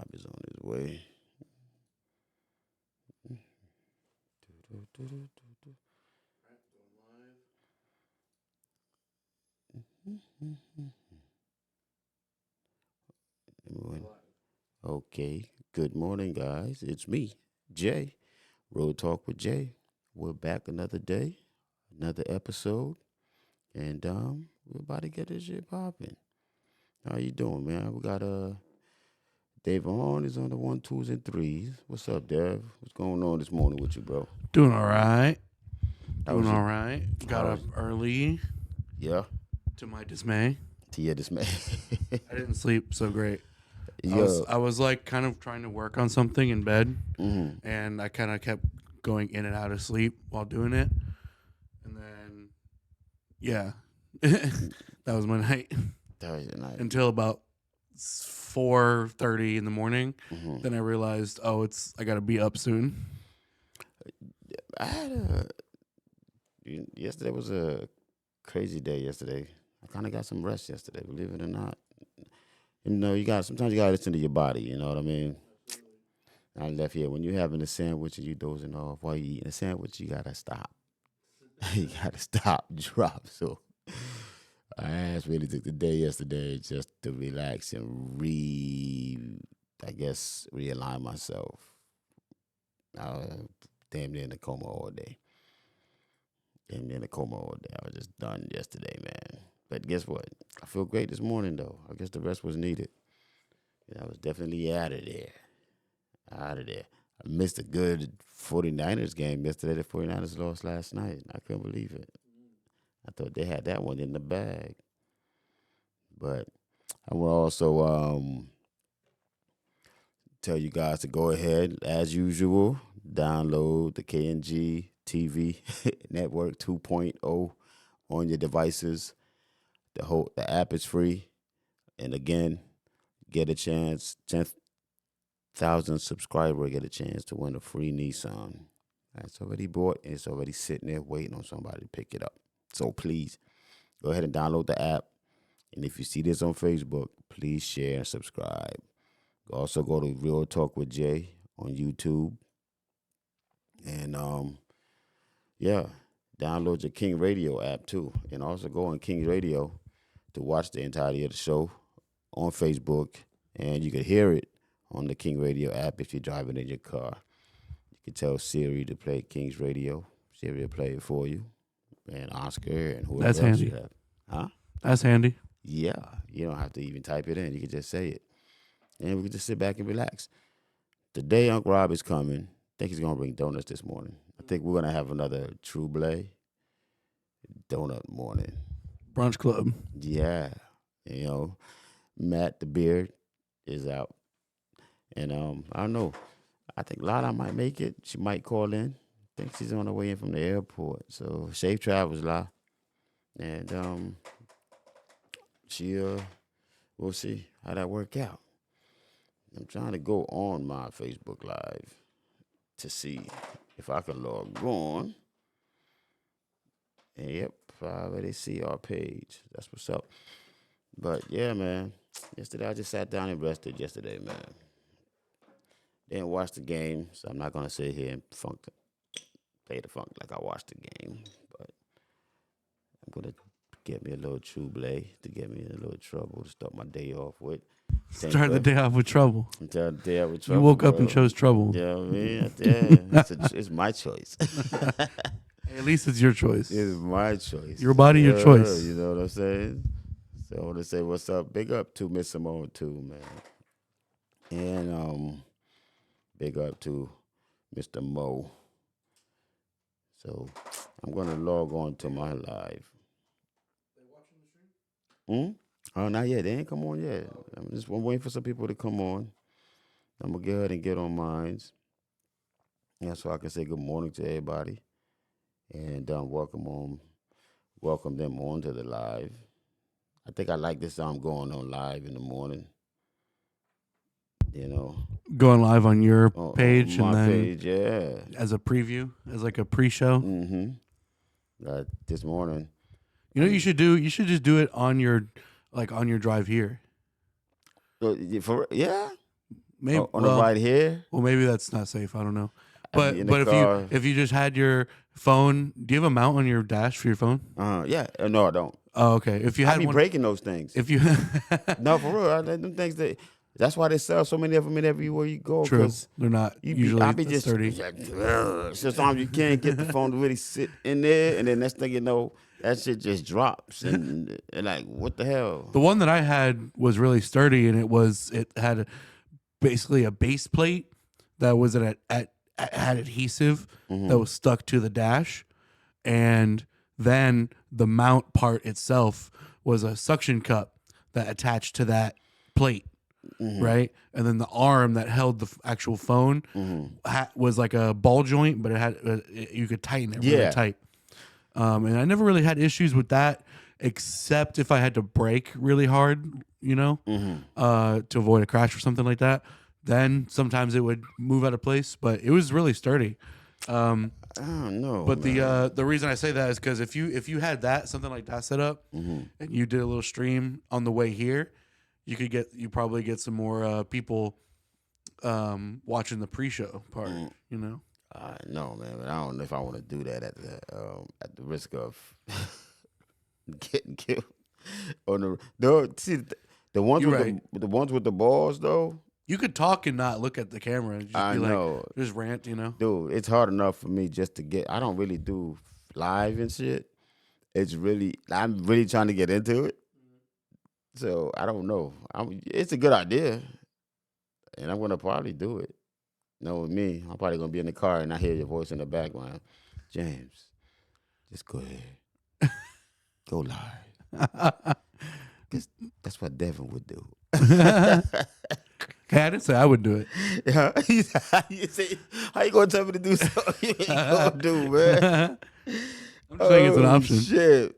Rob is on his way. Okay. Good morning, guys. It's me, Jay. Road Talk with Jay. We're back another day, another episode, and we're about to get this shit popping. How you doing, man? We got Dave on is on the 1, 2s, and 3s. What's up, Dev? What's going on this morning with you, bro? Doing all right. How Doing was your, all right. Got how up was, early yeah, to my dismay. to your dismay. I didn't sleep so great. Yo, I was like kind of trying to work on something in bed, mm-hmm. and I kind of kept going in and out of sleep while doing it. And then, yeah, that was my night Thursday night. until about 4:30 in the morning. Mm-hmm. Then I realized, I got to be up soon. I had yesterday was a crazy day yesterday. I kind of got some rest yesterday, believe it or not. You know, sometimes you got to listen to your body, you know what I mean? I left here. When you're having a sandwich and you dozing off while you eating a sandwich, you got to stop. You got to stop, drop. So I just really took the day yesterday just to relax and realign myself. I was damn near in a coma all day. I was just done yesterday, man. But guess what? I feel great this morning, though. I guess the rest was needed. I was definitely out of there. I missed a good 49ers game yesterday. The 49ers lost last night. I couldn't believe it. I thought they had that one in the bag. But I will also tell you guys to go ahead, as usual, download the KNG TV Network 2.0 on your devices. The app is free. And again, get a chance, 10,000 subscriber, get a chance to win a free Nissan. It's already bought and it's already sitting there waiting on somebody to pick it up. So please, go ahead and download the app. And if you see this on Facebook, please share and subscribe. Also go to Real Talk with Jay on YouTube. And download your King Radio app too. And also go on King Radio to watch the entirety of the show on Facebook. And you can hear it on the King Radio app if you're driving in your car. You can tell Siri to play King's Radio. Siri will play it for you. And Oscar and whoever That's else handy. you have. Huh? That's handy. Yeah. You don't have to even type it in. You can just say it. And we can just sit back and relax. Today, Uncle Rob is coming. I think he's going to bring donuts this morning. I think we're going to have another True Blay donut morning. Brunch club. Yeah. You know, Matt the Beard is out. And I don't know. I think Lala might make it. She might call in. I think she's on her way in from the airport. So safe travels, La. And we'll see how that work out. I'm trying to go on my Facebook Live to see if I can log on. And yep, I already see our page. That's what's up. But yeah, man. Yesterday I just sat down and rested yesterday, man. Didn't watch the game, so I'm not gonna sit here and play the funk like I watched the game. But I'm gonna get me a little True Blay to get me in a little trouble to start my day off with. Start the day off with trouble. Start the day off with trouble. You woke up and chose trouble. Yeah, I mean, yeah, it's my choice. At least it's your choice. It's my choice. Your body, your choice. You know what I'm saying? So I want to say what's up. Big up to Miss Simone too, man. And big up to Mr. Mo. So I'm gonna log on to my live. They watching the stream? Oh, not yet. They ain't come on yet. I'm waiting for some people to come on. I'm gonna go ahead and get on mine. Yeah, so I can say good morning to everybody. And welcome them on to the live. I think I like this going on live in the morning. You know, going live on your page on my and then page, yeah, as a preview, as like a pre-show. This morning, you know what you should do? You should just do it on your drive here. yeah, maybe on the right here. well, maybe that's not safe. I don't know. I be in the But car. if you just had your phone, do you have a mount on your dash for your phone? Yeah. No, I don't. Oh, okay. If you I had be one, breaking those things. if you No, for real. Them things that's why they sell so many of them in everywhere you go. true, Cause they're not I usually be that just sturdy. sometimes you can't get the phone to really sit in there, and then next thing you know, that shit just drops, and like what the hell? The one that I had was really sturdy, and it had basically a base plate that was had adhesive that was stuck to the dash, and then the mount part itself was a suction cup that attached to that plate, right? And then the arm that held the actual phone was like a ball joint, but it had you could tighten it really Yeah. tight. And I never really had issues with that, except if I had to brake really hard, to avoid a crash or something like that. Then sometimes it would move out of place, but it was really sturdy. I don't know. But man. the reason I say that is because if you had something like that set up, and you did a little stream on the way here, you probably get some more people watching the pre-show part. No, man, but I don't know if I want to do that at the risk of getting killed. The ones You're with right. the ones with the balls though. You could talk and not look at the camera. And just I be know, like, just rant. dude. It's hard enough for me just to get. I don't really do live and shit. I'm really trying to get into it. So I don't know. It's a good idea, and I'm gonna probably do it. With me, I'm probably gonna be in the car and I hear your voice in the background. James, just go ahead, go live. 'Cause that's what Devin would do. Hey, I didn't say I would do it. Yeah, you say, how you gonna tell me to do something you ain't gonna do, man? I'm just saying it's an option. Shit.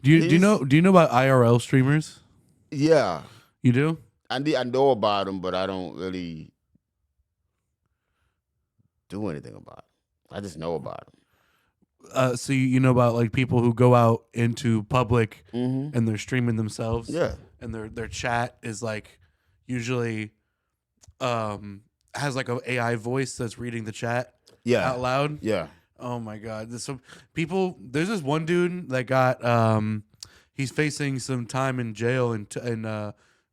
Do you know about IRL streamers? Yeah, You do? I know about them, but I don't really do anything about them. I just know about them. So you know about like people who go out into public Mm-hmm. and they're streaming themselves. Yeah. And their chat is like usually has like an AI voice that's reading the chat Yeah. out loud. Yeah. Oh my god. There's there's this one dude that got he's facing some time in jail in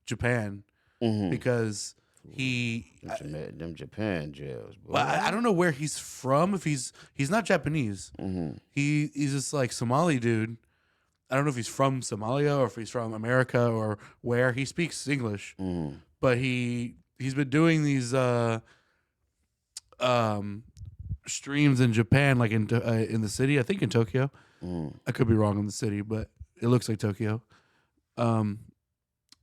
Japan because them Japan jails, boy. well, I don't know where he's from. If he's not Japanese. He's just like Somali dude. I don't know if he's from Somalia or if he's from America or where. He speaks English, but he's been doing these streams in Japan, like in the city. I think in Tokyo. I could be wrong on the city, but it looks like Tokyo.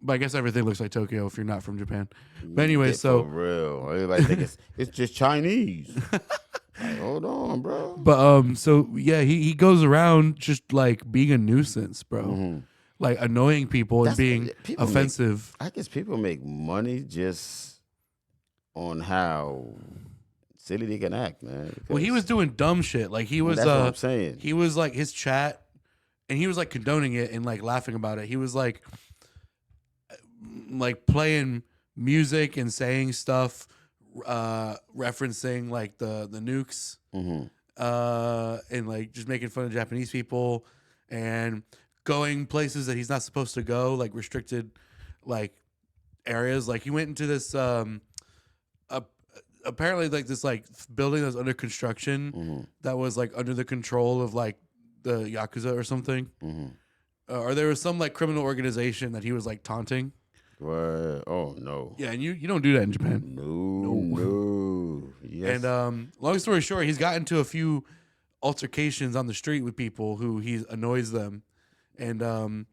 But I guess everything looks like Tokyo if you're not from Japan. But anyway, so for real, everybody think it's just Chinese. Like, hold on, bro. But so yeah, he goes around just like being a nuisance, bro. Like annoying people and being offensive. I guess people make money just on how silly they can act, man. Well, he was doing dumb shit. Like he was That's what I'm saying. He was like his chat and he was like condoning it and like laughing about it. He was like playing music and saying stuff referencing like the nukes and like just making fun of Japanese people and going places that he's not supposed to go, like restricted like areas. Like he went into this apparently like this like building that was under construction that was like under the control of like the Yakuza or something. Or there was some like criminal organization that he was like taunting. What? Oh no. Yeah, and you don't do that in Japan. No. Yes. And long story short, he's gotten into a few altercations on the street with people who he annoys them, and it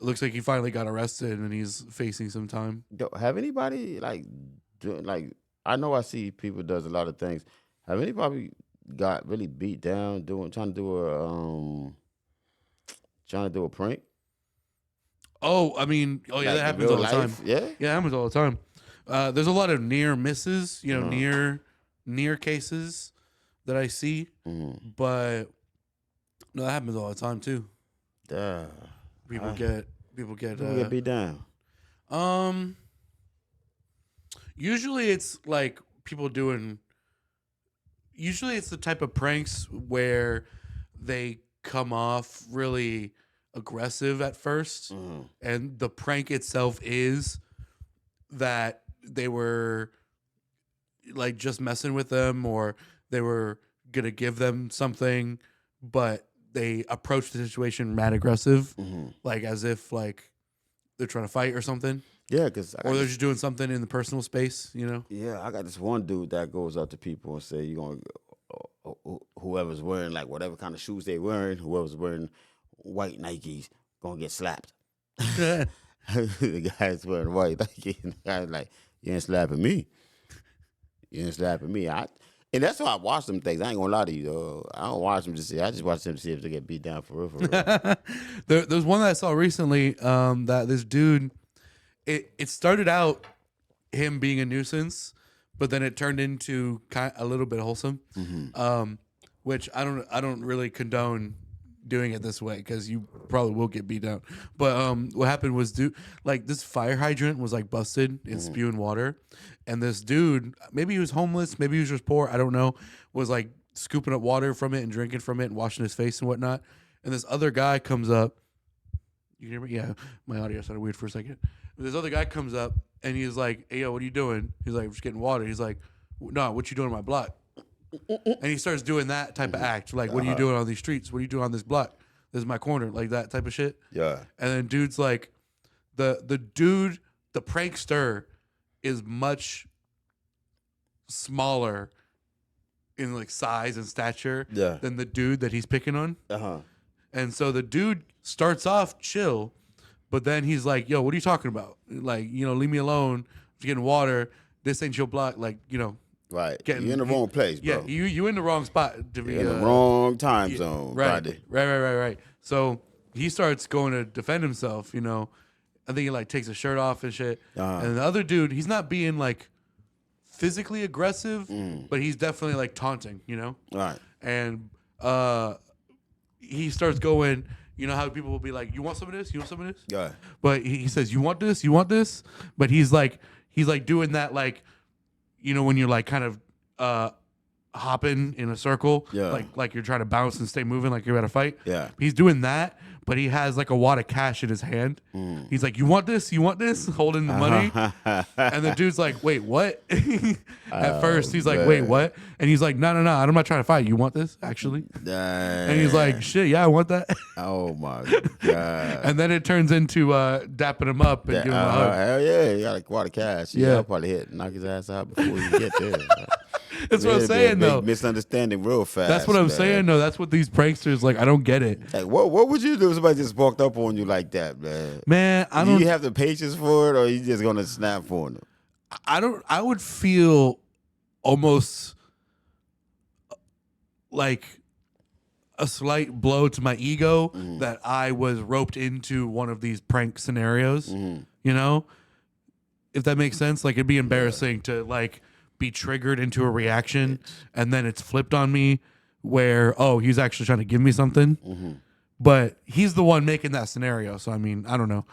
looks like he finally got arrested and he's facing some time. Have anybody I know I see people does a lot of things. Have anybody got really beat down trying to do a prank? Oh, I mean, yeah, Like that in happens real all the time. life? Yeah. Yeah, that happens all the time. There's a lot of near misses, near cases that I see, but no, that happens all the time too. People People get get beat down. Usually it's like people doing. Usually it's the type of pranks where they come off really aggressive at 1st, and the prank itself is that they were like just messing with them, or they were gonna give them something, but they approached the situation mad aggressive, like as if like they're trying to fight or something, Yeah, because or they're just doing something in the personal space, you know. yeah, I got this one dude that goes up to people and say, "You gonna whoever's wearing like whatever kind of shoes they wearing, whoever's wearing white Nikes gonna get slapped." The guy's wearing white Nikes, and the guy's like, "You ain't slapping me. You ain't slapping me." And that's why I watch them things. I ain't gonna lie to you, though. I don't watch them to see. I just watch them to see if they get beat down for real. For real. There's one that I saw recently that this dude, it started out him being a nuisance, but then it turned into a little bit wholesome, which I don't really condone doing it this way because you probably will get beat down. But what happened was, like this fire hydrant was like busted and spewing water, and this dude, maybe he was homeless, maybe he was just poor, I don't know, was like scooping up water from it and drinking from it and washing his face and whatnot. And this other guy comes up. You hear me? Yeah, my audio sounded weird for a second. This other guy comes up and he's like, "Hey, yo, what are you doing?" He's like, "I'm just getting water." He's like, "No, what you doing on my block?" And he starts doing that type of act. Like, "What are you doing on these streets? What are you doing on this block? This is my corner." Like that type of shit. Yeah. And then dude's like, the dude, the prankster is much smaller in like size and stature than the dude that he's picking on. And so the dude starts off chill, but then he's like, "Yo, what are you talking about? Like, leave me alone. I'm getting water. This ain't your block." Like, right. You're in the wrong place, bro. Yeah, you in the wrong spot to be in the wrong time zone. Right. So he starts going to defend himself. I think he like takes his shirt off and shit. And the other dude, he's not being like physically aggressive, but he's definitely like taunting. Right. And he starts going. You know how people will be like, "You want some of this? You want some of this?" Yeah. But he says, "You want this? You want this?" But he's like doing that, like, when you're like kind of hopping in a circle, like you're trying to bounce and stay moving, like you're at a fight. Yeah. He's doing that, but he has like a wad of cash in his hand. He's like, "You want this? You want this?" Holding the money, and the dude's like, "Wait, what?" At first, he's like, "Wait, what?" And he's like, "No, I'm not trying to fight. You want this, actually?" And he's like, "Shit, yeah, I want that." Oh my god! And then it turns into dapping him up and giving him a hug. Hell yeah, you got a quart of cash. Yeah. I'll probably knock his ass out before you get there. That's what I'm saying, though. Misunderstanding real fast. That's what I'm saying, though. That's what these pranksters like. I don't get it. Like, what would you do if somebody just walked up on you like that, man? Man, I don't. Do you have the patience for it, or are you just gonna snap for them? I don't. I would feel almost like a slight blow to my ego that I was roped into one of these prank scenarios. If that makes sense. Like, it'd be embarrassing to like be triggered into a reaction and then it's flipped on me where, oh, he's actually trying to give me something. But he's the one making that scenario. So, I mean, I don't know.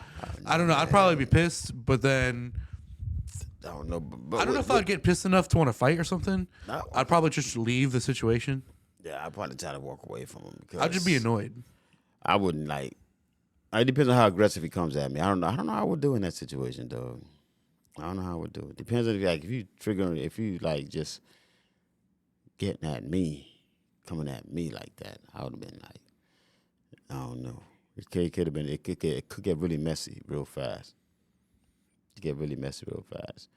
I'd probably be pissed, but then I don't know. But I don't know if I'd get pissed enough to want to fight or something. I'd probably just leave the situation. Yeah, I'd probably try to walk away from him. Because I'd just be annoyed. I wouldn't like. It depends on how aggressive he comes at me. I don't know how I would do in that situation, though. I don't know how I would do it. Depends on if you like just getting at me, coming at me like that. I would have been like, I don't know. It could have been. It could get really messy real fast. It get really messy real fast.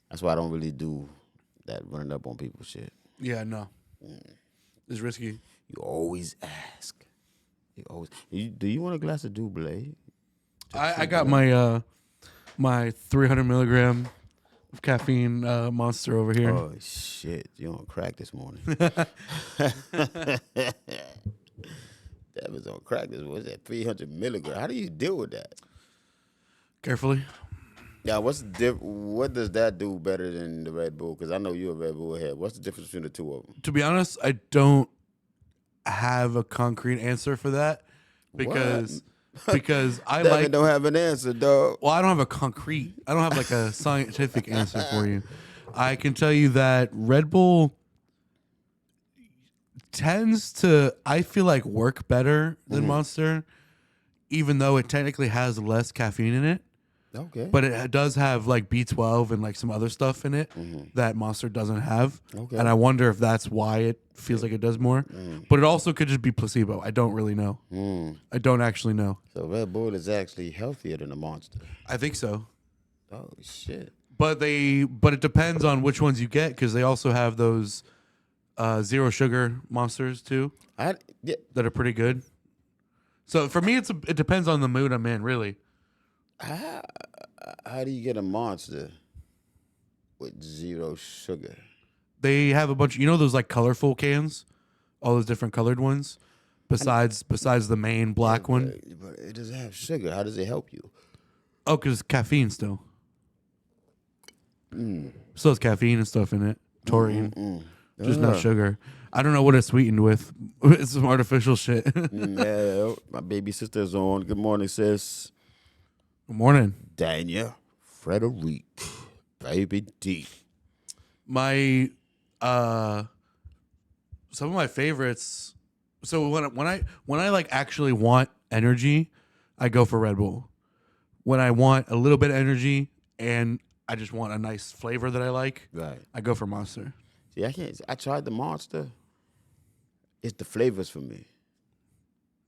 That's why I don't really do that running up on people shit. Yeah, no. It's risky. You always ask. Do you want a glass of Double? I got my my 300 milligram of caffeine monster over here. Oh shit! You on crack this morning? That was on crack. What's that? 300 milligrams. How do you deal with that? Carefully. Yeah, what does that do better than the Red Bull? Because I know you're a Red Bull head. What's the difference between the two of them? To be honest, I don't have a concrete answer for that because because I Devin like. don't have an answer, dog. Well, I don't have a concrete. I don't have like a scientific answer for you. I can tell you that Red Bull tends to, I feel like, work better than Monster, even though it technically has less caffeine in it. Okay. But it does have like B12 and like some other stuff in it that Monster doesn't have. Okay. And I wonder if that's why it feels like it does more. But it also could just be placebo. I don't really know. I don't actually know. So Red Bull is actually healthier than a Monster. I think so. Oh shit. But it depends on which ones you get because they also have those zero sugar monsters too Yeah. that are pretty good. So for me, it depends on the mood I'm in, really. How do you get a Monster with zero sugar? They have a bunch. You know those like colorful cans, all those different colored ones. Besides the main black one. But it doesn't have sugar. How does it help you? Oh, because caffeine still. Still has caffeine and stuff in it. Taurine. Just not sugar. I don't know what it's sweetened with. It's some artificial shit. Yeah, my baby sister's on. Good morning, sis. Good morning. Daniel Frederick, baby D. My some of my favorites. So when I like actually want energy, I go for Red Bull. When I want a little bit of energy and I just want a nice flavor that I like, Right. I go for Monster. See, I tried the Monster. It's the flavors for me.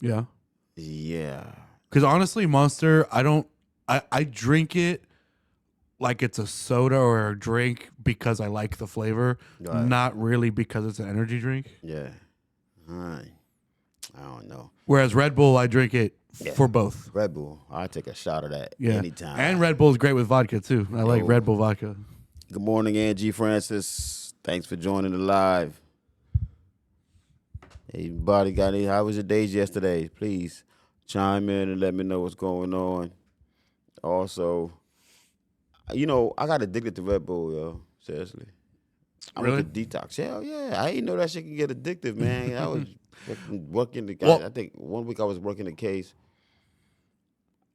Yeah. Yeah. Because honestly, Monster, I drink it like it's a soda or a drink because I like the flavor, Right. not really because it's an energy drink. Yeah. I don't know. Whereas Red Bull, I drink it for both. Red Bull. I'll take a shot of that Yeah. anytime. And Red Bull is great with vodka too. I like Red Bull vodka. Good morning, Angie Francis. Thanks for joining the live. Everybody got any? How was your days yesterday? Please chime in and let me know what's going on. Also, I got addicted to Red Bull, yo. Seriously. I Really? went to detox. Hell yeah. I didn't know that shit can get addictive, man. I was working the Well- I think 1 week I was working the case.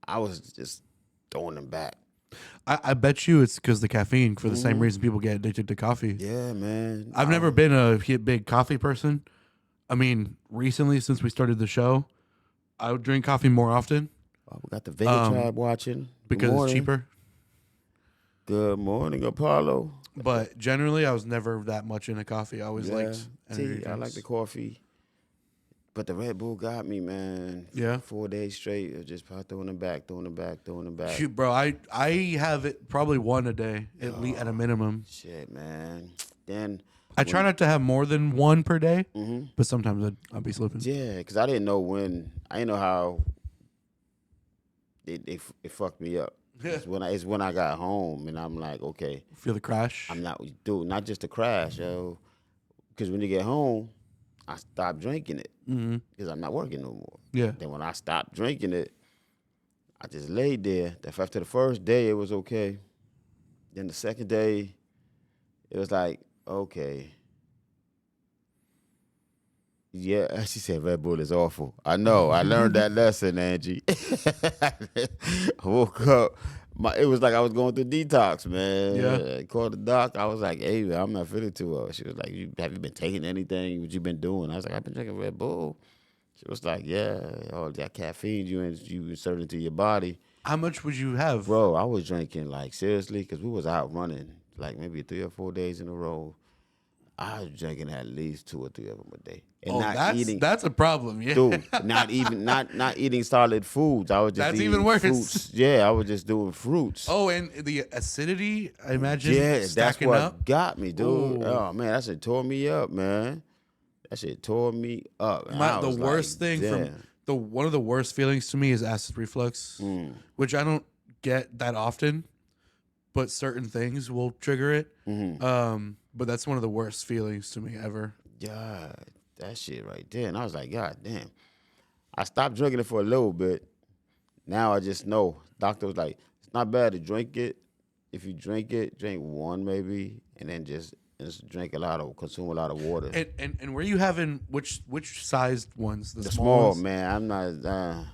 I was just throwing them back. I bet you it's because the caffeine for the same reason people get addicted to coffee. Yeah, man. I've never been a big coffee person. I mean, recently since we started the show, I would drink coffee more often We got the Vega Tribe watching. Good because it's morning. cheaper. Good morning, Apollo. But generally, I was never that much into coffee. I always liked energy tea. I like drinks. the coffee. But the Red Bull got me, man. Yeah. 4 days straight of just throwing them back. Shoot, bro, I have it probably one a day at a minimum. Shit, man. Then I try not to have more than one per day, but sometimes I'll be slipping. yeah, because I didn't know how it fucked me up. It's when I got home and I'm like, okay, Feel the crash. I'm not just a crash, yo. Because when you get home, I stopped drinking it because I'm not working no more. Yeah. Then when I stopped drinking it, I just laid there. After the first day, it was okay. Then the second day, it was like, okay. Yeah, she said Red Bull is awful. I know. I learned that lesson, Angie. I woke up. It was like I was going through detox, man. Yeah. I called the doc. I was like, hey, man, I'm not feeling too well. She was like, have you been taking anything? What you been doing? I was like, I've been drinking Red Bull. She was like, yeah, all that caffeine you inserted into your body. How much would you have? Bro, I was drinking, like, seriously, because we was out running, like, maybe 3 or 4 days in a row. I was drinking at least 2 or 3 of them a day. And that's a problem. Yeah. Dude, not eating solid foods. I was just That's eating even worse. fruits. Yeah, I was just doing fruits. Oh, and the acidity, I imagine. yeah, that's stacking what up. got me, dude. Ooh. Oh man, that shit tore me up, man. That shit tore me up. And I The was worst like, thing damn. one of the worst feelings to me is acid reflux, which I don't get that often, but certain things will trigger it. But that's one of the worst feelings to me ever. God, that shit right there. And I was like, God damn. I stopped drinking it for a little bit. Now I just know. Doctor was like, it's not bad to drink it. If you drink it, drink one maybe, and then just consume a lot of water. And were you having which sized ones? The small small, ones? man. I'm not.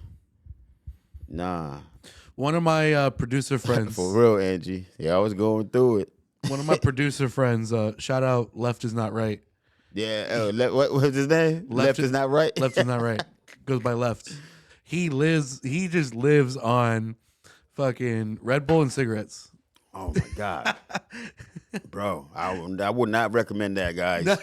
Nah, One of my producer friends, for real, Angie. Yeah, I was going through it. one of my producer friends, shout out, Left is Not Right. Yeah. What was his name? Left is not right. Left is Not Right. Goes by Left. He just lives on fucking Red Bull and cigarettes. Oh my god, bro! I would not recommend that, guys.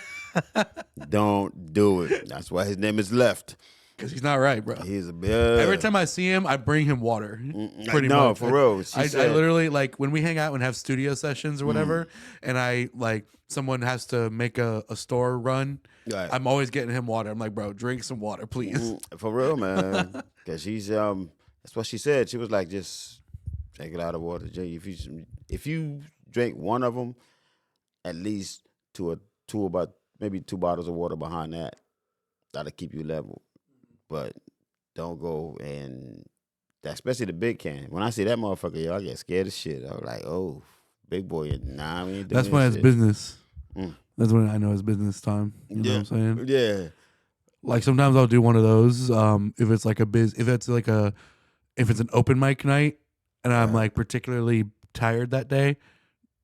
Don't do it. That's why his name is Left. Because he's not right, bro. He's a Every time I see him, I bring him water. Pretty no, much. for real. I literally, like, when we hang out and have studio sessions or whatever, and I like someone has to make a store run, Right. I'm always getting him water. I'm like, bro, drink some water, please. For real, man. Because she's that's what she said. She was like, just drink a lot of water. If you drink one of them, at least about maybe 2 bottles of water behind that, that'll keep you level. But don't go and especially the big can. When I see that motherfucker, yo, I get scared as shit. I was like, oh, big boy, nah, we ain't doing That's when it's shit. business. That's when I know it's business time. You know what I'm saying? Yeah. Like sometimes I'll do one of those. If it's like if it's an open mic night and I'm like particularly tired that day,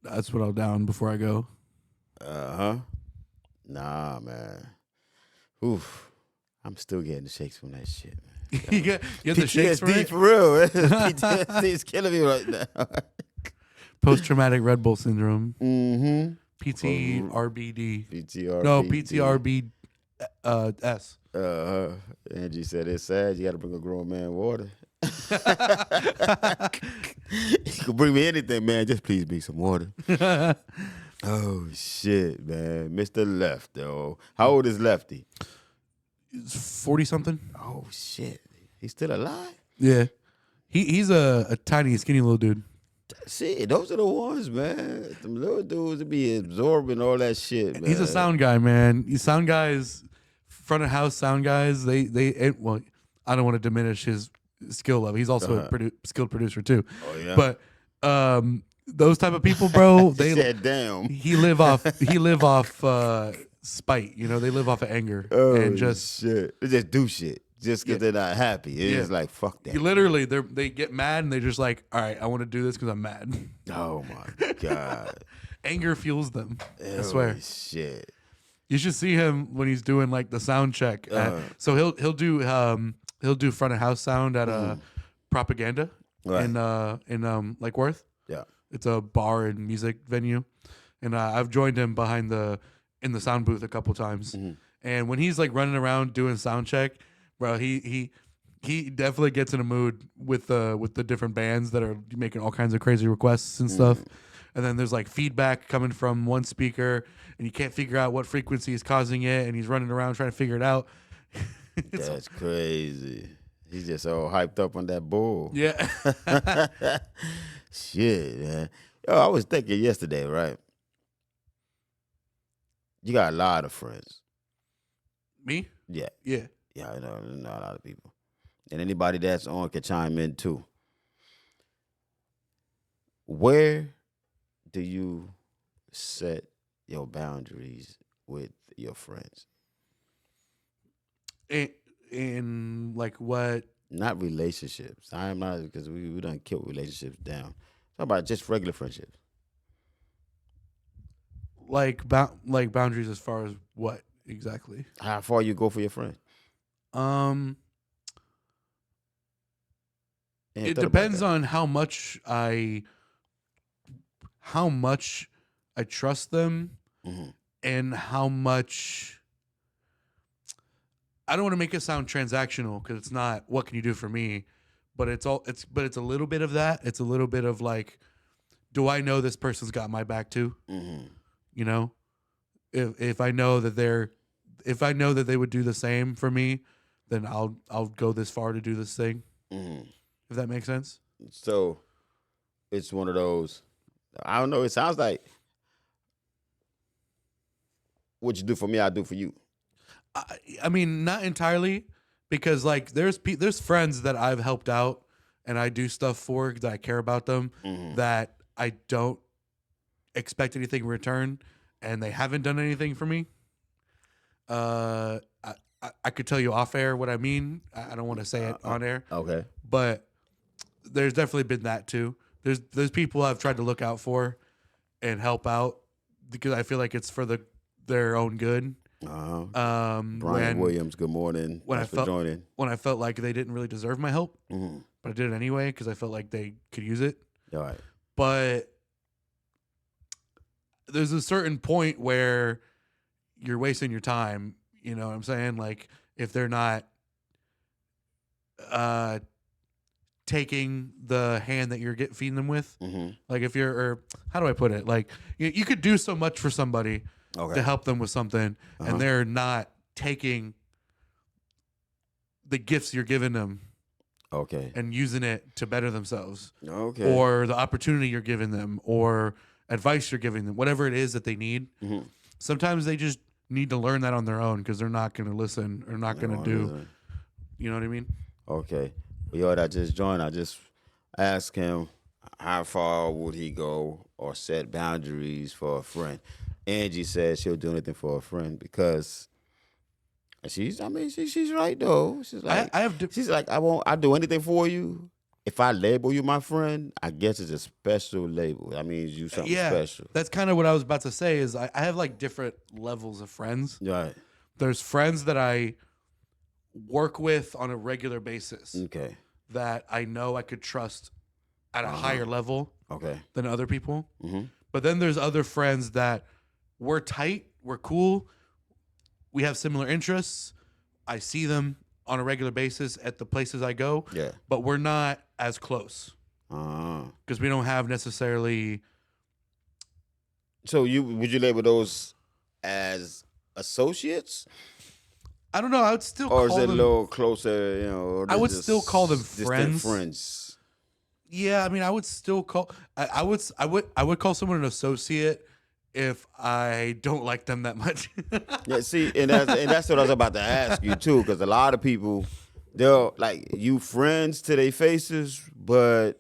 that's what I'll down before I go. Nah, man. Oof. I'm still getting the shakes from that shit, man. you get the shakes for PTSD it? for real. PTSD is killing me right now. Post-traumatic Red Bull syndrome. Mm-hmm. PTRBD. PTR. No, PTRB S. Angie said it's sad. You got to bring a grown man water. You can bring me anything, man. Just please bring some water. Oh, shit, man. Mr. Left, though. How old is Lefty? It's 40 something. Oh, shit. He's still alive? Yeah. He's a tiny, skinny little dude. See, those are the ones, man. Them little dudes that be absorbing all that shit, man. He's a sound guy, man. These sound guys, front of house sound guys, well, I don't want to diminish his skill level. He's also a skilled producer too. Oh, yeah. But those type of people, bro, they said, damn. He live off spite. You know, they live off of anger and just shit. They just do shit just because they're not happy. It's just like fuck that. Literally, they get mad and they're just like, all right, I want to do this because I'm mad. Oh my god. Anger fuels them. I swear. Shit. You should see him when he's doing like the sound check. So he'll do front of house sound at a Propaganda in Lake Worth. Yeah. It's a bar and music venue, and I've joined him in the sound booth a couple times. And when he's like running around doing sound check, bro, he definitely gets in a mood with the different bands that are making all kinds of crazy requests and stuff. And then there's like feedback coming from one speaker, and you can't figure out what frequency is causing it, and he's running around trying to figure it out. That's crazy. He's just all hyped up on that bull. Yeah. Shit, man. Yo, I was thinking yesterday, right? You got a lot of friends. Me? Yeah. Yeah. Yeah, I know a lot of people. And anybody that's on can chime in too. Where do you set your boundaries with your friends? In like what? Not relationships. I am not, because we done killed relationships down. How about just regular friendships? Like boundaries as far as what exactly? How far you go for your friends? It depends on how much I trust them, and how much. I don't want to make it sound transactional because it's not. What can you do for me? But it's a little bit of that. It's a little bit of like, do I know this person's got my back too? You know, if I know that they would do the same for me, then I'll go this far to do this thing. If that makes sense. So it's one of those. I don't know. It sounds like what you do for me, I do for you. I mean, not entirely, because like there's friends that I've helped out and I do stuff for that I care about them, that I don't expect anything in return, and they haven't done anything for me. I could tell you off air what I mean. I don't want to say it on air. Okay. But there's definitely been that too. There's people I've tried to look out and help out because I feel like it's for their own good. Brian When Williams, good morning. when I Thanks for felt joining. when I felt like they didn't really deserve my help, but I did it anyway because I felt like they could use it. All right. But there's a certain point where you're wasting your time. You know what I'm saying? Like if they're not taking the hand that you're feeding them with, like if you're, or how do I put it? Like you could do so much for somebody to help them with something, and they're not taking the gifts you're giving them. Okay. And using it to better themselves. Okay. Or the opportunity you're giving them or advice you're giving them, whatever it is that they need. Sometimes they just need to learn that on their own because they're not going to listen or not going to do. You know what I mean? Okay. Well, yo, that just joined. I just asked him how far would he go or set boundaries for a friend. Angie said she'll do anything for a friend because she's right though. She's like, she's like, I'll do anything for you. If I label you my friend, I guess it's a special label. That means you something special. That's kind of what I was about to say is I have like different levels of friends. Right. There's friends that I work with on a regular basis. Okay. That I know I could trust at a higher level than other people. But then there's other friends that we're tight, we're cool, we have similar interests. I see them on a regular basis at the places I go. Yeah. But we're not as close. Because we don't have necessarily. So would you label those as associates? I don't know. I would still or call is it them, a little closer, you know? Or I would still call them distant friends. Friends. Yeah, I mean, I would still call. I would call someone an associate if I don't like them that much. Yeah, see, and that's what I was about to ask you too, because a lot of people, they'll like you friends to their faces, but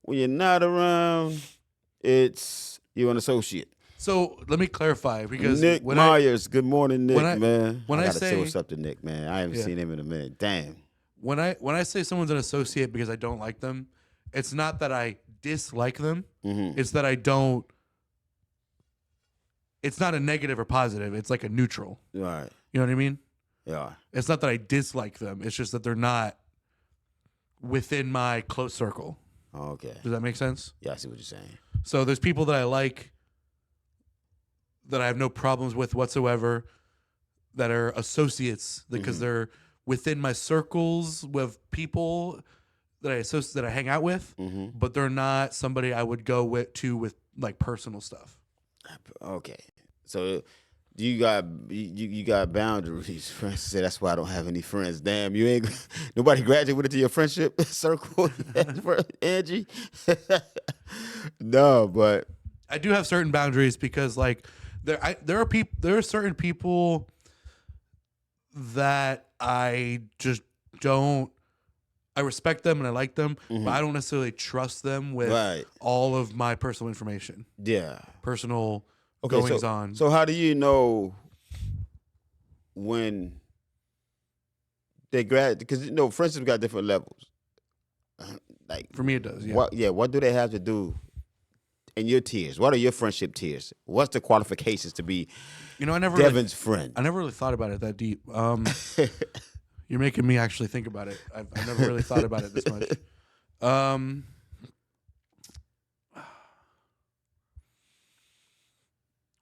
when you're not around, it's you're an associate. So let me clarify because Nick Myers, good morning, Nick, man. When I I gotta say say what's up to Nick, man. I haven't seen him in a minute. Damn. When I say someone's an associate because I don't like them, it's not that I dislike them. It's that I don't. It's not a negative or positive. It's like a neutral. Right. You know what I mean? Yeah. It's not that I dislike them. It's just that they're not within my close circle. Okay. Does that make sense? Yeah, I see what you're saying. So there's people that I like that I have no problems with whatsoever that are associates because they're within my circles with people that I hang out with, but they're not somebody I would go with like personal stuff. Okay. So you got boundaries. Friends say that's why I don't have any friends. Damn, you ain't nobody graduated to your friendship circle, Angie. No, but I do have certain boundaries because like there are certain people that I just don't. I respect them and I like them, but I don't necessarily trust them with all of my personal information. Yeah. Personal goings on. So how do you know when they because friendships got different levels. Like for me it does, yeah. What do they have to do in your tiers? What are your friendship tiers? What's the qualifications to be Devin's friend? I never really thought about it that deep. You're making me actually think about it. I've never really thought about it this much.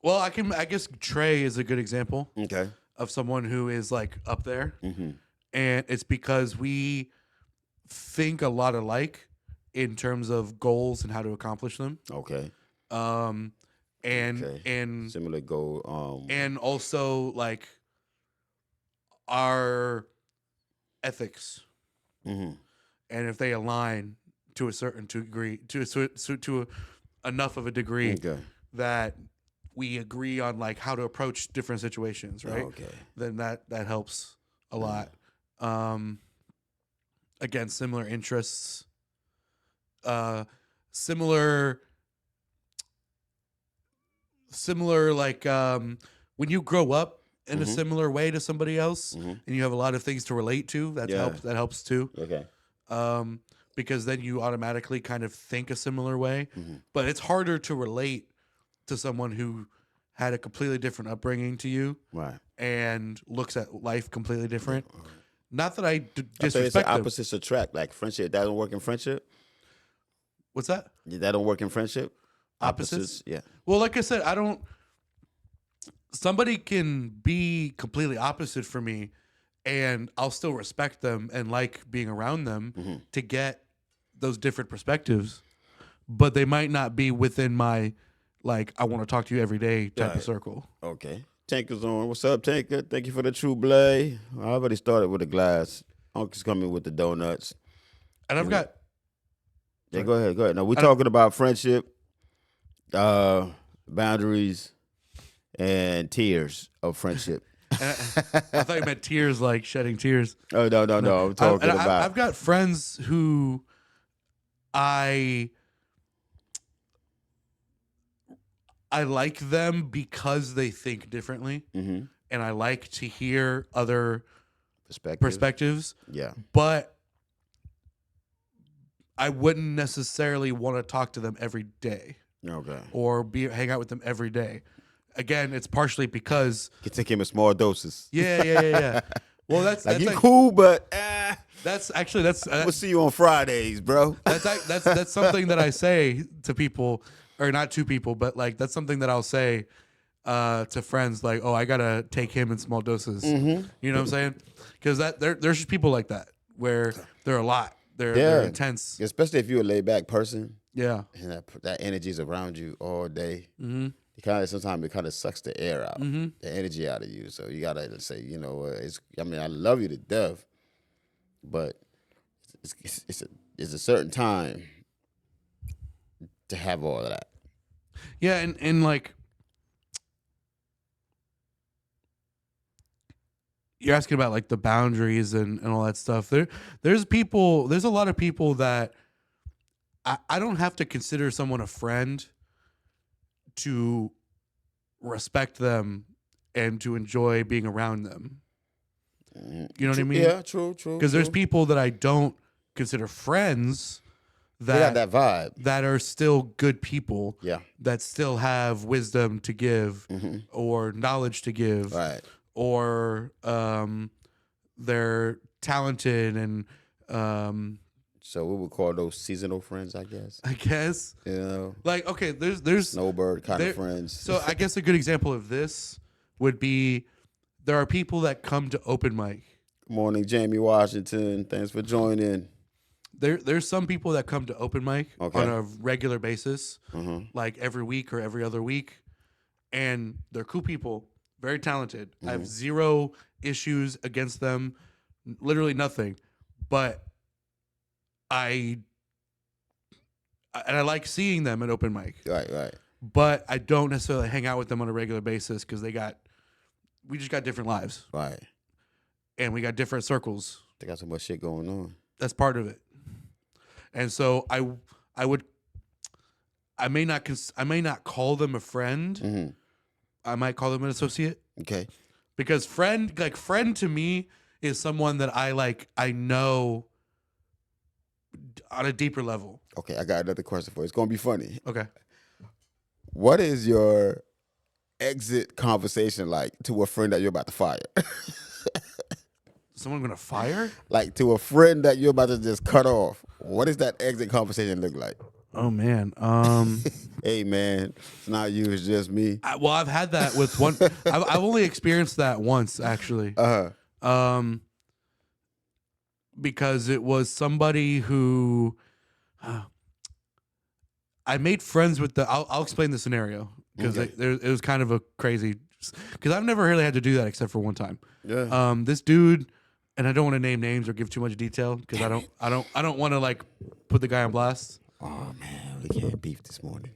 Well, I guess Trey is a good example. Okay. Of someone who is like up there, and it's because we think a lot alike in terms of goals and how to accomplish them. Okay. And similar goal. And also like our ethics, and if they align to a certain degree, to enough of a degree that we agree on like how to approach different situations, right? Okay. Then that helps a lot. Again, similar interests, similar like when you grow up in a similar way to somebody else and you have a lot of things to relate to, that helps too. Okay. because then you automatically kind of think a similar way. Mm-hmm. But it's harder to relate to someone who had a completely different upbringing to you Right. and looks at life completely different. Not that I I think it's the disrespect them. opposites attract. Like friendship, that don't work in friendship. What's that? Yeah, that don't work in friendship. Opposites? Yeah. Well, like I said, I don't. Somebody can be completely opposite for me, and I'll still respect them and like being around them to get those different perspectives. But they might not be within my, like, I want to talk to you every day type of Right. circle. Okay. Tanker's on. What's up, Tanker? Thank you for the true blade. I already started with the glass. Uncle's coming with the donuts. And I've got. Yeah, go ahead. Go ahead. Now we're I- talking about friendship, boundaries, and tears of friendship. I thought you meant tears, like shedding tears. Oh no. I'm talking about. I've got friends who I like them because they think differently, Mm-hmm. and I like to hear other Perspective. perspectives, Yeah. but I wouldn't necessarily want to talk to them every day Okay. or hang out with them every day. Again, it's partially because You can take him in small doses. yeah. Well, that's Like you like, cool, but that's we'll see you on Fridays, bro. that's something that I say to people, or not to people, but like that's something that I'll say to friends, like, oh, I gotta take him in small doses. Mm-hmm. You know what I'm saying? Because there's just people like that where they're a lot, they're Yeah. intense. Especially if you're a laid back person Yeah. and that energy is around you all day. Mm-hmm. Sometimes it kind of sucks the air out, Mm-hmm. the energy out of you. So you gotta say, you know, I love you to death, but it's a certain time to have all of that. Yeah, and like you're asking about like the boundaries and all that stuff. There's a lot of people that I don't have to consider someone a friend to respect them and to enjoy being around them. You know what I mean? Yeah, true. Because there's people that I don't consider friends they got that vibe. that are still good people. Yeah. That still have wisdom to give or knowledge to give. Right. Or they're talented and So we would call those seasonal friends, I guess. I guess You know, like okay, there's snowbird kind of friends. So I guess a good example of this would be there are people that come to open mic. Good morning, Jamie Washington. Thanks for joining. There's some people that come to open mic Okay. on a regular basis, Mm-hmm. like every week or every other week, and they're cool people, very talented. I have zero issues against them, literally nothing. But I like seeing them at open mic, Right. but I don't necessarily hang out with them on a regular basis because we just got different lives Right. and we got different circles. They got so much shit going on. That's part of it. And so I may not call them a friend. Mm-hmm. I might call them an associate Okay. because friend to me is someone that I know on a deeper level. Okay, I got another question for you. It's gonna be funny. Okay. What is your exit conversation like to a friend that you're about to fire? Someone gonna fire? Like to a friend that you're about to just cut off. What does that exit conversation look like? Oh man. Hey man, it's not you, it's just me. I've had that with one. I've only experienced that once actually. Because it was somebody who I made friends with. I'll explain the scenario because Okay. it was kind of a crazy. Because I've never really had to do that except for one time. Yeah. This dude, and I don't want to name names or give too much detail because I don't want to like put the guy on blast. Oh man, we can't beef this morning.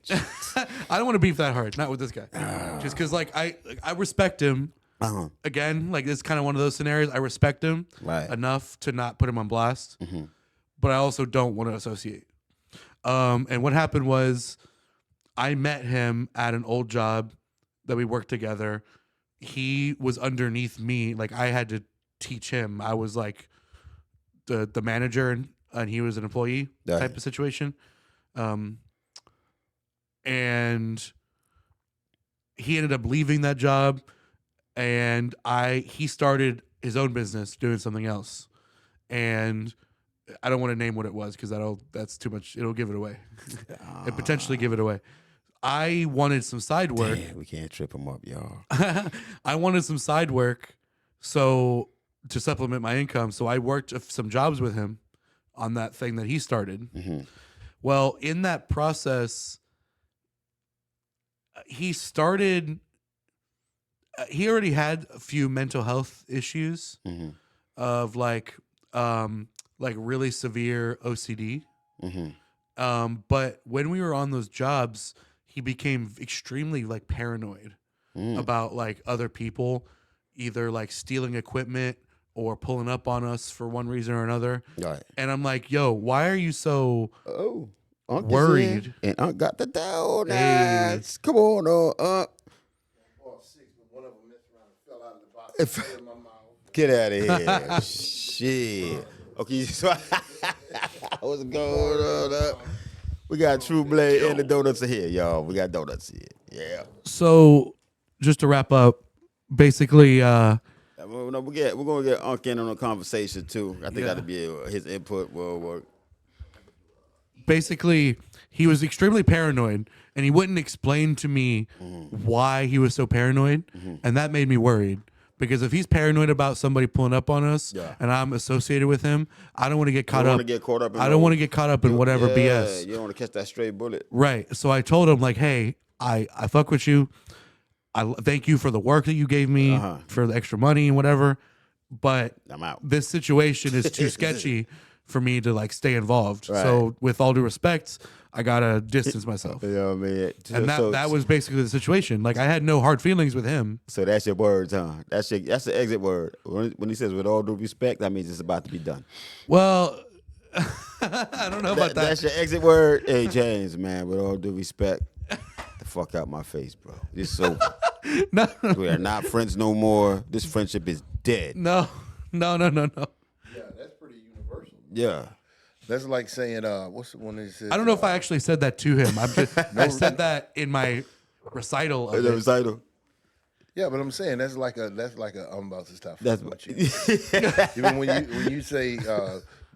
I don't want to beef that hard, not with this guy. Just because like I respect him. Uh-huh. Again, like it's kind of one of those scenarios. I respect him Right. enough to not put him on blast, Mm-hmm. but I also don't want to associate. And what happened was I met him at an old job that we worked together. He was underneath me. Like I had to teach him. I was like the manager and he was an employee Right. type of situation. And he ended up leaving that job, and he started his own business doing something else. And I don't want to name what it was because that's too much. It'll give it away. It potentially give it away. I wanted some side work. Damn, we can't trip him up, y'all. I wanted some side work to supplement my income. So I worked some jobs with him on that thing that he started. Mm-hmm. Well, in that process, he already had a few mental health issues Mm-hmm. of like really severe OCD. Mm-hmm. But when we were on those jobs, he became extremely like paranoid about like other people either like stealing equipment or pulling up on us for one reason or another. Right. And I'm like, yo, why are you so Unc is worried? in, and Unc got the down. Hey. Come on, Unc. Get out of here. Shit. Okay, so what's going on? We got True Blade and the donuts are here, y'all. We got donuts here. Yeah. So just to wrap up, basically, No, we're gonna get Unc in on a conversation too. I think that'll be his input will work. basically he was extremely paranoid, and he wouldn't explain to me why he was so paranoid, and that made me worried. Because if he's paranoid about somebody pulling up on us, and I'm associated with him, I don't want to get caught up. I don't want to get caught up in whatever BS. You don't want to catch that stray bullet. Right. So I told him like, hey, I fuck with you. I thank you for the work that you gave me, for the extra money and whatever. But I'm out. This situation is too sketchy for me to like stay involved. Right. So with all due respect, I gotta distance myself. You know what I mean? And that was basically the situation. Like I had no hard feelings with him. So that's your words, huh? That's the exit word. When he says with all due respect, that means it's about to be done. Well, I don't know about that. That's your exit word. Hey James, man, with all due respect, the fuck out my face, bro. This is over. No. We are not friends no more. This friendship is dead. No. Yeah, that's pretty universal. Yeah. That's like saying, what's the one that says? I don't know if I actually said that to him. I said that in my recital of The it. recital. Yeah, but I'm saying that's like a I'm about to stop. That's fucking with you. Even when you say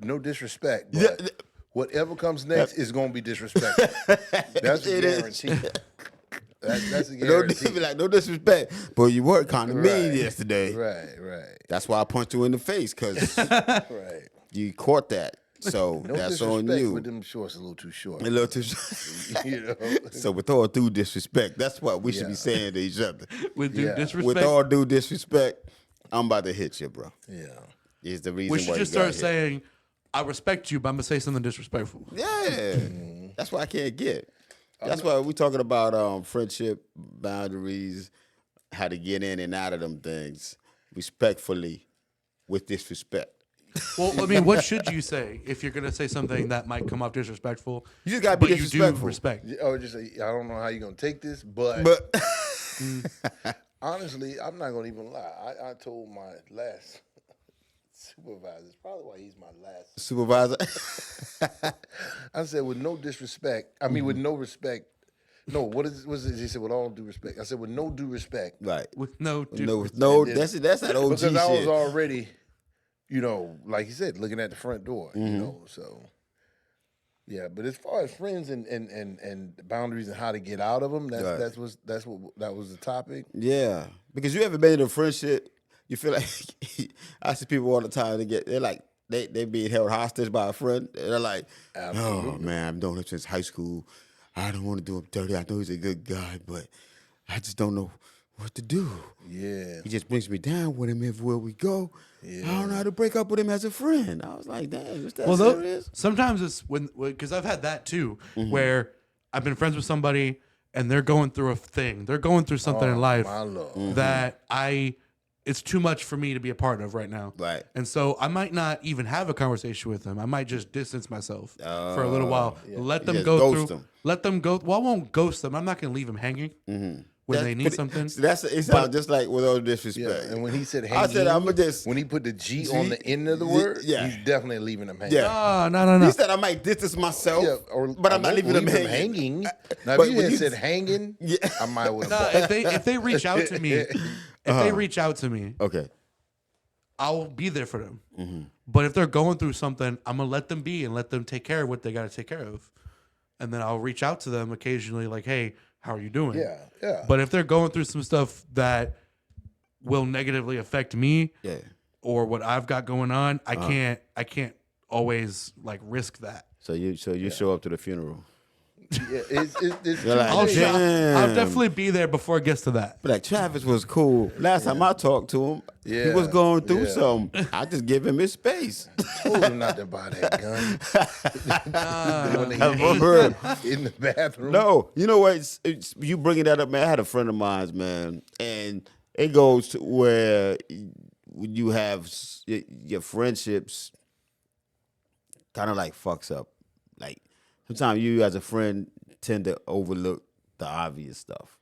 no disrespect, but whatever comes next is gonna be disrespectful. That's a guarantee. That's a guarantee. No disrespect, but you were kind of mean yesterday. Right. That's why I punched you in the face, because Right. you caught that. So No that's on disrespect, you. but them shorts a little too short. A little too short. You know? So with all due disrespect, that's what we should be saying to each other. With due disrespect. With all due disrespect, I'm about to hit you, bro. Yeah. Is the reason We why should you just got start here. saying, I respect you, but I'm going to say something disrespectful. Yeah. That's what I can't get. That's why we talking about friendship, boundaries, how to get in and out of them things respectfully with disrespect. Well, I mean, what should you say if you're going to say something that might come off disrespectful? You just gotta be but disrespectful. you do respect. Or just say, I don't know how you're gonna take this, but honestly, I'm not gonna even lie. I told my last supervisor, it's probably why he's my last Supervisor. I said with no disrespect. I mean with no respect. No, what is it? He said with all due respect. I said with no due respect. Right. With no No, that's that OG Because shit. I was already, like you said, looking at the front door, so yeah. But as far as friends and boundaries and how to get out of them, that was the topic. Yeah, because you ever been in a friendship, you feel like I see people all the time. They're like they being held hostage by a friend. They're like, Absolutely. oh man, I've known him since high school. I don't want to do him dirty. I know he's a good guy, but I just don't know what to do. Yeah. He just brings me down with him everywhere we go. Yeah. I don't know how to break up with him as a friend. I was like, damn, is that serious? Sometimes it's because I've had that too, where I've been friends with somebody and they're going through a thing. They're going through something in life my Lord. that it's too much for me to be a part of right now. Right. And so I might not even have a conversation with them. I might just distance myself for a little while. Let them just go ghost through. them. Let them go. Well, I won't ghost them. I'm not going to leave them hanging. when they need something. It sounds just like with all disrespect. Yeah, and when he said hanging, I said I'ma just when he put the G on the end of the word, he's definitely leaving them hanging. Yeah. No. He said I might distance myself, but I'm not leaving them hanging. Now, if you had said hanging, I might would have. If they reach out to me, Okay. I'll be there for them. Mm-hmm. But if they're going through something, I'm gonna let them be and let them take care of what they got to take care of, and then I'll reach out to them occasionally, like, "Hey, how are you doing?" Yeah. But if they're going through some stuff that will negatively affect me, or what I've got going on, I can't always like risk that. So you show up to the funeral. Yeah, it's like, I'll definitely be there before it gets to that. But like Travis was cool. Last time I talked to him, he was going through something. I just give him his space. Told him not to buy that gun. In the bathroom. No, you know what? You bringing that up, man. I had a friend of mine, man, and it goes to where you have your friendships kind of like fucks up. Like sometimes you as a friend tend to overlook the obvious stuff.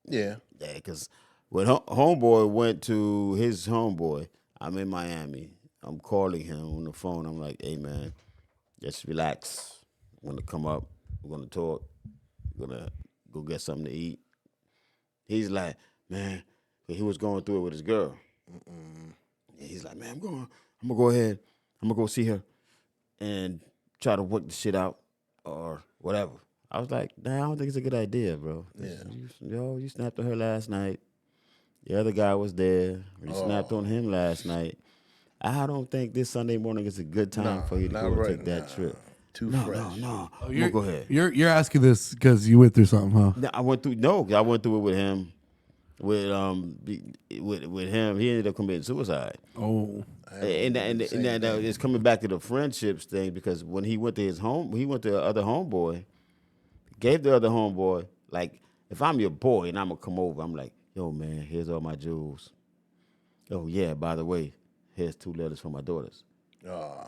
Yeah, because when homeboy went to his homeboy, I'm in Miami. I'm calling him on the phone. I'm like, hey, man, just relax. I'm going to come up. We're going to talk. We're going to go get something to eat. He's like, man, he was going through it with his girl. And he's like, man, I'm going to go ahead. I'm going to go see her and try to work the shit out or whatever. I was like, nah, I don't think it's a good idea, bro. Yeah. You snapped on her last night. The other guy was there. You snapped on him last night. I don't think this Sunday morning is a good time for you to go take that trip. Too fresh. No. Oh, go ahead. You're asking this because you went through something, huh? No, I went through it with him. With him, he ended up committing suicide. Oh, and it's coming back to the friendships thing because when he went to the other homeboy, gave the other homeboy, like, if I'm your boy and I'm gonna come over, I'm like, yo man, here's all my jewels. Oh yeah, by the way, here's 2 letters from my daughters. Yeah,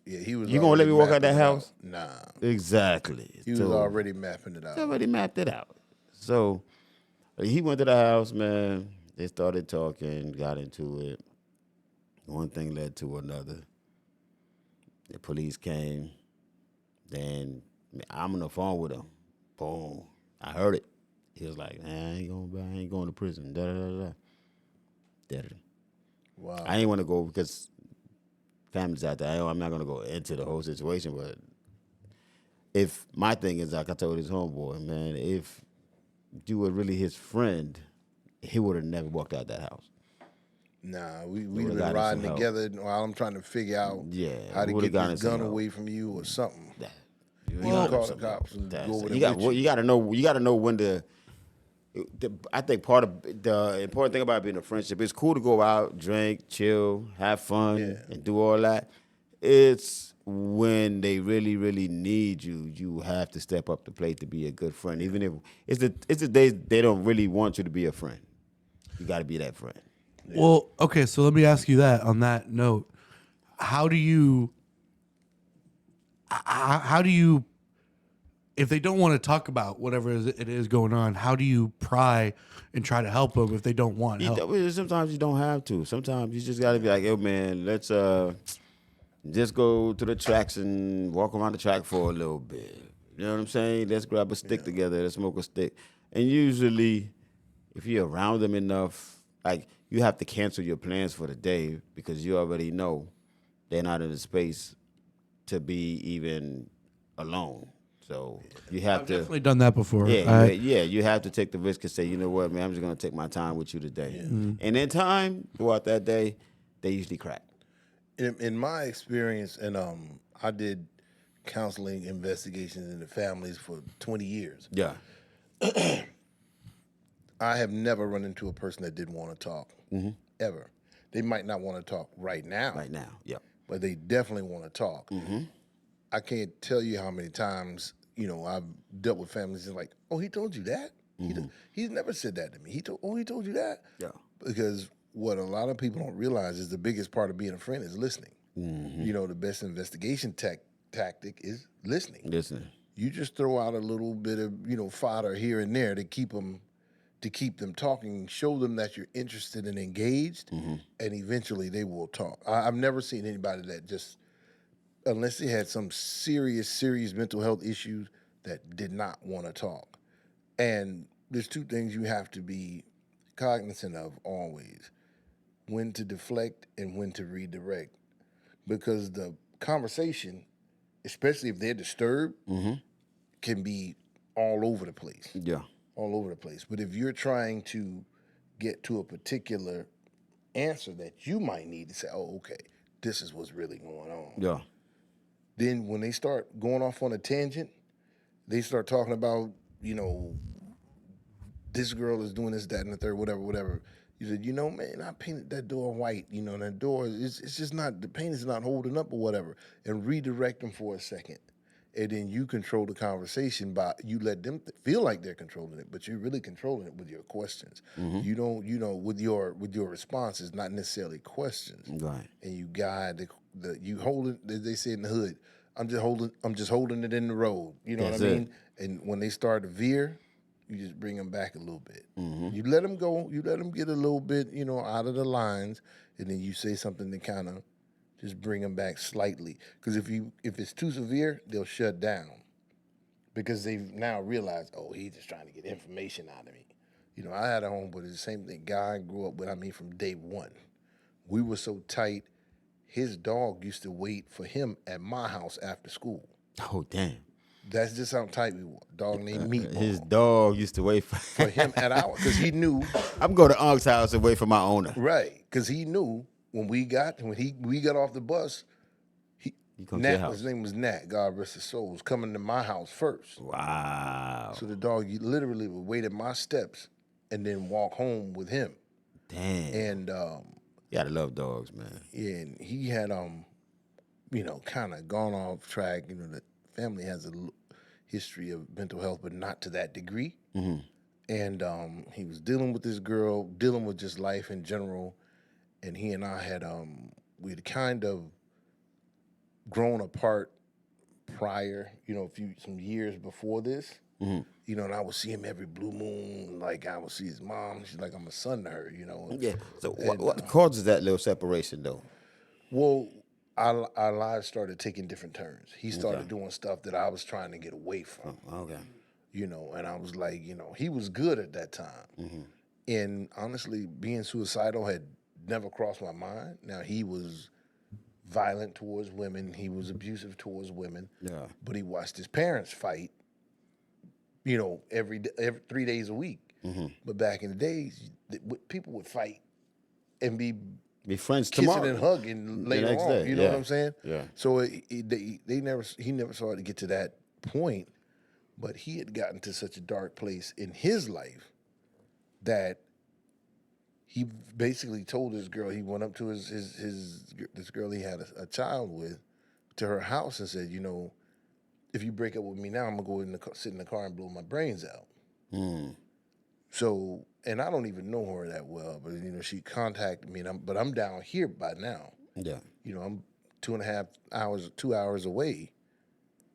he was. You gonna let me walk out that house? Nah. Exactly. He was already mapping it out. He already mapped it out. So he went to the house, man. They started talking, got into it. One thing led to another. The police came. Then I'm on the phone with him. Boom. I heard it. He was like, I ain't going to prison. Da-da-da-da. Wow. I ain't want to go because family's out there. I'm not going to go into the whole situation, but if my thing is, like I told his homeboy, man, if you were really his friend, he would have never walked out that house. Nah, we've been riding together while I'm trying to figure out how to get this gun away from you or something. You call the cops and go with you got to know when I think part of the important thing about being a friendship, it's cool to go out, drink, chill, have fun, and do all that. It's when they really, really need you, you have to step up the plate to be a good friend. Even if it's the days they don't really want you to be a friend. You got to be that friend. Yeah. Well, okay, so let me ask you that on that note. How do you, if they don't want to talk about whatever it is going on, how do you pry and try to help them if they don't want help? Sometimes you don't have to. Sometimes you just got to be like, yo, man, let's just go to the tracks and walk around the track for a little bit. You know what I'm saying? Let's grab a stick together. Let's smoke a stick. And usually, if you're around them enough, like, you have to cancel your plans for the day because you already know they're not in the space to be even alone. So you have to. I've definitely done that before. You have to take the risk and say, you know what, man, I'm just going to take my time with you today. Yeah. Mm-hmm. And in time, throughout that day, they usually crack. In my experience, and I did counseling investigations into families for 20 years. Yeah. I have never run into a person that didn't want to talk, ever. They might not want to talk right now. Right now, yeah. But they definitely want to talk. Mm-hmm. I can't tell you how many times, I've dealt with families and like, oh, he told you that? Mm-hmm. He's never said that to me. He told you that? Yeah. Because what a lot of people don't realize is the biggest part of being a friend is listening. Mm-hmm. The best investigation tactic is listening. Listening. You just throw out a little bit of, fodder here and there to keep them to keep them talking, show them that you're interested and engaged, and eventually they will talk. I've never seen anybody that just, unless they had some serious mental health issues, that did not want to talk. And there's two things you have to be cognizant of always: when to deflect and when to redirect. Because the conversation, especially if they're disturbed, can be all over the place. Yeah. All over the place. But if you're trying to get to a particular answer that you might need to say, oh, okay, this is what's really going on. Yeah. Then when they start going off on a tangent, they start talking about, this girl is doing this, that, and the third, whatever. You said, man, I painted that door white. That door, it's just not, the paint is not holding up or whatever. And redirect them for a second. And then you control the conversation by, you let them feel like they're controlling it, but you're really controlling it with your questions. You don't, with your responses, not necessarily questions. Right. And you guide you hold it, as they say in the hood, I'm just holding it in the road. You know That's what I mean? it. And when they start to veer, you just bring them back a little bit. You let them go. You let them get a little bit, out of the lines, and then you say something to kind of just bring them back slightly. Because if it's too severe, they'll shut down because they've now realized, oh, he's just trying to get information out of me. I had a homeboy, the same thing. Guy I grew up with. From day one, we were so tight. His dog used to wait for him at my house after school. Oh, damn. That's just how tight we were. Dog named Meatball. His dog used to wait for him at ours because he knew. I'm going to Unc's house and wait for my owner. Right, because he knew when we got off the bus, his name was Nat, God rest his soul, was coming to my house first. Wow. So the dog literally would wait at my steps and then walk home with him. Damn. And you gotta love dogs, man. Yeah, and he had kind of gone off track. The family has a history of mental health, but not to that degree. And he was dealing with this girl, dealing with just life in general. And he and I had we'd kind of grown apart prior, some years before this. And I would see him every blue moon, like I would see his mom. She's like, I'm a son to her, Yeah. So what causes that little separation, though? Well, our lives started taking different turns. He started doing stuff that I was trying to get away from. Okay. And I was like, he was good at that time. And honestly, being suicidal had never crossed my mind. Now, he was violent towards women. He was abusive towards women. Yeah. But he watched his parents fight, every 3 days a week. But back in the days, people would fight and be friends kissing tomorrow and hugging later on. Day. You know what I'm saying? Yeah. So he never saw it to get to that point, but he had gotten to such a dark place in his life that he basically told this girl, he went up to this girl he had a child with, to her house and said, if you break up with me now, I'm gonna go sit in the car and blow my brains out. So, and I don't even know her that well, but she contacted me, but I'm down here by now. Yeah. I'm 2 hours away.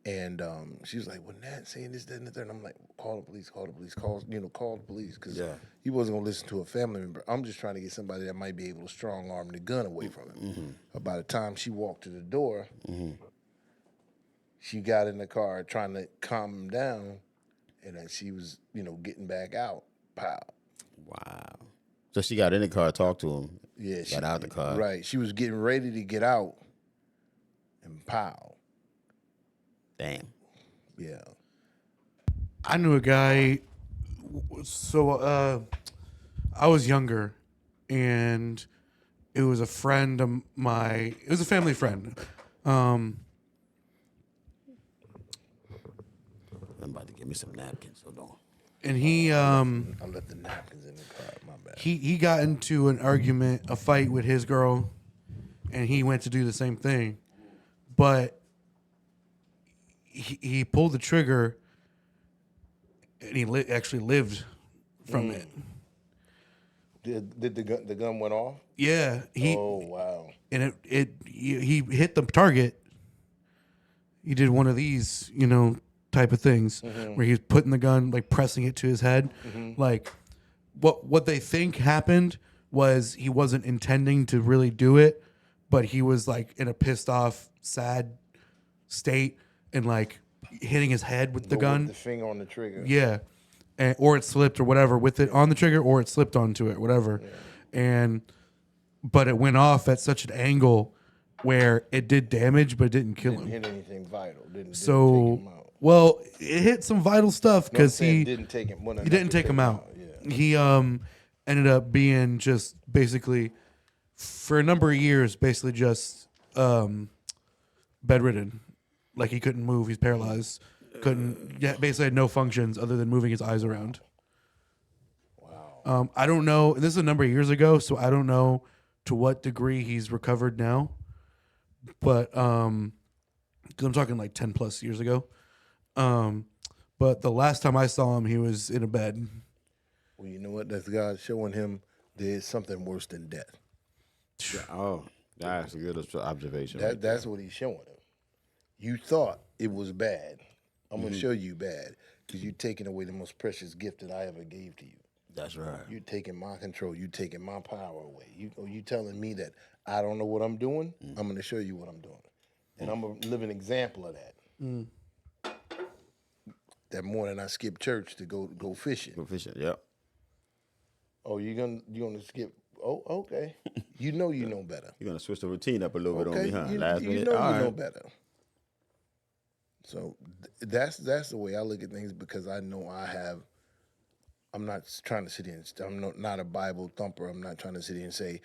And she was like, well, Nat saying this, that, and the third. And I'm like, call the police, call the police. Because he wasn't going to listen to a family member. I'm just trying to get somebody that might be able to strong arm the gun away from him. By the time she walked to the door, she got in the car trying to calm him down. And then she was, getting back out. Pow. Wow. So she got in the car, talked to him. Yeah. Got out the car. Right. She was getting ready to get out. And pow. Damn. Yeah. I knew a guy. So I was younger, and it was a friend of my. It was a family friend. I'm about to give me some napkins. Hold on. And he I left the napkins in the car. My bad. He got into an argument, a fight with his girl, and he went to do the same thing, but he pulled the trigger, and he actually lived from it. Did the gun went off? Yeah. Oh wow! And he hit the target. He did one of these, type of things where he was putting the gun, like pressing it to his head, like what they think happened was he wasn't intending to really do it, but he was like in a pissed off, sad state and like hitting his head with the gun. With the finger on the trigger. Yeah. And, or it slipped or whatever with it on the trigger, or it slipped onto it, whatever. Yeah. But it went off at such an angle where it did damage, but it didn't kill him. Hit anything vital. Didn't take him out. Well, it hit some vital stuff because he didn't take him. He didn't take him out. Yeah. He ended up being just basically for a number of years, basically just bedridden. Like he couldn't move. He's paralyzed. Basically had no functions other than moving his eyes around. Wow. I don't know. This is a number of years ago, so I don't know to what degree he's recovered now. But because I'm talking like 10 plus years ago. But the last time I saw him, he was in a bed. Well, you know what? That's God showing him there's something worse than death. Oh, that's a good observation. That's what he's showing him. You thought it was bad. I'm going to show you bad because you're taking away the most precious gift that I ever gave to you. That's right. You're taking my control. You're taking my power away. You telling me that I don't know what I'm doing? I'm going to show you what I'm doing. And I'm a living example of that. That morning I skipped church to go fishing. Go fishing, yep. Oh, you're gonna skip? Oh, okay. You know better. You're gonna switch the routine up a little bit on me, huh? You Last minute. know better. So that's the way I look at things because I know I'm not trying to sit here and I'm not a Bible thumper. I'm not trying to sit here and say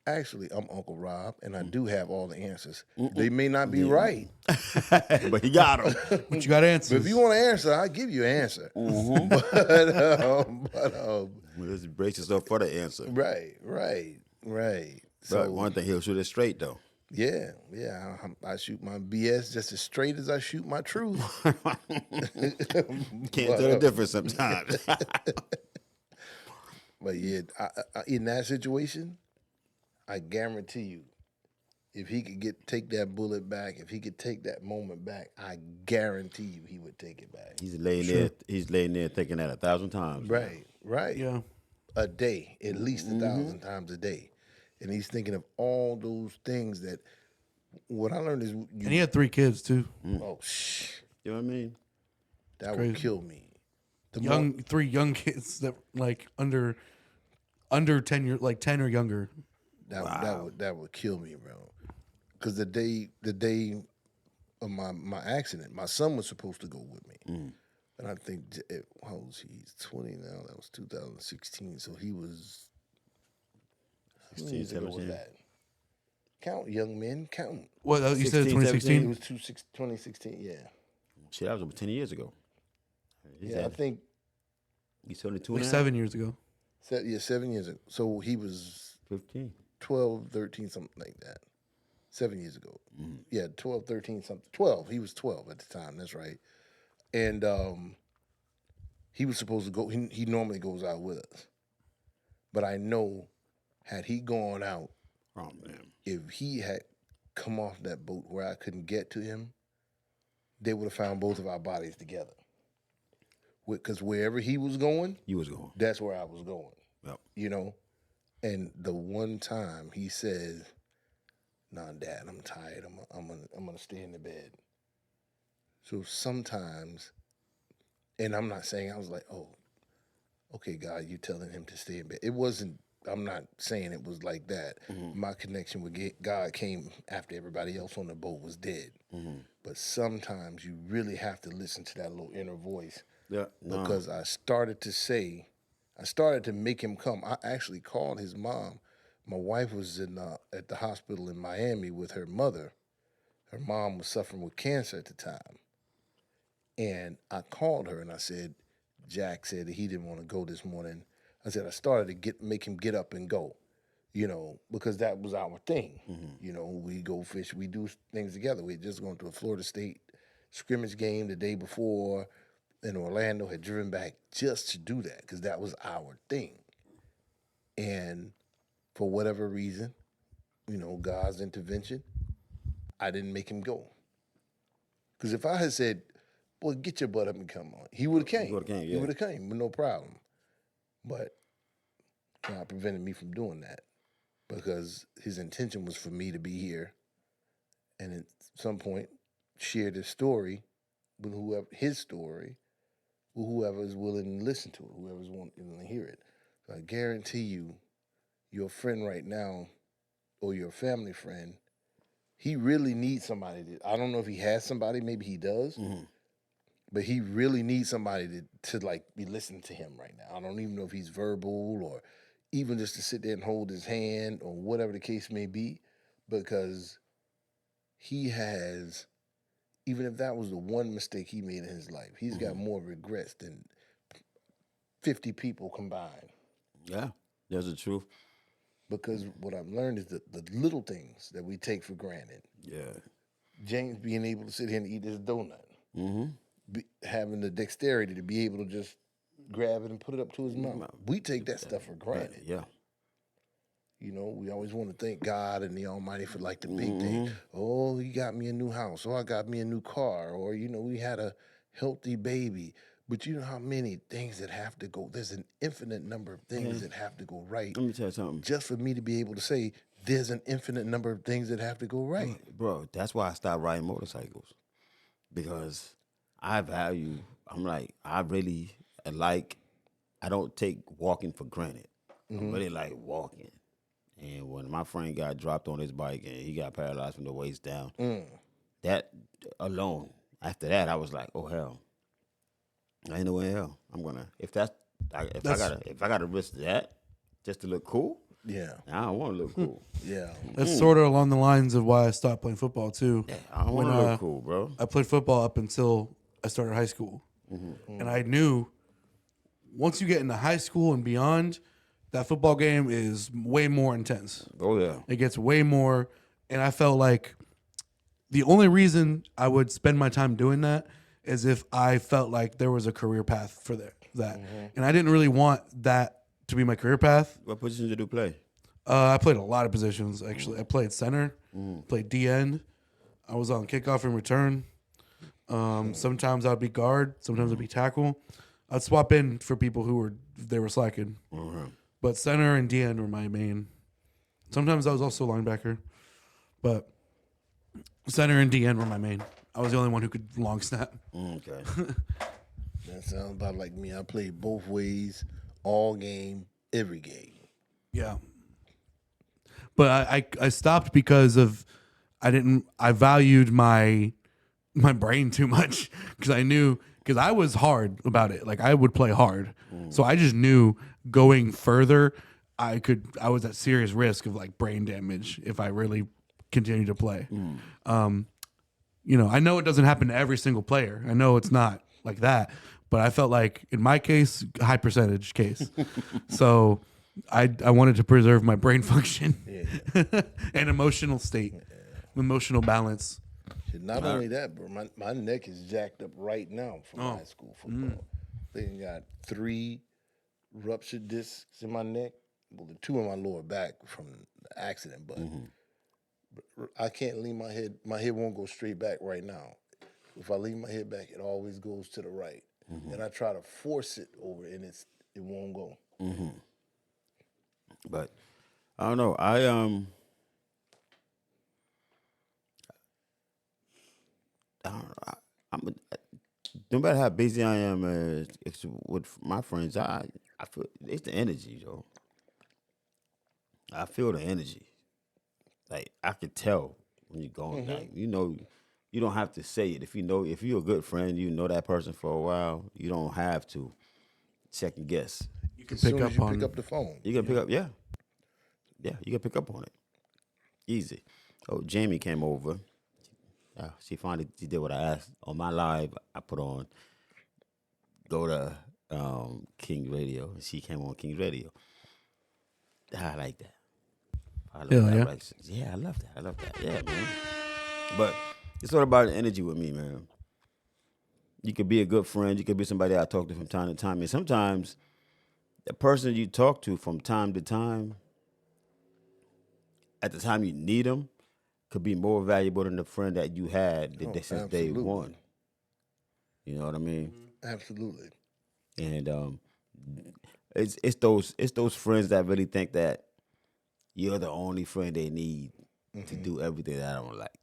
actually, I'm Uncle Rob, and I do have all the answers. They may not be right. But he got them. But you got answers. But if you want an answer, I'll give you an answer. Let's brace yourself for the answer. Right. But one thing, he'll shoot it straight, though. Yeah. I shoot my BS just as straight as I shoot my truth. Can't tell the difference sometimes. But yeah, in that situation, I guarantee you, if he could take that bullet back, if he could take that moment back, I guarantee you he would take it back. He's laying there thinking that 1,000 times. Right. Yeah. A day, at least 1,000 times a day. And he's thinking of all those things that what I learned is and he had 3 kids too. Oh, You know what I mean? That crazy. would kill me. 3 young kids that like under 10 years, like 10 or younger. That would kill me, bro. Because the day of my accident, my son was supposed to go with me, and I think how old is he? He's 20 now. That was 2016, so he was. 16, 17. That? Count, young men, count. What you said 16, 2016? It was 2016. Yeah. Shit, that was over 10 years ago. I think he's 22 Like now? 7 years ago. 7 years ago. So he was 15. 12, 13, something like that. 7 years ago. Yeah, 12, 13, something. 12. He was 12 at the time. That's right. And he was supposed to go. He normally goes out with us. But I know, had he gone out, Oh, man. if he had come off that boat where I couldn't get to him, they would have found both of our bodies together. Because wherever he was going, You was going. that's where I was going. Yep. You know? And the one time he says, "Nah, Dad, I'm tired. I'm gonna stay in the bed." So sometimes, and I'm not saying I was like, "Oh, okay, God, you telling him to stay in bed." It wasn't. I'm not saying it was like that. My connection with God came after everybody else on the boat was dead. But sometimes you really have to listen to that little inner voice. Yeah. Because I started to make him come. I actually called his mom. My wife was at the hospital in Miami with her mother. Her mom was suffering with cancer at the time. And I called her and I said, Jack said that he didn't want to go this morning. I said, I started to make him get up and go, because that was our thing. We go fish, we do things together. We had just gone to a Florida State scrimmage game the day before. And Orlando had driven back just to do that because that was our thing. And for whatever reason, God's intervention, I didn't make him go. Because if I had said, "Boy, get your butt up and come on," he would have came. He would have came, yeah. He would have came with no problem. But God prevented me from doing that because his intention was for me to be here and at some point share this story with whoever, his story, with whoever is willing to listen to it, whoever's willing to hear it. So I guarantee you, your friend right now, or your family friend, he really needs somebody. I don't know if he has somebody, maybe he does, but he really needs somebody to like be listening to him right now. I don't even know if he's verbal or even just to sit there and hold his hand or whatever the case may be, because he has, even if that was the one mistake he made in his life, he's got more regrets than 50 people combined. Yeah, that's the truth. Because what I've learned is that the little things that we take for granted. Yeah. James being able to sit here and eat his donut, Mm-hmm. having the dexterity to be able to just grab it and put it up to his mouth. We take that stuff for granted. Yeah. You know, we always want to thank God and the Almighty for like the big thing. Oh, he got me a new house. Oh, I got me a new car. Or, you know, we had a healthy baby. But you know how many things that have to go, there's an infinite number of things that have to go right. Let me tell you something. Just for me to be able to say, there's an infinite number of things that have to go right. Bro, that's why I stopped riding motorcycles. Because I really like, I don't take walking for granted. I really like walking. And when my friend got dropped on his bike and he got paralyzed from the waist down, that alone, after that, I was like, oh, hell. I ain't no way in hell I'm gonna if I gotta risk that just to look cool. Yeah. I don't want to look cool. Yeah. That's sort of along the lines of why I stopped playing football too. Yeah, I don't want to look cool, bro. I played football up until I started high school, and I knew once you get into high school and beyond, that football game is way more intense. Oh yeah, It gets way more, and I felt like the only reason I would spend my time doing that is if I felt like there was a career path for that. And I didn't really want that to be my career path. what position did you play? I played a lot of positions, actually. I played center, played D end. I was on kickoff and return. Sometimes I'd be guard, sometimes I'd be tackle. I'd swap in for people who were slacking. But center and D end were my main. Sometimes I was also linebacker, but center and D end were my main. I was the only one who could long snap. Okay. That sounds about like me. I played both ways, all game, every game. Yeah. But I stopped because of I valued my brain too much because I was hard about it. Like I would play hard. So I just knew going further I was at serious risk of like brain damage if I really continued to play. You know, I know it doesn't happen to every single player. I know it's not like that, but I felt like in my case, high percentage case. So I wanted to preserve my brain function and emotional state, emotional balance. Not only that, bro, my neck is jacked up right now from high school football. They got 3 ruptured discs in my neck. Well, the 2 in my lower back from the accident, but I can't lean my head. My head won't go straight back right now. If I lean my head back, it always goes to the right. And I try to force it over, and it won't go. But I don't know. No matter how busy I am with my friends, I feel it's the energy, yo. I feel the energy. Like I could tell when you're going. Like you know, you don't have to say it. If you're a good friend, you know that person for a while. You don't have to second guess. You can pick up the phone. You can pick up, yeah. You can pick up on it. Easy. Oh, Jamie came over. She did what I asked on my live. I put on go to King Radio, and she came on King Radio. I like that. I love that. Yeah. Right? Yeah, I love that. Yeah, man. But it's all about the energy with me, man. You could be a good friend. You could be somebody I talk to from time to time. And sometimes the person you talk to from time to time, at the time you need them, could be more valuable than the friend that you had since day one. You know what I mean? Absolutely. And it's those friends that really think that you're the only friend they need to do everything that I don't like.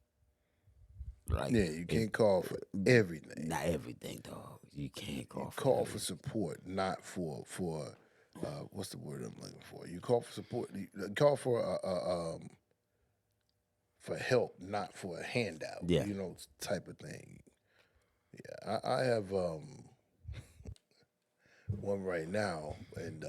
Like, Yeah, you can't call for everything. not everything, dog. You can't call You for call for everything. support, not for what's the word I'm looking for? You call for support. You call for help, not for a handout. Yeah. Type of thing. Yeah, I have one right now, and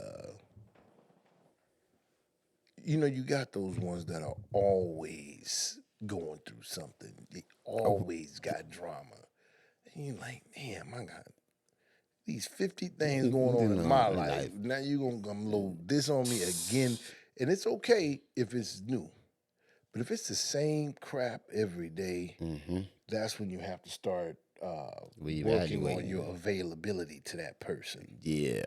you got those ones that are always going through something. They always got drama. And you're like, damn, I got these 50 things going on in my life. Now you're going to come load this on me again. And it's okay if it's new. But if it's the same crap every day, that's when you have to start working on your availability to that person. Yeah.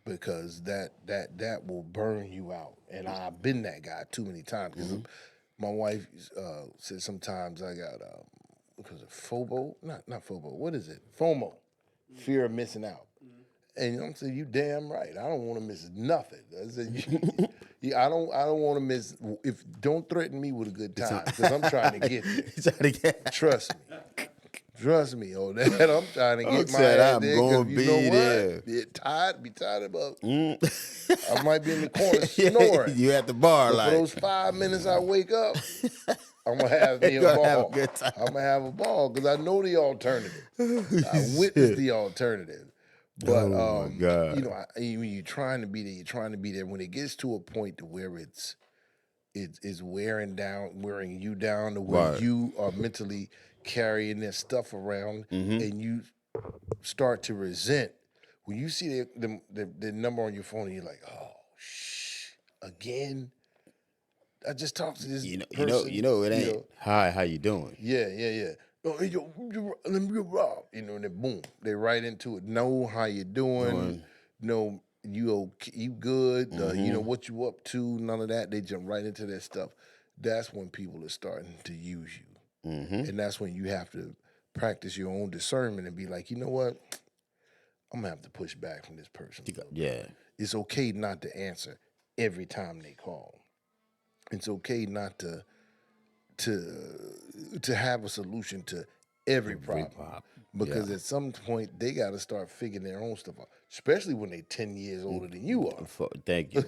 Because that will burn you out. And I've been that guy too many times. Because my wife said sometimes I got because of FOBO, not FOBO. What is it? FOMO, fear of missing out. And I'm saying, you damn right. I don't want to miss nothing. I said, I don't want to miss. Don't threaten me with a good time because I'm trying to get there. Trust me on that. I'm trying to get my ass I'm there. going to You be know what? there. Be tired about. I might be in the corner snoring. You at the bar, But like for those 5 minutes I wake up, I'm gonna have me a gonna ball. have a good time. I'm gonna have a ball because I know the alternative. I witnessed the alternative. But Oh, my God. when you're trying to be there, you're trying to be there. When it gets to a point to where it's wearing you down to where Right. you are mentally carrying this stuff around, and you start to resent when you see the number on your phone, and you're like, oh, again. I just talked to this person. It ain't. Hi, how you doing? Yeah. Oh, hey, let me Rob. And then boom, they right into it. Know how you doing. Know you okay, you good. What you up to. None of that. They jump right into that stuff. That's when people are starting to use you. And that's when you have to practice your own discernment and be like, you know what? I'm going to have to push back from this person. Yeah. It's okay not to answer every time they call. It's okay not to have a solution to every problem. Because at some point they got to start figuring their own stuff out, especially when they're 10 years older than you are. Thank you.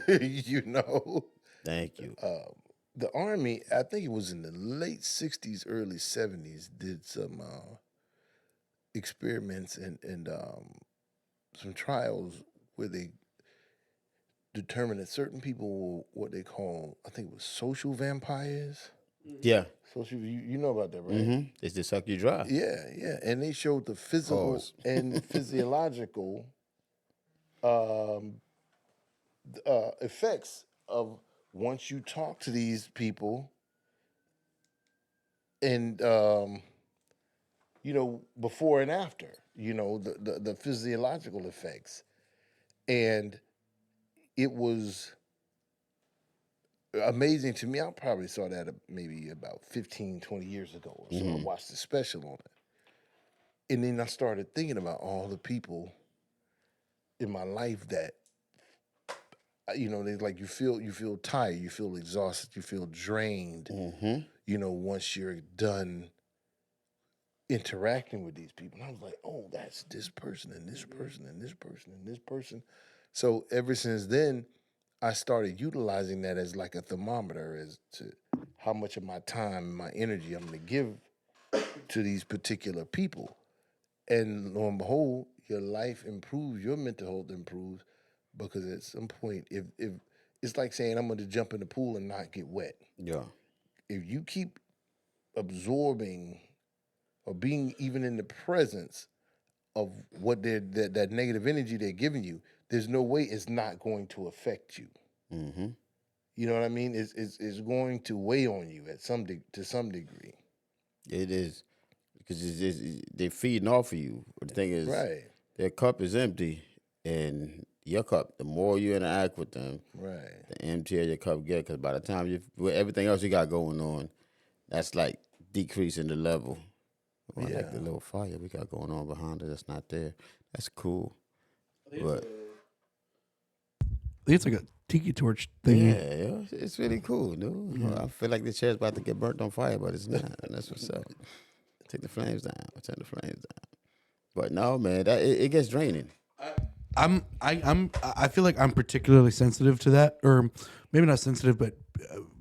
Thank you. The Army, I think it was in the late 60s, early 70s, did some experiments and some trials where they determined that certain people were what they call, I think it was social vampires. Yeah. Social, you know about that, right? It's to suck you dry. Yeah. And they showed the physical and physiological effects of once you talk to these people and before and after, the physiological effects. And it was amazing to me. I probably saw that maybe about 15, 20 years ago or so. I watched the special on it. And then I started thinking about all the people in my life that, they like you feel tired, you feel exhausted, you feel drained, once you're done interacting with these people. And I was like, oh, that's this person and this person and this person and this person. So ever since then, I started utilizing that as like a thermometer as to how much of my time and my energy I'm going to give to these particular people. And lo and behold, your life improves, your mental health improves, because at some point, if it's like saying I'm going to jump in the pool and not get wet. Yeah. If you keep absorbing or being even in the presence of what that negative energy they're giving you, there's no way it's not going to affect you. You know what I mean? It's going to weigh on you to some degree. It is, because they're feeding off of you. But the thing is, Right. their cup is empty, and your cup, the more you interact with them, Right. the emptier your cup get. Because by the time with everything else you got going on, that's like decreasing the level. Well, like the little fire we got going on behind us that's not there. That's cool. But think it's like a tiki torch thingy. Yeah, it's really cool, dude. I feel like the chair's about to get burnt on fire, but it's not. And that's what's up. Take the flames down. Turn the flames down. But no, man, it gets draining. I feel like I'm particularly sensitive to that, or maybe not sensitive, but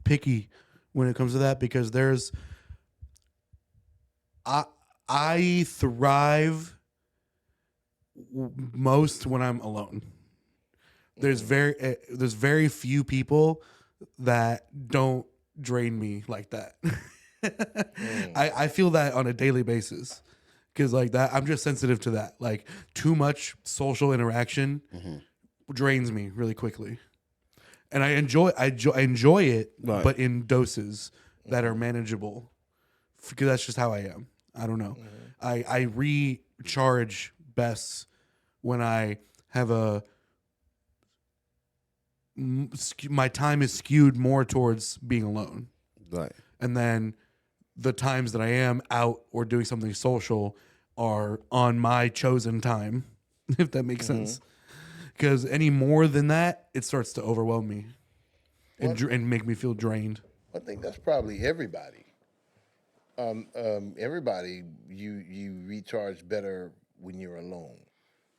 picky when it comes to that, because I thrive most when I'm alone. There's very few people that don't drain me like that. I feel that on a daily basis. Because like that, I'm just sensitive to that. Like too much social interaction drains me really quickly, and I enjoy it, Right. but in doses that are manageable. Because that's just how I am. I don't know. I recharge best when I have my time is skewed more towards being alone, Right. and then the times that I am out or doing something social are on my chosen time, if that makes sense. Because any more than that, it starts to overwhelm me and make me feel drained. I think that's probably everybody. Everybody, you recharge better when you're alone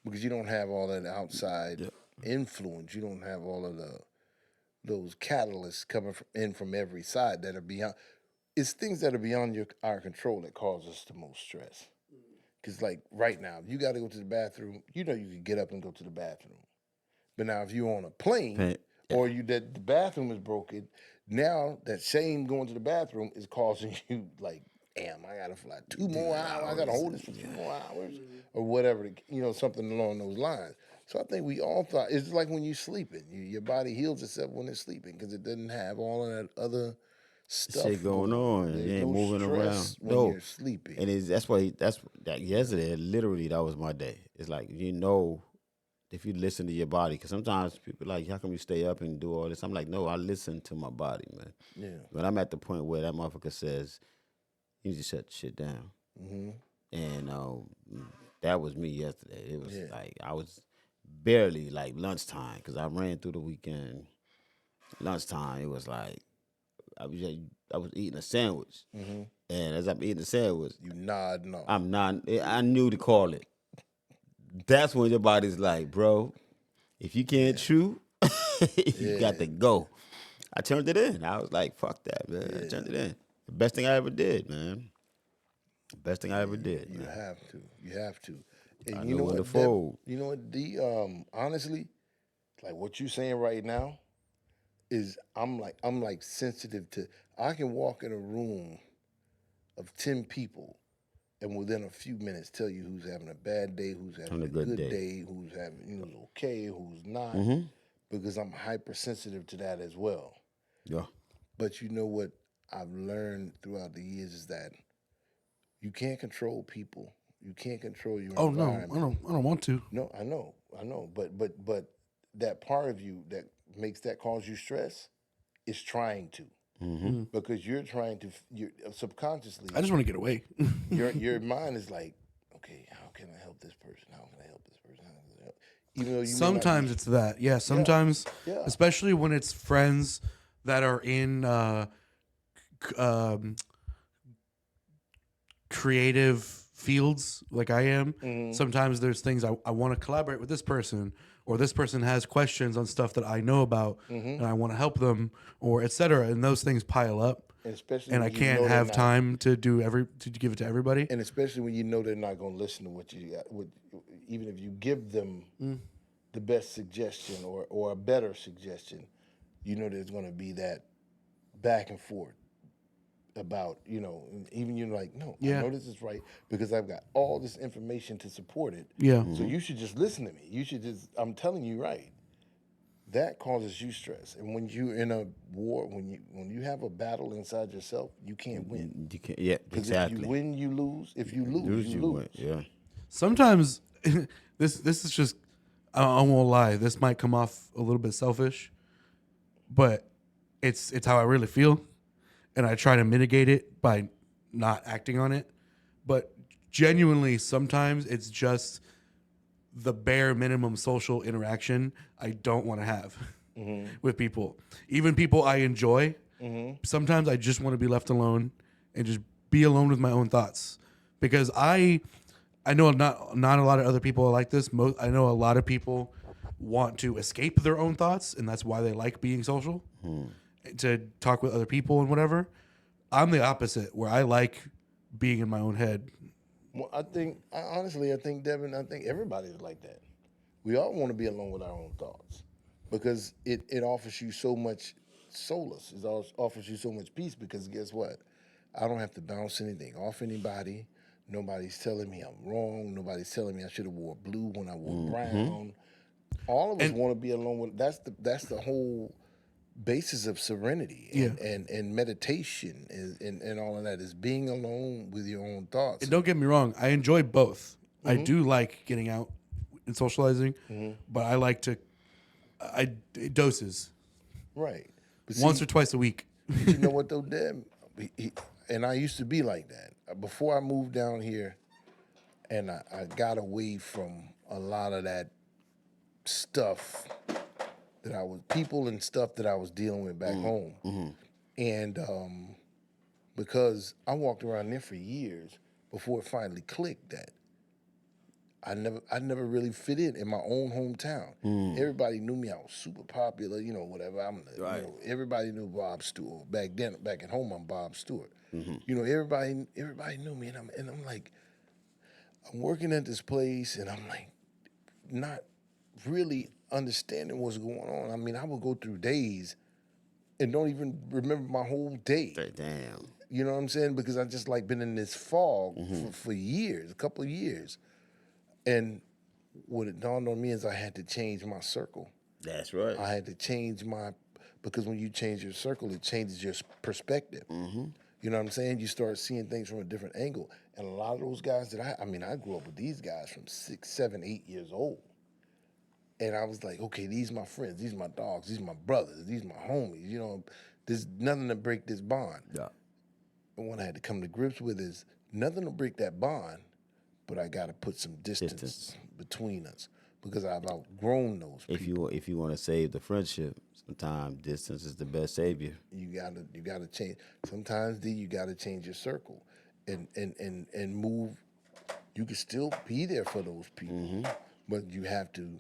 because you don't have all that outside influence. You don't have all of those catalysts coming in from every side that are beyond. It's things that are beyond our control that cause us the most stress. Because like right now, you got to go to the bathroom. You know you can get up and go to the bathroom. But now if you're on a plane or that the bathroom is broken, now that same going to the bathroom is causing you like, damn, I gotta fly 2 more hours. I gotta hold this for 2 more hours, or whatever. Something along those lines. So I think we all thought it's like when you're sleeping, your body heals itself when it's sleeping because it doesn't have all of that other stuff Shit going on. There's You ain't no moving stress around. when you're sleeping. And that's yesterday. Literally, that was my day. It's like if you listen to your body, because sometimes people are like, how come you stay up and do all this? I'm like, no, I listen to my body, man. Yeah. But I'm at the point where that motherfucker says, you need to shut shit down. And that was me yesterday. It was like I was barely like lunchtime because I ran through the weekend. Lunchtime, it was like I was eating a sandwich, and as I'm eating the sandwich, You nod no. I'm not. I knew to call it. That's when your body's like, bro, if you can't chew, you got to go. I turned it in. I was like, fuck that, man. I turned it in. The best thing I ever did, man. The best thing I ever did, You man. have to. You have to. And I you know know when what? to fold. You know what? Honestly, like what you're saying right now is I'm like sensitive to. I can walk in a room of 10 people and within a few minutes tell you who's having a bad day, who's having a good day, who's having who's okay, who's not, because I'm hypersensitive to that as well. Yeah. But you know what I've learned throughout the years is that you can't control people. You can't control your environment. No, I don't want to. No, I know. But that part of you that makes that cause you stress is trying to. Because you're trying to, subconsciously. I just want to get away. your mind is like, okay, how can I help this person? How can I help this person? How can I help? Even though you Sometimes it's that. Yeah, sometimes, Yeah. especially when it's friends that are in creative fields like I am. Sometimes there's things I want to collaborate with this person, or this person has questions on stuff that I know about and I want to help them, or etc. And those things pile up. And especially and I when you can't know they're have not- time to give it to everybody. And especially when you know they're not going to listen to what you got. Even if you give them the best suggestion or a better suggestion, you know there's going to be that back and forth about, and even you're like, no, I know this is right because I've got all this information to support it. Yeah. So you should just listen to me. You should I'm telling you right. That causes you stress. And when you're in a war, when you have a battle inside yourself, you can't win. You can't. Yeah, 'Cause exactly. if you win, you lose. If you lose, you lose. win. Yeah. Sometimes this is just, I won't lie, this might come off a little bit selfish, but it's how I really feel, and I try to mitigate it by not acting on it. But genuinely, sometimes it's just the bare minimum social interaction I don't want to have with people. Even people I enjoy. Sometimes I just want to be left alone and just be alone with my own thoughts. Because I know not a lot of other people are like this. I know a lot of people want to escape their own thoughts, and that's why they like being social, to talk with other people and whatever. I'm the opposite, where I like being in my own head. Well, honestly, I think Devin, I think everybody's like that. We all want to be alone with our own thoughts because it offers you so much solace. It offers you so much peace because guess what? I don't have to bounce anything off anybody. Nobody's telling me I'm wrong. Nobody's telling me I should have wore blue when I wore brown. All of us want to be alone with. That's the whole basis of serenity and meditation and all of that is being alone with your own thoughts. And don't get me wrong, I enjoy both. I do like getting out and socializing, but I like to doses. Right. But Once or twice a week. You know what though, Deb? And I used to be like that. Before I moved down here and I got away from a lot of that stuff that people and stuff that I was dealing with back home. And because I walked around there for years before it finally clicked that I never really fit in my own hometown. Everybody knew me. I was super popular, whatever. Everybody knew Rob Stewart. Back at home, I'm Bob Stewart. Everybody knew me, and I'm like, I'm working at this place, and I'm like, not really understanding what's going on. I mean, I would go through days and don't even remember my whole day. Damn. You know what I'm saying? Because I just been in this fog for years, a couple of years. And what it dawned on me is I had to change my circle. That's right. I had to change because when you change your circle, it changes your perspective. You know what I'm saying? You start seeing things from a different angle. And a lot of those guys that I grew up with these guys from 6, 7, 8 years old. And I was like, okay, these my friends, these my dogs, these my brothers, these my homies. There's nothing to break this bond. Yeah. And what I had to come to grips with is nothing to break that bond, but I got to put some distance between us because I've outgrown those people. If you want to save the friendship, sometimes distance is the best savior. You gotta change. Sometimes you gotta change your circle, and move. You can still be there for those people, but you have to.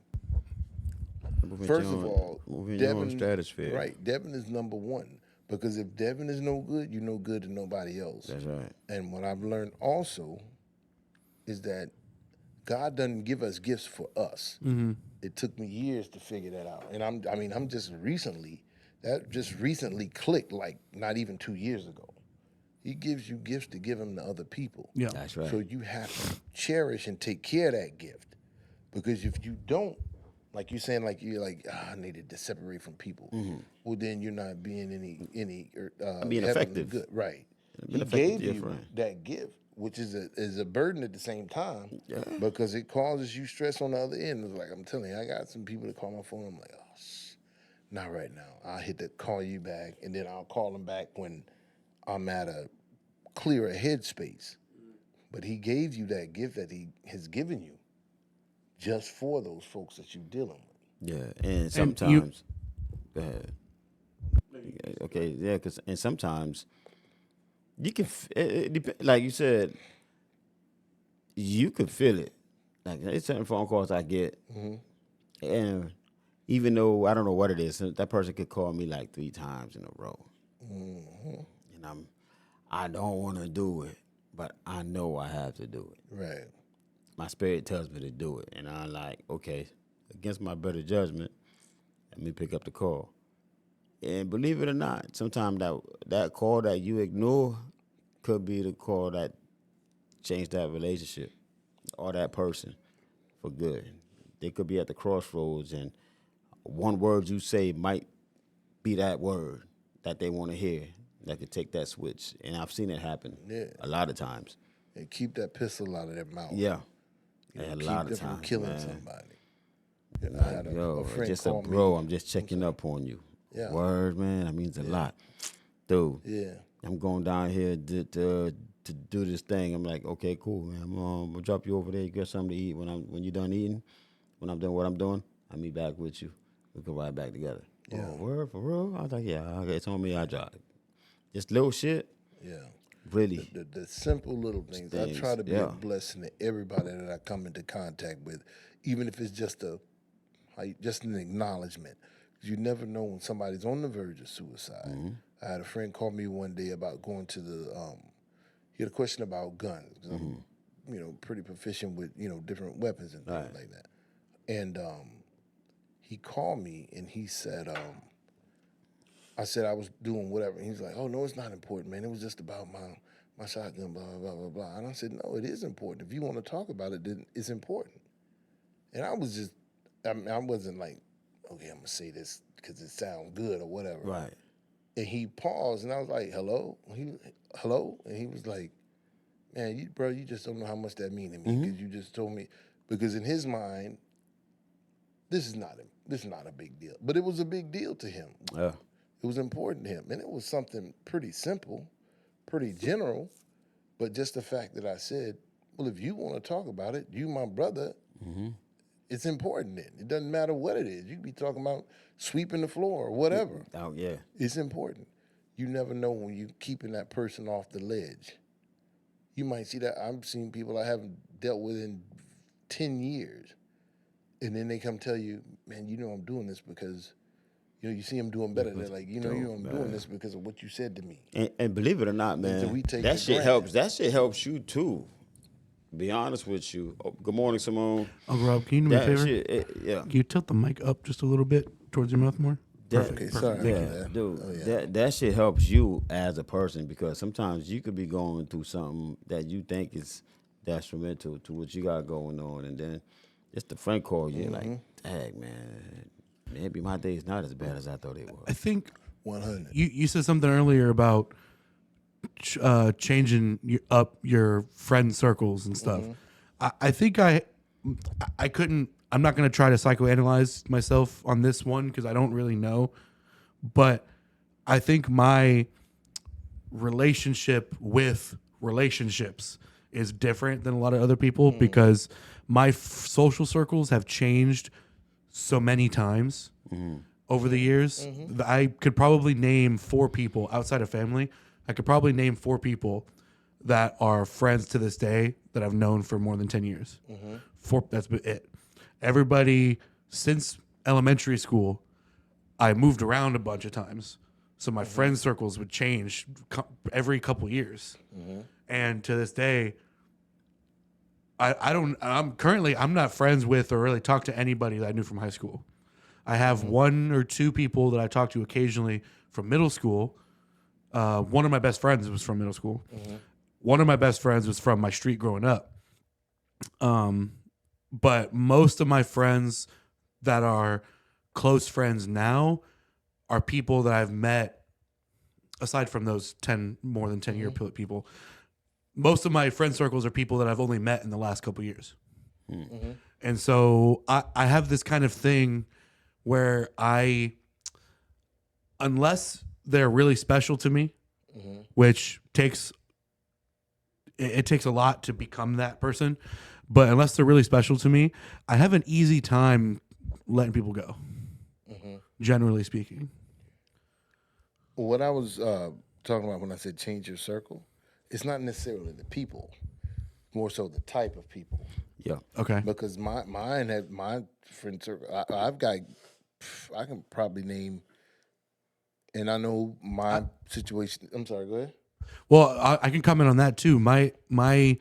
First of all, Devin, stratosphere. Right? Devin is number one because if Devin is no good, you're no good to nobody else. That's right. And what I've learned also is that God doesn't give us gifts for us. It took me years to figure that out, and I'm just recently clicked like not even 2 years ago. He gives you gifts to give them to other people. Yeah, that's right. So you have to cherish and take care of that gift, because if you don't, like you're saying, I needed to separate from people. Well, then you're not being being effective. Good, right? He gave you that gift, which is a burden at the same time, because it causes you stress on the other end. It's like I'm telling you, I got some people that call my phone. I'm like, not right now. I'll hit the call you back, and then I'll call them back when I'm at a clearer headspace. But he gave you that gift that he has given you just for those folks that you're dealing with. Yeah, and sometimes, go ahead. Okay, yeah, and sometimes you can, like you said, you could feel it. Like there's certain phone calls I get, and even though I don't know what it is, that person could call me like 3 times in a row, and I don't want to do it, but I know I have to do it. Right. My spirit tells me to do it, and I'm like, okay, against my better judgment, let me pick up the call. And believe it or not, sometimes that call that you ignore could be the call that changed that relationship or that person for good. They could be at the crossroads, and one word you say might be that word that they want to hear that could take that switch. And I've seen it happen a lot of times. And keep that pistol out of their mouth. Yeah. A lot of times, killing somebody. I had a friend just a bro. I'm just checking up on you. Yeah. Word, man. That means a lot, dude. Yeah. I'm going down here to to do this thing. I'm like, okay, cool, man. I'm gonna drop you over there. You get something to eat. When you're done eating, when I'm doing what I'm doing, I'll meet back with you. We can ride back together. Yeah. Oh, word for real? I was like, yeah, okay, it's on me. I drive. Just little shit. Yeah. Really. The simple little things. I try to be yeah. a blessing to everybody that I come into contact with, even if it's just an acknowledgement. You never know when somebody's on the verge of suicide. Mm-hmm. I had a friend call me one day about going to the. He had a question about guns. 'Cause I'm, pretty proficient with different weapons and things like that. And he called me and he said, I said I was doing whatever. And he's like, oh, no, it's not important, man. It was just about my shotgun, blah, blah, blah, blah. And I said, no, it is important. If you want to talk about it, then it's important. And I was just, I wasn't like, okay, I'm going to say this because it sounds good or whatever. Right. And he paused and I was like, hello? Hello? And he was like, man, you just don't know how much that means to me because you just told me. Because in his mind, this is not a big deal. But it was a big deal to him. Yeah. It was important to him. And it was something pretty simple, pretty general. But just the fact that I said, well, if you want to talk about it, you, my brother, it's important then. It doesn't matter what it is. You could be talking about sweeping the floor or whatever. Oh, yeah. It's important. You never know when you're keeping that person off the ledge. You might see that. I've seen people I haven't dealt with in 10 years. And then they come tell you, man, I'm doing this because, you see them doing better. They're like, I'm doing this because of what you said to me. And believe it or not, man, that shit helps. That shit helps you too. Be honest with you. Oh, good morning, Simone. Oh, Rob, can you do me a favor? Shit, yeah. Can you tilt the mic up just a little bit towards your mouth more? Perfect. Sorry. Yeah, dude. That shit helps you as a person because sometimes you could be going through something that you think is detrimental to what you got going on, and then it's the friend call you like, dang, man, maybe my day's not as bad as I thought it was. I think 100. You said something earlier about changing up your friend circles and stuff. I think I couldn't. I'm not going to try to psychoanalyze myself on this one because I don't really know. But I think my relationship with relationships is different than a lot of other people because my social circles have changed so many times over the years. I could probably name 4 people outside of family. I could probably name 4 people that are friends to this day that I've known for more than 10 years. 4, that's it. Everybody since elementary school, I moved around a bunch of times. So my friend circles would change every couple years. And to this day, I'm not friends with or really talk to anybody that I knew from high school. I have 1 or 2 people that I talk to occasionally from middle school. One of my best friends was from middle school. One of my best friends was from my street growing up. But most of my friends that are close friends now are people that I've met, aside from those more than 10 year people. Most of my friend circles are people that I've only met in the last couple years. And so I have this kind of thing where unless they're really special to me, which takes a lot to become that person, but unless they're really special to me, I have an easy time letting people go, generally speaking. What I was talking about when I said change your circle, it's not necessarily the people, more so the type of people. Yeah. Okay. Because my friend circle, I've got, I can probably name, and I know my situation. I'm sorry, go ahead. Well, I can comment on that too. My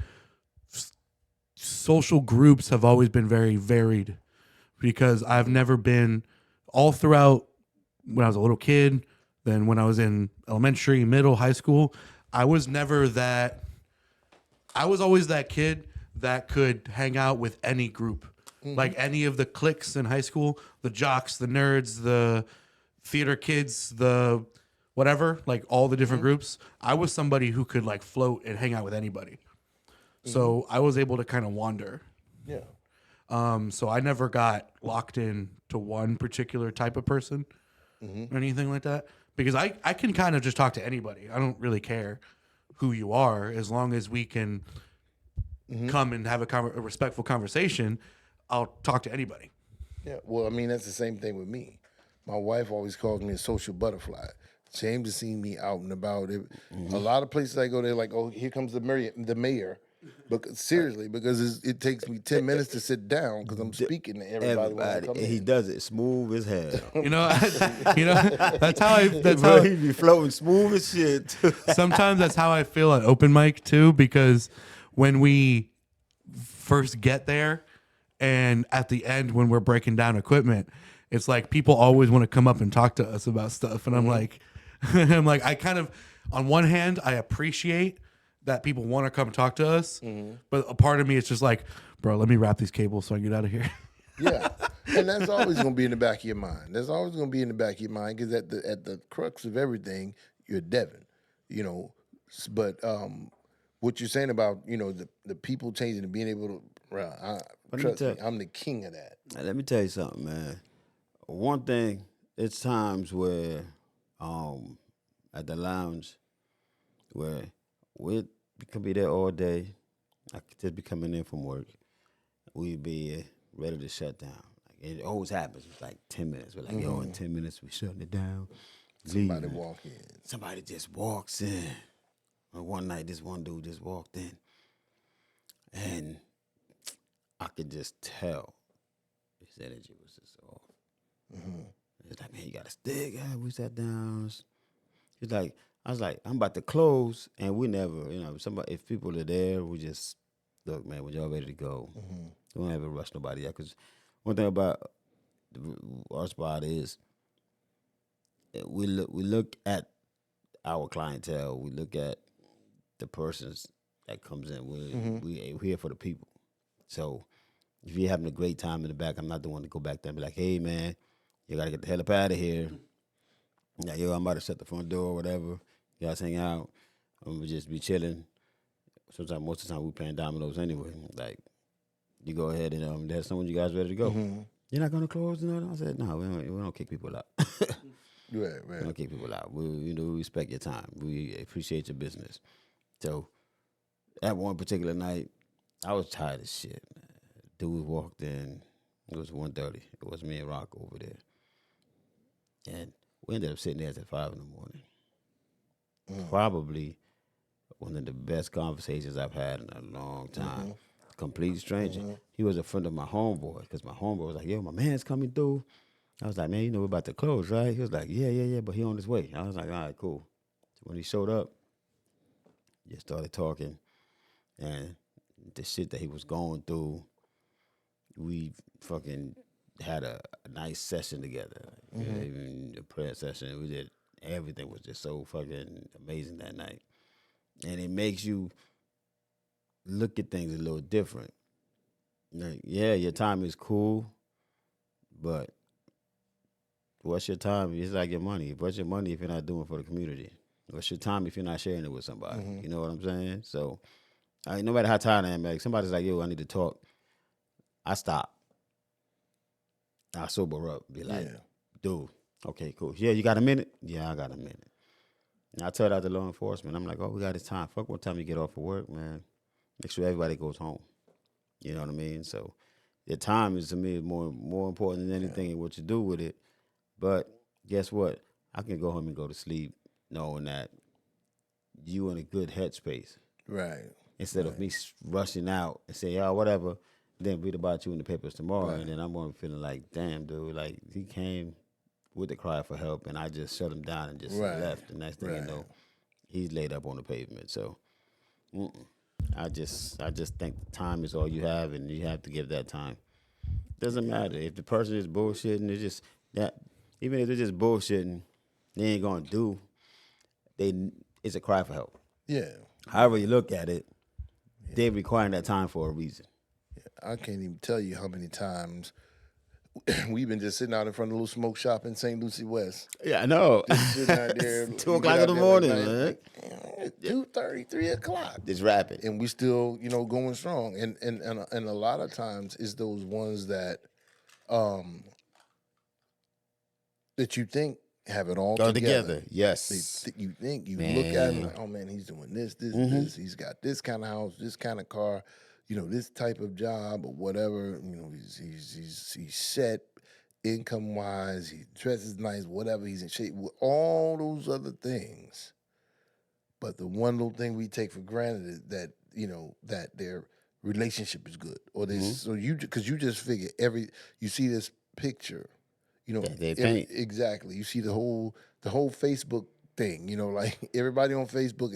social groups have always been very varied because I've never been all throughout when I was a little kid, then when I was in elementary, middle, high school, I was always that kid that could hang out with any group. Like any of the cliques in high school, the jocks, the nerds, the theater kids, the whatever, like all the different groups. I was somebody who could like float and hang out with anybody. So I was able to kind of wander. Yeah. So I never got locked in to one particular type of person or anything like that because I can kind of just talk to anybody. I don't really care who you are. As long as we can come and have a respectful conversation, I'll talk to anybody. Yeah, well, I mean, that's the same thing with me. My wife always calls me a social butterfly. Shame to see me out and about. A lot of places I go, they're like, "Oh, here comes the mayor." But seriously, because it takes me 10 minutes to sit down because I'm speaking to everybody when I come and he in. does it smooth as hell. You know, that's how I. That's Bro, how. he be floating smooth as shit. Sometimes that's how I feel at open mic too, because when we first get there and at the end when we're breaking down equipment, it's like people always want to come up and talk to us about stuff, and I'm like, I kind of, on one hand, I appreciate that people want to come talk to us, but a part of me is just like, bro, let me wrap these cables so I can get out of here. Yeah, and that's always going to be in the back of your mind. That's always going to be in the back of your mind because at the crux of everything, you're Devin, you know. But what you're saying about the people changing and being able to, trust me, I'm the king of that. Let me tell you something, man. One thing, it's times where at the lounge where we could be there all day. I could just be coming in from work. We'd be ready to shut down. Like, it always happens. It's like 10 minutes. We're like, yo, in 10 minutes, we shutting it down. Somebody Leaving. walk in. Somebody just walks in. And one night, this one dude just walked in. And I could just tell his energy was just off. He's like, man, you got a stick? Yeah, we sat down. He's like, I was like, I'm about to close, and we never, if people are there, we just, look, man, when y'all ready to go, we don't ever rush nobody out. Because one thing about our spot is we look at our clientele, we look at the persons that comes in. We're here for the people. So if you're having a great time in the back, I'm not the one to go back there and be like, hey, man, you got to get the hell up out of here. Yeah, yo, I'm about to shut the front door or whatever. You guys hang out. We just be chilling. Sometimes, most of the time, we playing dominoes anyway. Like, you go ahead and there's someone you guys ready to go. You're not going to close? I said, no, we don't kick people out. Right. We don't kick people out. We respect your time. We appreciate your business. So, that one particular night, I was tired as shit, man. Dude walked in. It was 1:30. It was me and Rock over there. And we ended up sitting there at 5 in the morning. Probably one of the best conversations I've had in a long time. Complete stranger. He was a friend of my homeboy because my homeboy was like, yo, my man's coming through. I was like, man, we're about to close, right? He was like, yeah, but he on his way. I was like, all right, cool. So when he showed up, just started talking. And the shit that he was going through, we fucking had a nice session together. Even a prayer session. We did everything was just so fucking amazing that night. And it makes you look at things a little different. Like, yeah, your time is cool, but what's your time? It's like your money. What's your money if you're not doing it for the community? What's your time if you're not sharing it with somebody? You know what I'm saying? So, no matter how tired I am, like somebody's like, yo, I need to talk. I stop. I sober up. Be like, dude, okay, cool. Yeah, you got a minute? Yeah, I got a minute. And I tell that to law enforcement. I'm like, oh, we got this time. Fuck what time you get off of work, man. Make sure everybody goes home. You know what I mean? So your time is, to me, more important than anything and what you do with it. But guess what? I can go home and go to sleep knowing that you in a good headspace. Right. Instead of me rushing out and saying, oh, whatever, then read about you in the papers tomorrow. And then I'm going to feeling like, damn, dude, like he came with the cry for help and I just shut him down and just left. The next thing you know, he's laid up on the pavement. So I just think the time is all you have and you have to give that time. Doesn't matter. If the person is bullshitting, it's just that, even if they're just bullshitting, they ain't going to do, it's a cry for help. Yeah. However you look at it, they're requiring that time for a reason. I can't even tell you how many times we've been just sitting out in front of a little smoke shop in St. Lucie West. Yeah, I know. Just sitting out there. 2 o'clock in the morning, man. 2:30, 3 o'clock. Just rapping. And we still, going strong. And a lot of times it's those ones that that you think have it all Go together. together. Yes. You think, you Man. look at him like, oh man, he's doing this, this. He's got this kind of house, this kind of car, this type of job or whatever. He's set income wise. He dresses nice, whatever. He's in shape with all those other things. But the one little thing we take for granted is that that their relationship is good, or this. So because you just figure you see this picture, That they paint. exactly. You see the whole Facebook thing. Like nobody on Facebook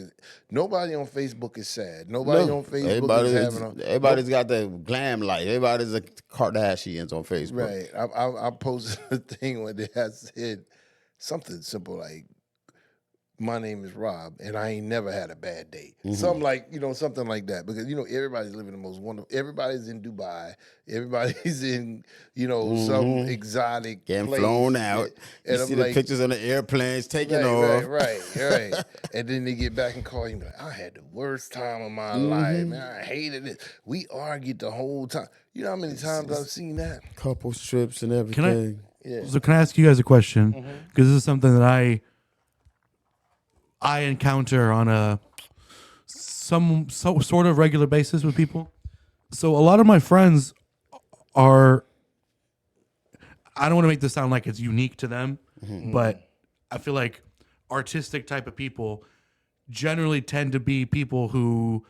is sad. Nobody on Facebook is having everybody's got the glam life. Everybody's a Kardashians on Facebook. Right. I posted a thing where they had said something simple like, my name is Rob, and I ain't never had a bad day. Something like that. Because everybody's living the most wonderful. Everybody's in Dubai. Everybody's in some exotic Getting place. flown out. And you I'm see like, the pictures on the airplanes taking off. Right. And then they get back and call you, like, I had the worst time of my life, man. I hated it. We argued the whole time. You know how many times I've seen that? Couple trips and everything. So can I ask you guys a question? Because this is something that I encounter on some sort of regular basis with people. So a lot of my friends are, I don't want to make this sound like it's unique to them, but I feel like artistic type of people generally tend to be people who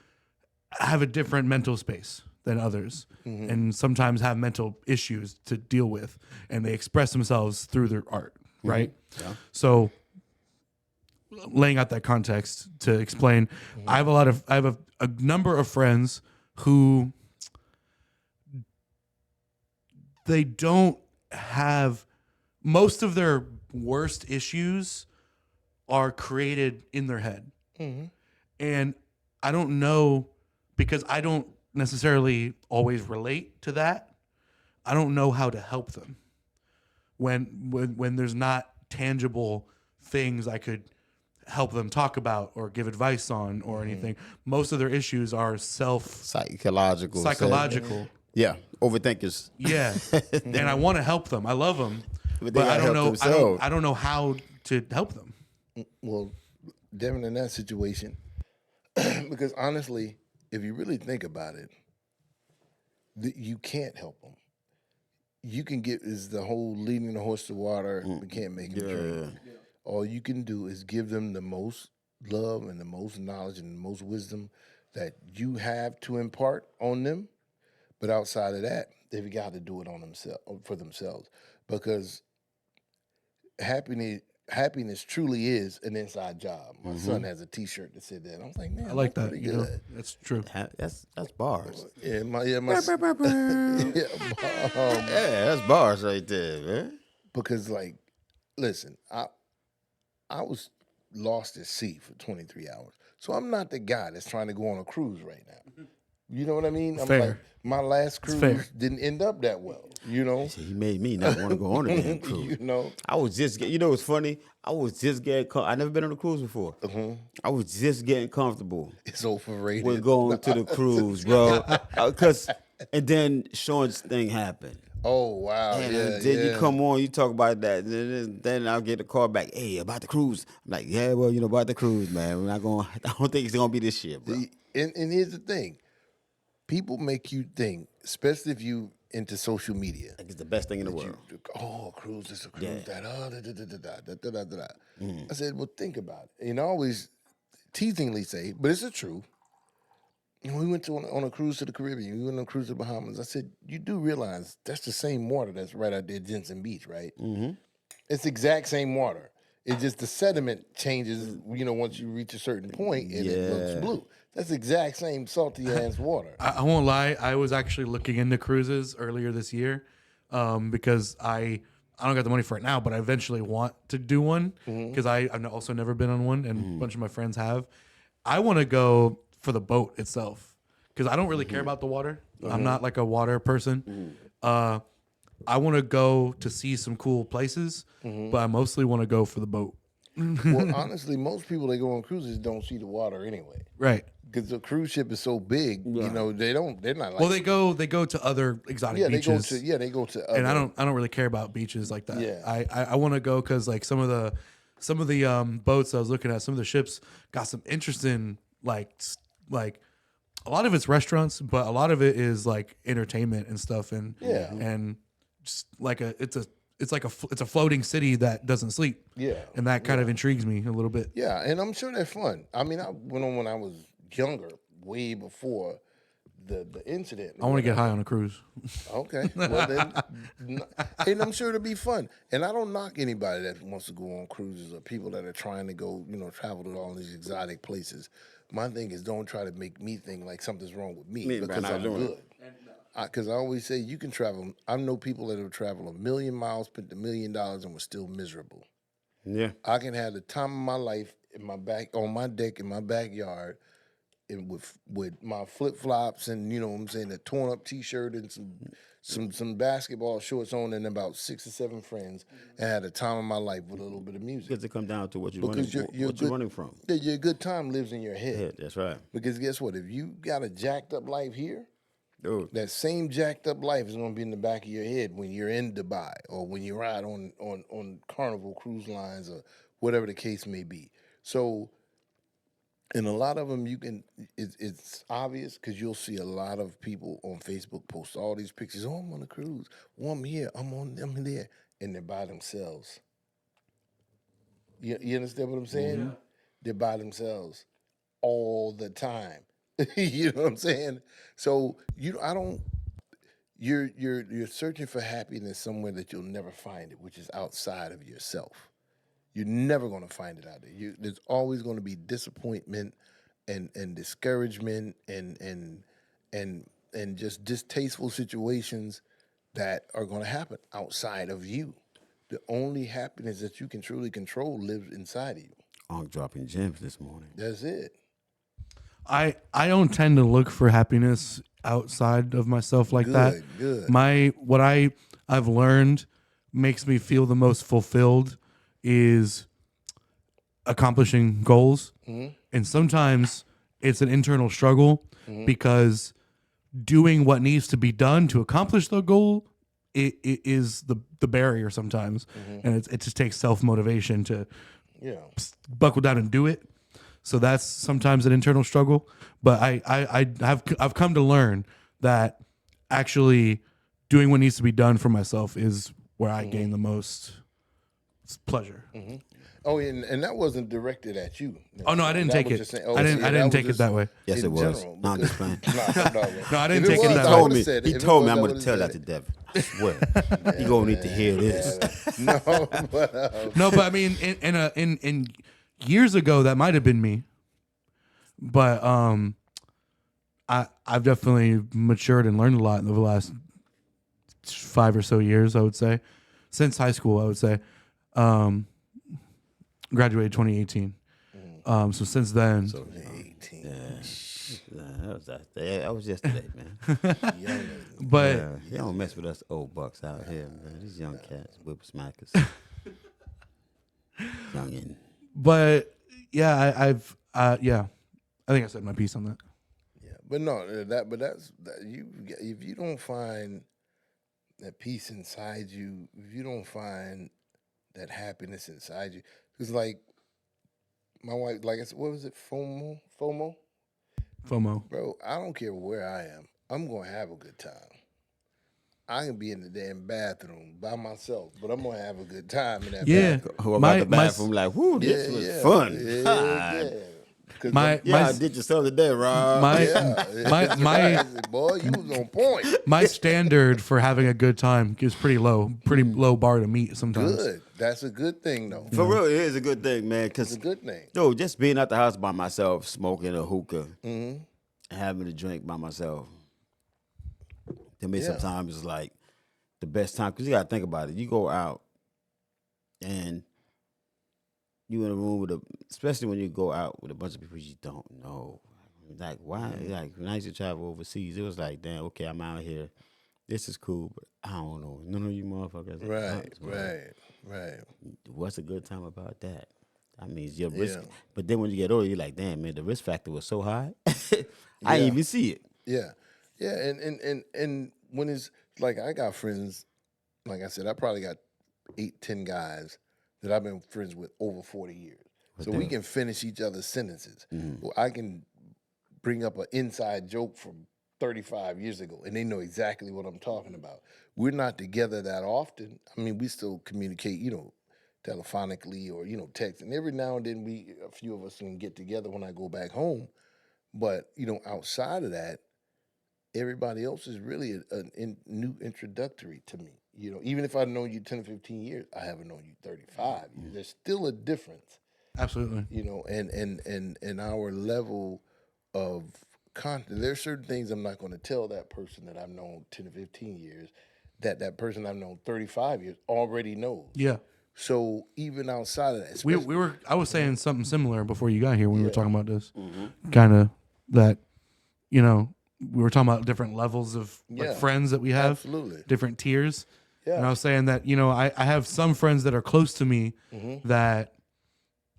have a different mental space than others, and sometimes have mental issues to deal with, and they express themselves through their art, right? Yeah. So laying out that context to explain, I have a number of friends who they don't have, most of their worst issues are created in their head. And I don't know, because I don't necessarily always relate to that. I don't know how to help them when there's not tangible things I could help them talk about or give advice on or anything. Most of their issues are Psychological. Yeah. Overthinkers. Yeah. And I want to help them. I love them. But I don't know. I don't know how to help them. Well, Devin, in that situation, because honestly, if you really think about it, you can't help them. You can is the whole leading the horse to water. We can't make him drink. All you can do is give them the most love and the most knowledge and the most wisdom that you have to impart on them. But outside of that, they've got to do it for themselves, because happiness truly is an inside job. My son has a T-shirt that said that. I was like, man, I like that. pretty good. That's true. That's bars. Yeah, That's bars right there, man. Because listen, I was lost at sea for 23 hours. So I'm not the guy that's trying to go on a cruise right now. You know what I mean? I'm Fair. like, my last cruise didn't end up that well, He made me not want to go on a damn cruise. I was just, what's funny? I was just getting, I never been on a cruise before. I was just getting comfortable. It's overrated. With going to the cruise, bro. And then Sean's thing happened. Oh, wow. And then you come on, you talk about that. Then I'll get a call back. Hey, about the cruise. I'm like, yeah, well, about the cruise, man. We're not going. I don't think it's going to be this year, bro. And here's the thing. People make you think, especially if you into social media. Like it's the best thing in the world. A cruise, this a cruise, I said, well, think about it. And I always teasingly say, but it's the truth. We went on a cruise to the Caribbean. We went on a cruise to the Bahamas. I said, you do realize that's the same water that's right out there at Jensen Beach, right? It's the exact same water. It's just the sediment changes, once you reach a certain point and it looks blue. That's the exact same salty ass water. I won't lie. I was actually looking into cruises earlier this year because I don't got the money for it now, but I eventually want to do one because I've also never been on one, and a bunch of my friends have. I want to go for the boat itself because I don't really care about the water. I'm not like a water person. I want to go to see some cool places, but I mostly want to go for the boat. Well, honestly, most people that go on cruises don't see the water anyway. Right. because the cruise ship is so big. You know, they're not like. Well, they go to other exotic beaches. They go to. And I don't really care about beaches like that. Yeah. I want to go because like some of the boats I was looking at, some of the ships got some interesting like a lot of it's restaurants, but a lot of it is like entertainment and stuff, and just like it's a floating city that doesn't sleep. Yeah, and that kind of intrigues me a little bit. Yeah, and I'm sure they're fun. I mean, I went on when I was younger, way before the incident. I want to get high on a cruise. Okay, well then, and I'm sure it'll be fun. And I don't knock anybody that wants to go on cruises or people that are trying to go, travel to all these exotic places. My thing is, don't try to make me think like something's wrong with me because I'm good. Because I always say you can travel. I know people that have traveled 1 million miles, spent $1 million, and were still miserable. Yeah, I can have the time of my life on my deck in my backyard, and with my flip flops and a torn up T-shirt and some basketball shorts on and about 6 or 7 friends, and had the time of my life with a little bit of music. because it comes down to what you're running from. Yeah, your good time lives in your head. Yeah, that's right. Because guess what? If you got a jacked up life here, Dude, that same jacked up life is going to be in the back of your head when you're in Dubai or when you ride on Carnival cruise lines or whatever the case may be. So, and a lot of them it's obvious because you'll see a lot of people on Facebook post all these pictures. Oh, I'm on a cruise. Oh, I'm here. I'm there. And they're by themselves. You understand what I'm saying? Mm-hmm. They're by themselves all the time. You know what I'm saying? So you're searching for happiness somewhere that you'll never find it, which is outside of yourself. You're never going to find it out there. There's always going to be disappointment and discouragement and just distasteful situations that are going to happen outside of you. The only happiness that you can truly control lives inside of you. I'm dropping gems this morning. That's it. I don't tend to look for happiness outside of myself like that. Good. What I've learned makes me feel the most fulfilled is accomplishing goals. Mm-hmm. And sometimes it's an internal struggle because doing what needs to be done to accomplish the goal it is the barrier sometimes. And it just takes self-motivation to buckle down and do it. So that's sometimes an internal struggle, but I've come to learn that actually doing what needs to be done for myself is where I gain the most pleasure. Mm-hmm. Oh, and that wasn't directed at you. Oh no, I didn't take it. I didn't take it that way. Yes, it was. No, I'm just playing. No, I didn't take it that way. He told me I'm going to tell that to Devin. I swear, you gonna need to hear this. No, but I mean, in years ago, that might have been me, but I've definitely matured and learned a lot over the last 5 or so years. I would say, since high school, I would say, graduated 2018. So since then, 18. That was yesterday, man. But you don't mess with us old bucks out here, man. These young cats, whippersmackers, youngin'. But yeah, I think I said my piece on that. Yeah, but no, that's you. If you don't find that peace inside you, if you don't find that happiness inside you, because like my wife, like I said, what was it? FOMO. Bro, I don't care where I am. I'm gonna have a good time. I can be in the damn bathroom by myself, but I'm gonna have a good time in that bathroom. Who about the bathroom like, whoo, this was fun. I did yourself today, Rob. Boy, you was on point. My standard for having a good time is pretty low bar to meet sometimes. Good. That's a good thing, though. For real, it is a good thing, man. It's a good thing. Yo, just being at the house by myself, smoking a hookah, and having a drink by myself. To me, sometimes it's like the best time because you gotta think about it. You go out and you in a room especially when you go out with a bunch of people you don't know. Like why? Like when I used to travel overseas, it was like, damn, okay, I'm out here. This is cool, but I don't know none of you motherfuckers. Right. What's a good time about that? I mean, your risk. Yeah. But then when you get older, you're like, damn, man, the risk factor was so high. I Yeah. didn't even see it. Yeah, yeah, and when it's like I got friends, like I said, I probably got 8, 10 guys that I've been friends with over 40 years. So we can finish each other's sentences. Well, I can bring up an inside joke from 35 years ago, and they know exactly what I'm talking about. We're not together that often. I mean, we still communicate, telephonically or text, and every now and then a few of us can get together when I go back home. But outside of that, everybody else is really a new introductory to me. Even if I've known you 10 or 15 years, I haven't known you 35 years. There's still a difference, Absolutely. and our level of content. There's certain things I'm not going to tell that person that I've known 10 or 15 years that person I've known 35 years already knows. Yeah. So even outside of that, We were. I was saying something similar before you got here when we were talking about this. Mm-hmm. Kind of that, we were talking about different levels of friends that we have, absolutely. different tiers. Yeah. And I was saying that I have some friends that are close to me Mm-hmm. that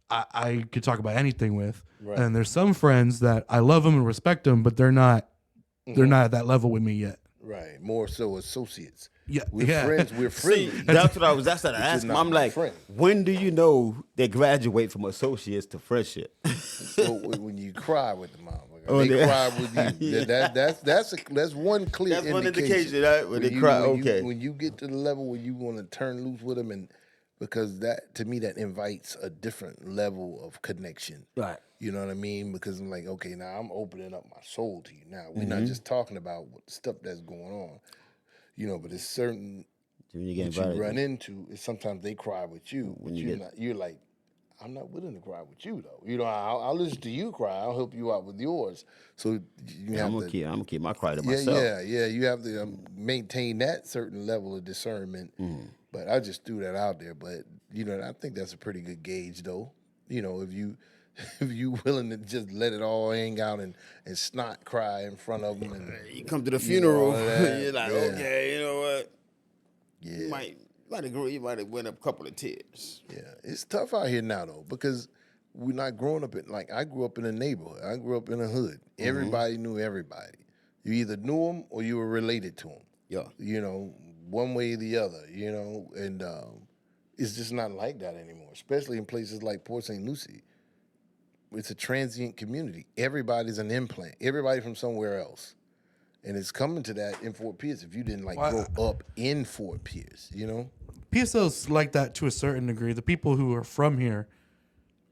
I could talk about anything with, Right. and there's some friends that I love them and respect them, but they're not at that level with me yet. Right. More so associates. Yeah, We're yeah. friends. We're friendly. See, that's what I was asking. not I'm my like, friend. when do you know they graduate from associates to friendship? Well, when you cry with the motherfucker, Oh, they yeah. cry with you. Yeah. That's one clear That's one indication. indication, right? When they cry, okay. When you get to the level where you want to turn loose with them, and because that to me that invites a different level of connection. Right. You know what I mean? Because I'm like, okay, now I'm opening up my soul to you. Now we're Mm-hmm. not just talking about what stuff that's going on, but it's certain. When you get What you invited, run into is sometimes they cry with you, When but you you're like, I'm not willing to cry with you though. I'll listen to you cry. I'll help you out with yours. So you have I'm to. gonna keep my cry to Yeah, myself. yeah. You have to maintain that certain level of discernment. Mm-hmm. But I just threw that out there. But I think that's a pretty good gauge though. If you if you willing to just let it all hang out and snot cry in front of them, and You come to the funeral, all of that, you're like, yeah. okay, you know what? yeah. You might have went up a couple of tears. Yeah, it's tough out here now though because we're not growing up I grew up in a neighborhood. I grew up in a hood. Everybody knew everybody. You either knew them or you were related to them. Yeah. One way or the other. And it's just not like that anymore. Especially in places like Port St. Lucie. It's a transient community. Everybody's an implant. Everybody from somewhere else. And it's coming to that in Fort Pierce if you didn't grow up in Fort Pierce, PSL's like that to a certain degree. The people who are from here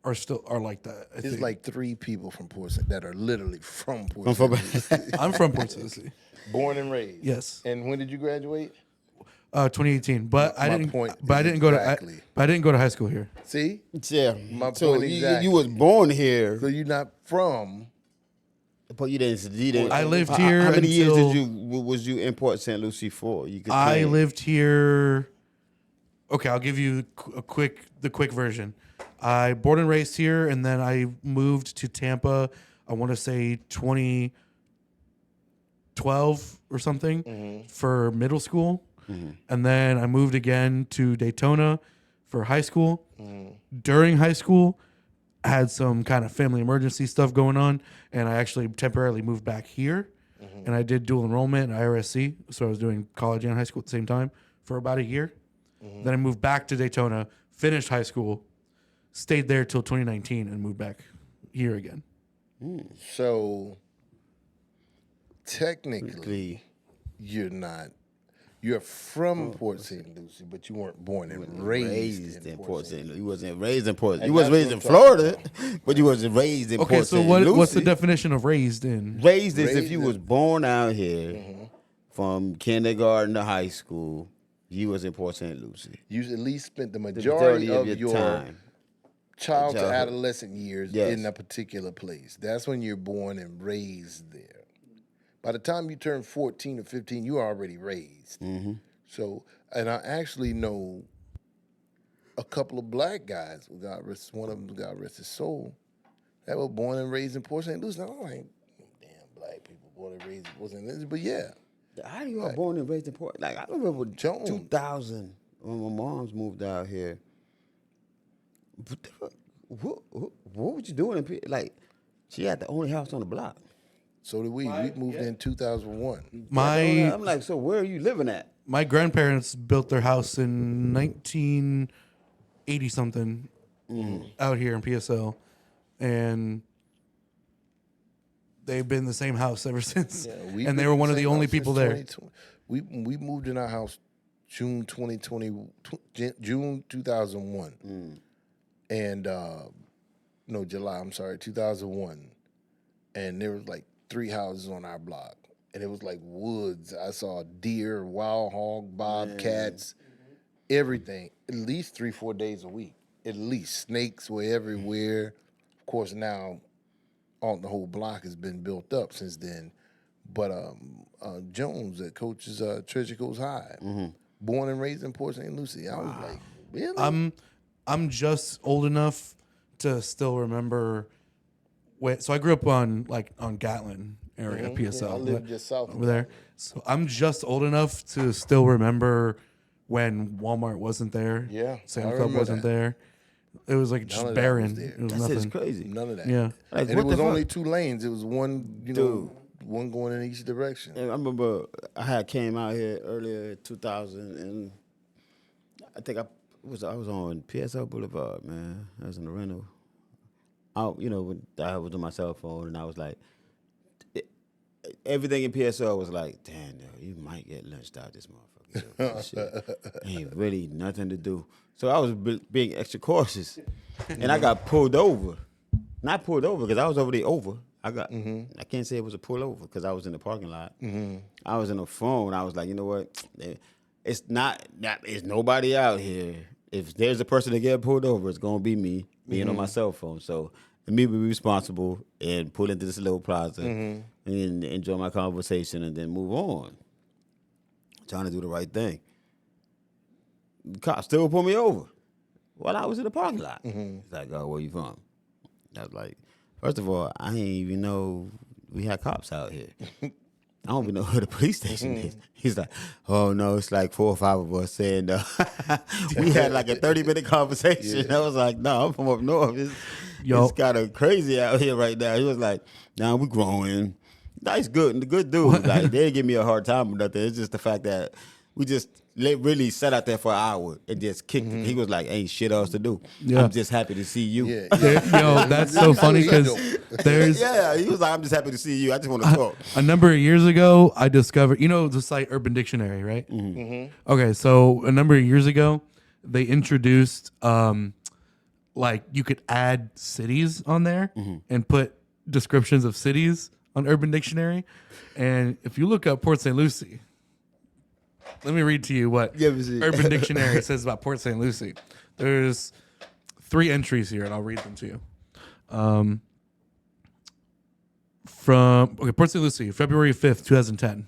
are like that. I There's think. like 3 people from Port St. that are literally from Port St. Lucie. I'm from Port St. Lucie. Born and raised. Yes. And when did you graduate? 2018. But I My didn't. point But I is didn't go to. exactly. But I didn't go to high school here. See? Yeah. My So point you exactly. was born here, So you're not from. but you didn't. I lived How- here How many years until- was you in Port St. Lucie for? You could I claim. lived here. Okay, I'll give you the quick version. I born and raised here, and then I moved to Tampa. I want to say 2012 or something for middle school, and then I moved again to Daytona for high school. During high school, I had some kind of family emergency stuff going on, and I actually temporarily moved back here. And I did dual enrollment in IRSC, so I was doing college and high school at the same time for about a year. Then I moved back to Daytona, finished high school, stayed there till 2019, and moved back here again. So technically, you're not. You're from Port St. Lucie, but you weren't born and raised in Port St. Lucie. You wasn't raised in Port. And You was that's raised what in I'm talking Florida, but you wasn't raised in Okay, Port so St. what's the Lucie. definition of raised in? Raised is if Raised you in- was born out here from kindergarten to high school, you was in Port St. Lucie. You at least spent the The majority of your time. child to childhood. adolescent years Yes. in a particular place. That's when you're born and raised there. By the time you turn 14 or 15, you're already raised. So, and I actually know a couple of black guys, one of them, God rest his soul, that were born and raised in Port St. Lucie. Now, I'm like, damn, black people born and raised in Port St. Lucie. But yeah, How you are born and raised in Port? Like I remember Jones. 2000 when my mom's moved out here. what was you doing? Like, she had the only house on the block. So did we. We moved in 2001. My I'm like, so where are you living at? my grandparents built their house in 1980 something out here in PSL, and they've been in the same house ever since. Yeah, And they were one of the only people there. We moved in our house June 2001, and no, July. I'm sorry, 2001, and there was like 3 houses on our block, and it was like woods. I saw deer, wild hog, bobcats, everything. At least 3-4 days a week. At least snakes were everywhere. Of course, now all the whole block has been built up since then. But Jones that coaches Treasure Coast High, born and raised in Port St. Lucie. I was like, really? I'm just old enough to still remember. So I grew up on Gatlin area, PSL. I lived just south of over there. So I'm just old enough to still remember when Walmart wasn't there. Yeah, Sam I Club remember wasn't that. there. It was like None just of that barren. was there. It was That's nothing. crazy. None of that. Yeah. Like, And what it was the fuck? only 2 lanes. It was one, one going in each direction. And I remember I had came out here earlier 2000, and I think I was on PSL Boulevard, man. I was in the rental. When I was on my cell phone, and I was like, everything in PSL was like, damn, yo, you might get lynched out this motherfucker. This shit ain't really nothing to do. So I was being extra cautious, and I got pulled over. Not pulled over because I was already over. I can't say it was a pull over because I was in the parking lot. I was in the phone. I was like, you know what? It's it's nobody out here. If there's a person that get pulled over, it's gonna be me being on my cell phone. So let me be responsible and pull into this little plaza and enjoy my conversation and then move on. Trying to do the right thing. The cop still pulled me over while I was in the parking lot. He's like, oh, where you from? I was like, first of all, I didn't even know we had cops out here. I don't even know where the police station is. He's like, oh, no, it's like 4 or 5 of us saying, we had like a 30-minute conversation. I was like, no, I'm from up north. It's kind of crazy out here right now. He was like, nah, we growing. Nice, good dude. Like, they didn't give me a hard time or nothing. It's just the fact that we just really sat out there for an hour and just kicked it. He was like, ain't shit else to do. Yeah. Oh, I'm just happy to see you. Yo, that's so funny because there's Yeah, he was like, I'm just happy to see you. I just want to talk. a number of years ago, I discovered, the site Urban Dictionary, right? Okay, so a number of years ago, they introduced, you could add cities on there and put descriptions of cities on Urban Dictionary. And if you look up Port St. Lucie, let me read to you what Urban Dictionary says about Port St. Lucie. There's 3 entries here, and I'll read them to you. Port St. Lucie, February 5th, 2010.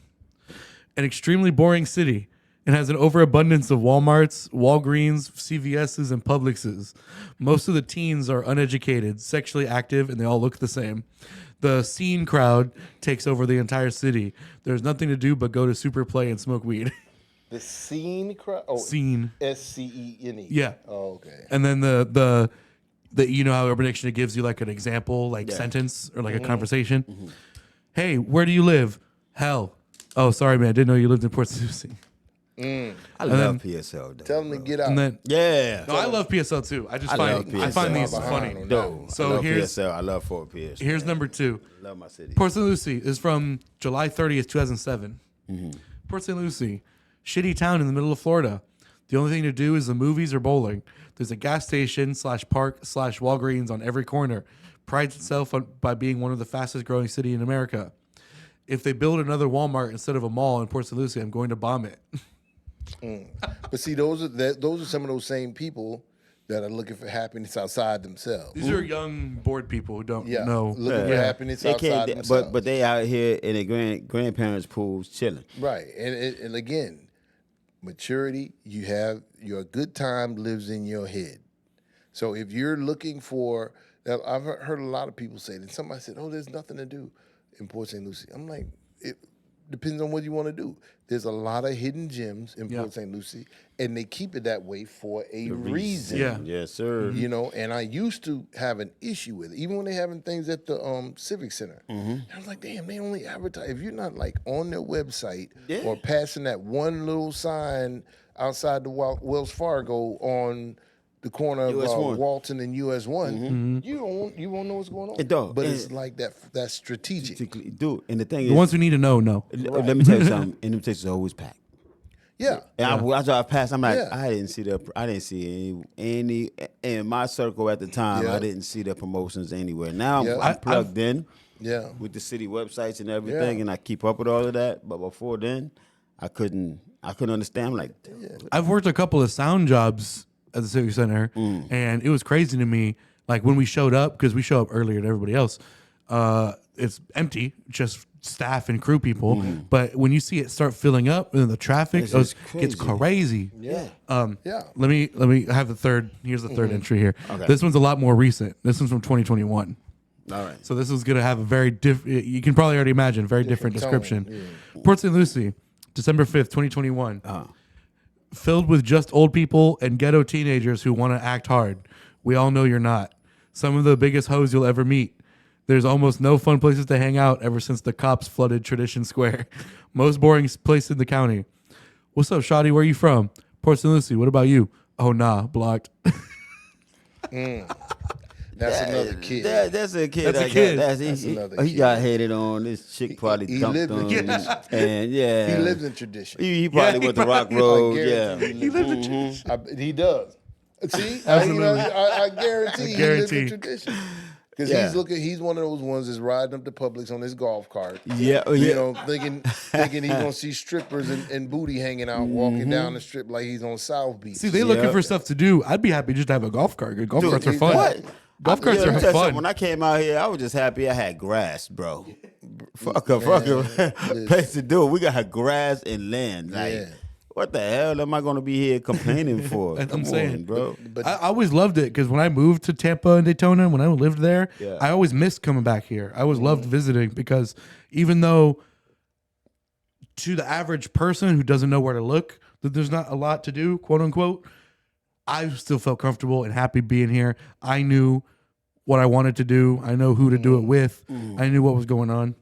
An extremely boring city. It has an overabundance of Walmarts, Walgreens, CVS's, and Publix's. Most of the teens are uneducated, sexually active, and they all look the same. The scene crowd takes over the entire city. There's nothing to do but go to Super Play and smoke weed. The scene crowd? Oh, Scene. SCENE. Yeah. Oh, okay. And then the how Urban Dictionary gives you like an example, sentence or like a conversation. Hey, where do you live? Hell. Oh, sorry, man. I didn't know you lived in Port St. Lucie. I love PSL, though. Tell them to get out. And then, Yeah. no, I love PSL too. I love find PSL. these I'm funny. behind on No, So I love here's PSL. I love Fort Pierce. here's number 2. Love my city. Port St. Lucie is from July 30th, 2007. Port St. Lucie, shitty town in the middle of Florida. The only thing to do is the movies or bowling. There's a gas station /park/Walgreens on every corner. Prides itself by being one of the fastest growing city in America. If they build another Walmart instead of a mall in Port St. Lucie, I'm going to bomb it. But see, those are some of those same people that are looking for happiness outside themselves. These are young, bored people who don't know. Looking for happiness outside themselves. But they out here in their grandparents' pools chilling. Right, and again, maturity. Your good time lives in your head. So if you're looking for, I've heard a lot of people say that. Somebody said, "Oh, there's nothing to do in Port St. Lucie." I'm like, depends on what you want to do. There's a lot of hidden gems in Port St. Lucie, and they keep it that way for a reason. Yeah. Yes, sir. You know, and I used to have an issue with it, even when they're having things at the Civic Center. I was like, damn, they only advertise. If you're not like on their website or passing that one little sign outside the Wells Fargo on the corner of Walton and US One, you won't know what's going on. It don't. But it's like that's strategic. Dude, and the thing The is, ones who need to know. let me tell you something. And them places are always packed. Yeah. And I drive past. I'm like, I didn't see any in my circle at the time. I didn't see the promotions anywhere. Now I'm plugged in. Yeah. With the city websites and everything, and I keep up with all of that. But before then, I couldn't understand. I'm like, I've worked a couple of sound jobs at the Civic Center, and it was crazy to me. Like when we showed up, because we show up earlier than everybody else, it's empty, just staff and crew people. But when you see it start filling up and the traffic gets crazy. Yeah. Let me have the third. Here's the third entry here. Okay. This one's a lot more recent. This one's from 2021. all right. So this is going to have a very different. You can probably already imagine very different description. Port St. Lucie, December 5th, 2021. Filled with just old people and ghetto teenagers who want to act hard. We all know you're not. Some of the biggest hoes you'll ever meet. There's almost no fun places to hang out ever since the cops flooded Tradition Square. Most boring place in the county. What's up, Shawty? Where you from? Port St. Lucie. What about you? Oh, nah, blocked. That's another kid. That's a kid. That's a kid. That's another he kid. got hated on. This chick probably He dumped lived on in him. And He lives in tradition. He probably went to Rock Road. He lives in tradition. He does. See, Absolutely. I guarantee he lives in guarantee. tradition. Because he's one of those ones that's riding up to Publix on his golf cart. Yeah. You know, thinking he's gonna see strippers and booty hanging out, walking down the strip like he's on South Beach. See, they looking for stuff to do. I'd be happy just to have a golf cart. Golf carts are fun. What? Golf carts are fun. When I came out here, I was just happy I had grass, bro. Fuck a place to do. We got grass and land. Like, what the hell am I going to be here complaining for? I'm saying, bro. But I always loved it because when I moved to Tampa and Daytona, when I lived there, I always missed coming back here. I always loved visiting because even though to the average person who doesn't know where to look, that there's not a lot to do, quote unquote, I still felt comfortable and happy being here. I knew what I wanted to do. I know who to do it with. I knew what was going on.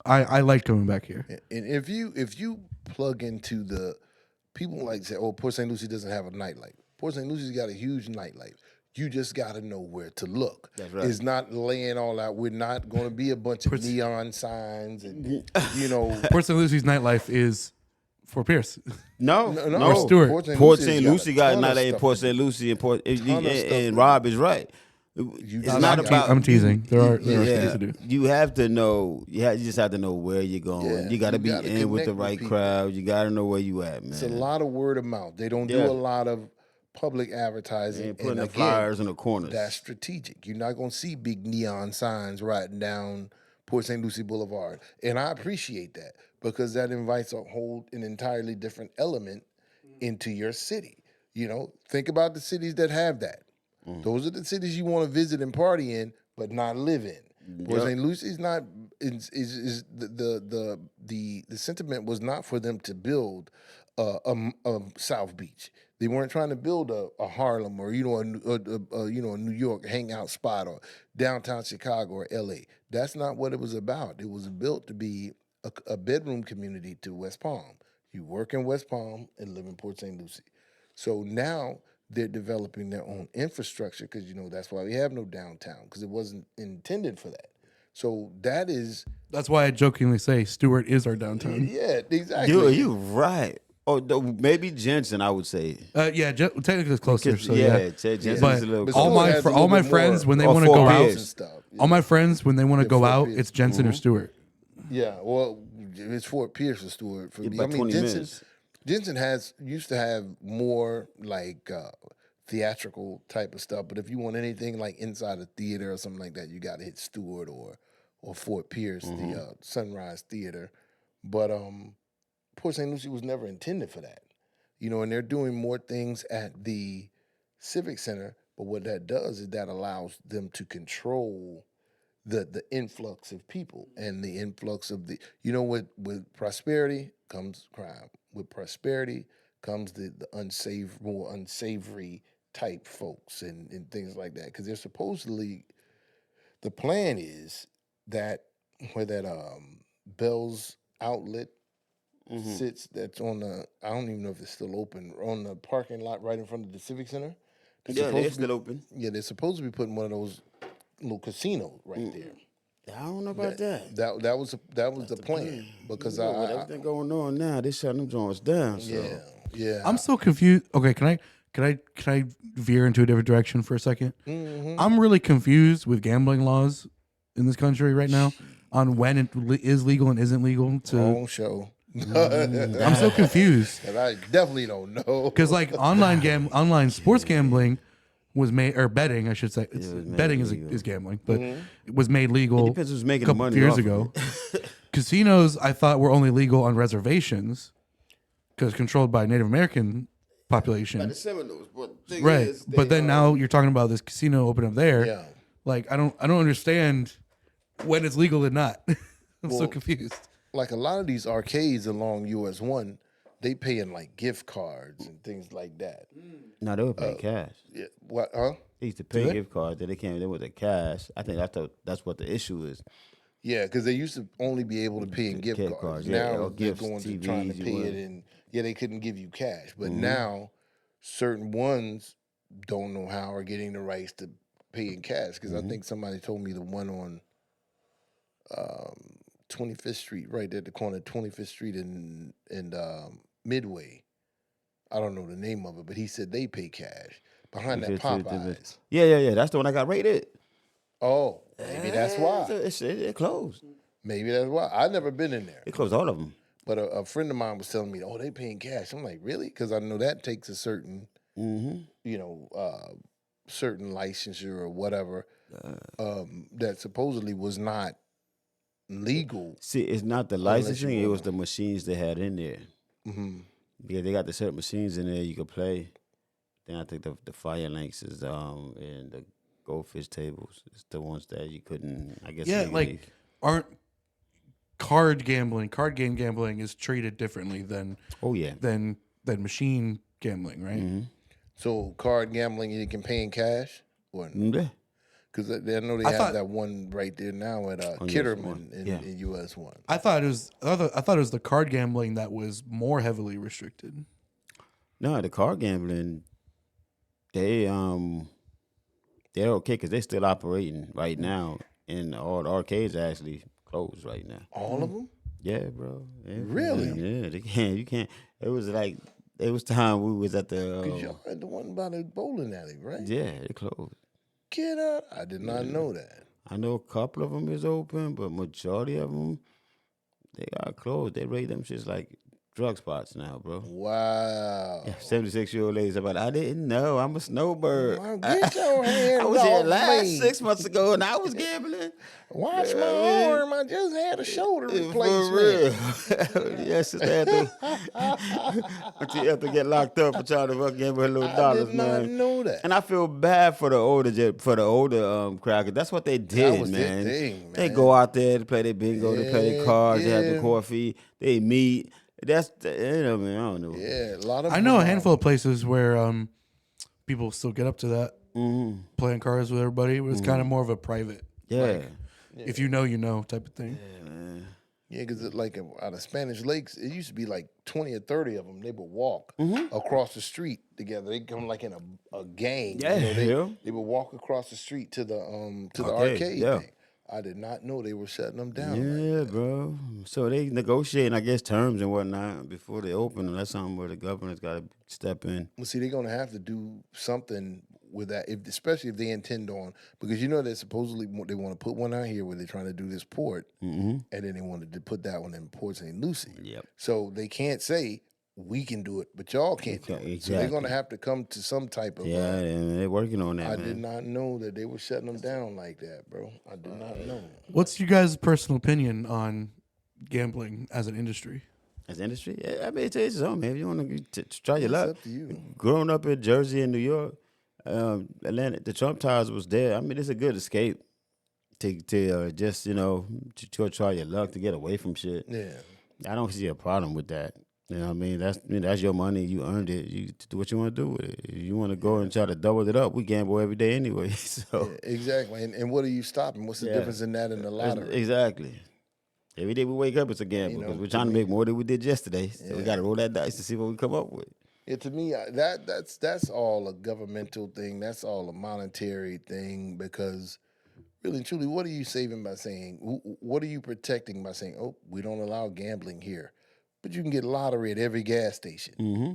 I liked coming back here. And if you plug into the people like say, oh, Port St. Lucie doesn't have a nightlife. Port St. Lucie's got a huge nightlife. You just got to know where to look. That's right. It's not laying all out. We're not going to be a bunch of neon signs and Port St. Lucie's nightlife is Fort Pierce. No. Or Stewart. Port St. Lucie got not a Port St. Lucie and Rob is right. It's not about. I'm teasing. There are things to do. You have to know. You just have to know where you're going. Yeah, you got to be gotta in with the connect with right people. crowd. You got to know where you at, man. It's a lot of word of mouth. They don't do a lot of public advertising. And putting the again, flyers in the corners. That's strategic. You're not going to see big neon signs riding down Port St. Lucie Boulevard. And I appreciate that because that invites an entirely different element into your city. You know, think about the cities that have that. Those are the cities you want to visit and party in, but not live in. Port St. Lucie is not. Is the sentiment was not for them to build a South Beach. They weren't trying to build a Harlem or a New York hangout spot or downtown Chicago or L.A. That's not what it was about. It was built to be a bedroom community to West Palm. You work in West Palm and live in Port St. Lucie. So now they're developing their own infrastructure because, that's why we have no downtown because it wasn't intended for that. So That's why I jokingly say Stewart is our downtown. Yeah, exactly. You're right. Oh, maybe Jensen, I would say. Technically it's closer. So Jensen's but a little all my friends when they want to go out, all my friends when they want to go out, it's Jensen or Stewart. Yeah, well, it's Fort Pierce or Stewart for me. About 20 minutes. Jensen used to have more like theatrical type of stuff, but if you want anything like inside a theater or something like that, you got to hit Stewart or Fort Pierce, the Sunrise Theater. But Port St. Lucie was never intended for that, and they're doing more things at the Civic Center. But what that does is that allows them to control the influx of people and the influx of the with prosperity comes crime. With prosperity comes the more unsavory type folks and things like that. Because they're supposedly the plan is that where that Bell's outlet sits, that's on the, I don't even know if it's still open, on the parking lot right in front of the Civic Center. They're still open. Yeah, they're supposed to be putting one of those little casinos right there. I don't know about that. That was the plan because With everything going on now, they shutting them joints down. So. Yeah. I'm so confused. Okay, can I veer into a different direction for a 2nd? I'm really confused with gambling laws in this country right now on when it is legal and isn't legal. Wrong show. I'm so confused. And I definitely don't know. Because like online sports gambling was made, or betting, I should say. Betting is gambling, but it was made legal It depends who's making a the couple money years off of ago. Casinos, I thought, were only legal on reservations because controlled by Native American population. The Seminoles, but Right, but then now you're talking about this casino open up there. Yeah. Like I don't understand when it's legal and not. I'm so confused. Like a lot of these arcades along US 1, they pay in like gift cards and things like that. No, they were paying cash. Yeah. What? Huh? They used to pay gift cards. Then they came in with the cash. I think that's what the issue is. Yeah, because they used to only be able to pay in gift cards. Yeah, Now or they're gifts, going to TVs, trying to pay it in. Yeah, they couldn't give you cash, but now certain ones don't know how are getting the rights to pay in cash. Because I think somebody told me the one on 25th Street, right there at the corner of 25th Street and Midway. I don't know the name of it, but he said they pay cash behind that Popeyes. Yeah. That's the one I got rated. Oh, maybe that's why. It closed. Maybe that's why. I've never been in there. It closed all of them. But a friend of mine was telling me, oh, they paying cash. I'm like, really? Because I know that takes a certain, certain licensure or whatever that supposedly was not legal. See, it's not the licensing; it was the machines they had in there. Yeah, they got the certain machines in there you could play. Then I think the Fire Links is and the Goldfish tables is the ones that you couldn't. I guess. Yeah, like aren't card game gambling is treated differently than than machine gambling, right? So card gambling, you can pay in cash, or Yeah. because I know they have that one right there now at Kitterman in US 1. I thought it was the card gambling that was more heavily restricted. No, the card gambling, they're okay because they're still operating right now, and all the arcades are actually closed right now. All of them? Yeah, bro. Really? Yeah, they can't. You can't. It was time we was at the. Because y'all had the one by the bowling alley, right? Yeah, it closed. Get out! I did not know that. I know a couple of them is open, but majority of them they got closed. They rate them shits like drug spots now, bro. Wow. 76-year-old ladies about I didn't know. I'm a snowbird. Well, get your hands I was here off last me. 6 months ago and I was gambling. Watch my arm. I just had a shoulder replacement. For real. Yes, sister had to, you have to get locked up for trying to fucking gamble her little dollars, I did not know that. And I feel bad for the older crowd, 'cause that's what they did, That was man. their thing, man. They go out there to play their bingo, they play their cards, they have the coffee, they meet. That's man, I don't know. Yeah, a lot of. I know a handful of places where people still get up to that, playing cards with everybody, but it's kind of more of a private. Yeah. If you know type of thing. Yeah, man. Yeah, because like out of Spanish Lakes, it used to be like 20 or 30 of them. They would walk across the street together. They come like in a gang. Yeah, they would walk across the street to the arcade thing. I did not know they were shutting them down. Yeah, like that. bro. So they negotiating, I guess, terms and whatnot before they open, and that's something where the government's got to step in. Well, see, they're going to have to do something with that, especially if they intend on, because you know that supposedly they want to put one out here where they're trying to do this port, and then they wanted to put that one in Port St. Lucie. Yep. So they can't say, we can do it, but y'all can't do it. Exactly. So they're going to have to come to some type of... Yeah, and they're working on that, I man. did not know that they were shutting them down like that, bro. I did not know. What's your guys' personal opinion on gambling as an industry? As an industry? Yeah, I mean, it's its own, man. If you want to try your luck. It's up to you. Growing up in Jersey and New York, Atlanta, the Trump towers was there. I mean, it's a good escape to just to try your luck to get away from shit. Yeah. I don't see a problem with that. You know what I mean? That's your money. You earned it. You do what you want to do with it. If you want to go and try to double it up, we gamble every day anyway. So Yeah, exactly. And what are you stopping? What's the difference in that and the lottery? Exactly. Every day we wake up, it's a gamble because we're trying to make more than we did yesterday. So we got to roll that dice to see what we come up with. Yeah, to me, that's all a governmental thing. That's all a monetary thing because really and truly, what are you saving by saying, what are you protecting by saying, oh, we don't allow gambling here? But you can get lottery at every gas station. Mm-hmm.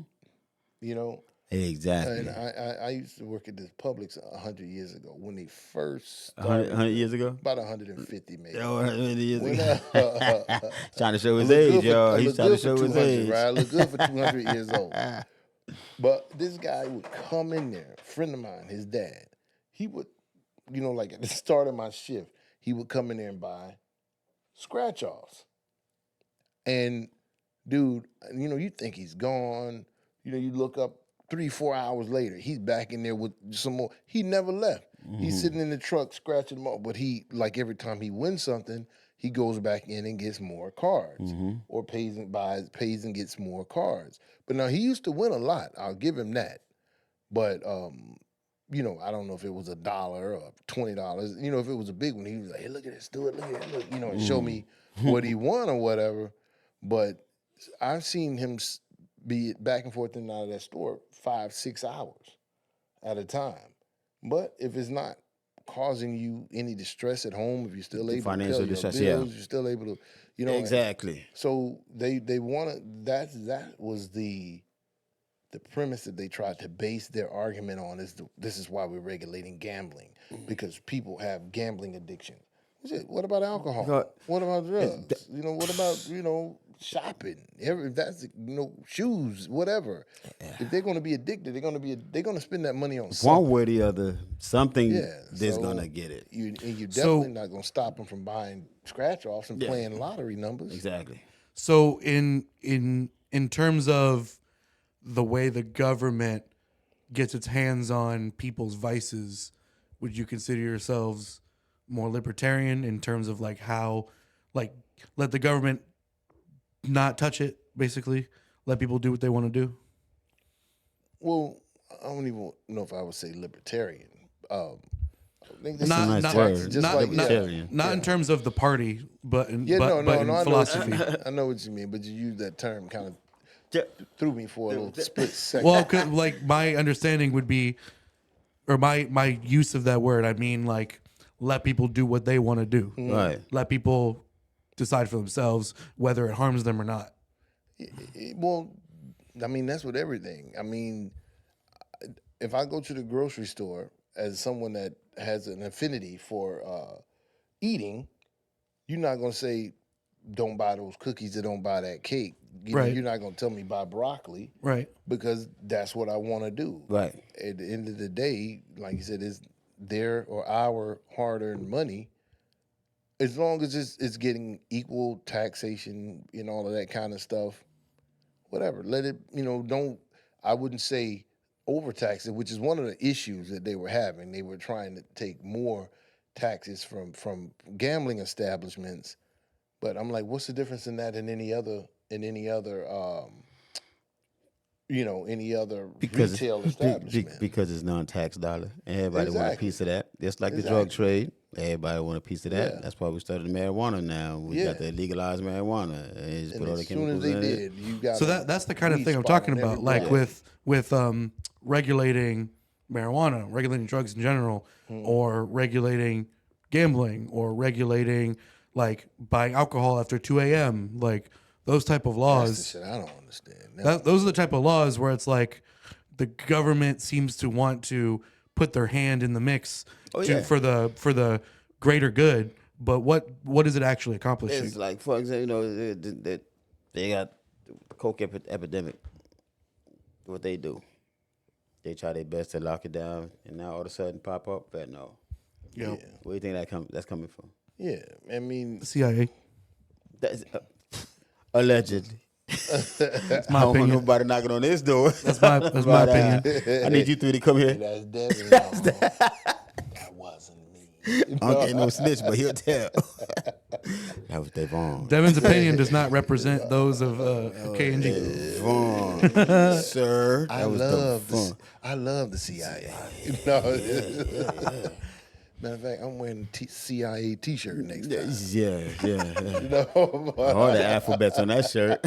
You know? Exactly. And I used to work at this Publix 100 years ago when they first started. 100 years ago? About 150 maybe. 100 years ago. Trying to show his age, y'all. He's trying to show his age. Right? I look good for 200 years old. But this guy would come in there, a friend of mine, his dad, he would, like at the start of my shift, he would come in there and buy scratch-offs. And, dude, you think he's gone. You look up 3-4 hours later, he's back in there with some more. He never left. Mm-hmm. He's sitting in the truck scratching them up. But he, like every time he wins something, he goes back in and gets more cards or pays and gets more cards. But now he used to win a lot. I'll give him that. But, I don't know if it was $1 or $20. If it was a big one, he was like, hey, look at this, do it, look at it, look, and show me what he won or whatever. But I've seen him be back and forth in and out of that store 5-6 hours at a time. But if it's not causing you any distress at home, if you're still able to pay your bills, you're still able to, Exactly. So they wanted that was the premise that they tried to base their argument on this is why we're regulating gambling because people have gambling addiction. What about alcohol? What about drugs? What about shopping? If that's shoes, whatever. If they're going to be addicted, they're going to spend that money on something. One way or the other, something is going to get it. You're definitely not going to stop them from buying scratch offs and playing lottery numbers. Exactly. So in terms of the way the government gets its hands on people's vices, would you consider yourselves more libertarian in terms of how let the government not touch it, basically let people do what they want to do? Well, I don't even know if I would say libertarian. Not in terms of the party, but in philosophy. I know what you mean, but you use that term kind of threw me for a little split second. Well, my understanding would be, or my use of that word, I mean let people do what they want to do. Right. Let people decide for themselves whether it harms them or not. Well, I mean, that's with everything. I mean, if I go to the grocery store as someone that has an affinity for eating, you're not going to say, don't buy those cookies or don't buy that cake. You're not going to tell me buy broccoli. Right. Because that's what I want to do. Right. At the end of the day, like you said, it's their or our hard-earned money. As long as it's getting equal taxation and all of that kind of stuff, whatever. Let it, I wouldn't say overtax it, which is one of the issues that they were having. They were trying to take more taxes from gambling establishments. But I'm like, what's the difference in that and any other retail establishment? Because it's non-tax dollar. Everybody want a piece of that. Just like the drug trade. Everybody want a piece of that. Yeah. That's why we started marijuana now. We got the legalized marijuana. And put all the chemicals in it. You got so that's the kind of thing I'm talking about. Like with regulating marijuana, regulating drugs in general, or regulating gambling, or regulating buying alcohol after 2 a.m., those type of laws. That's the shit I don't understand. Those are the type of laws where it's the government seems to want to put their hand in the mix for the greater good. But what is it actually accomplishing? It's like, for example, they got the coke epidemic. What they do, they try their best to lock it down, and now all of a sudden pop up fentanyl. Yeah. Where do you think that's coming from? Yeah, I mean, the CIA. That's allegedly. That's my I don't opinion. want nobody knocking on this door. That's my opinion. I need you three to come here. That's Debbie. That wasn't me. Unc ain't no snitch, but he'll tell. That was Devon. Devin's opinion does not represent those of K&G. Devon, sir. I love the CIA. Matter of fact, I'm wearing CIA T-shirt next time. Yeah. All the alphabets on that shirt.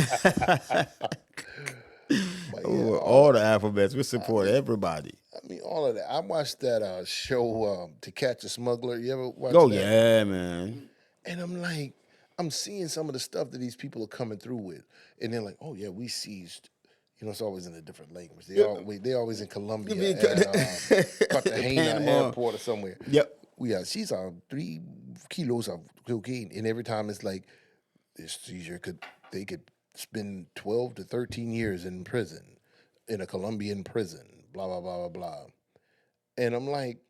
All the alphabets. We support everybody. I mean, all of that. I watched that show, To Catch a Smuggler. You ever watch that? Yeah, man. And I'm like, I'm seeing some of the stuff that these people are coming through with. And they're like, oh, yeah, we seized. It's always in a different language. They always in Colombia at Cartagena Airport or somewhere. Yep. We seized 3 kilos of cocaine. And every time it's like, this seizure they could spend 12 to 13 years in prison, in a Colombian prison, blah, blah, blah, blah, blah. And I'm like,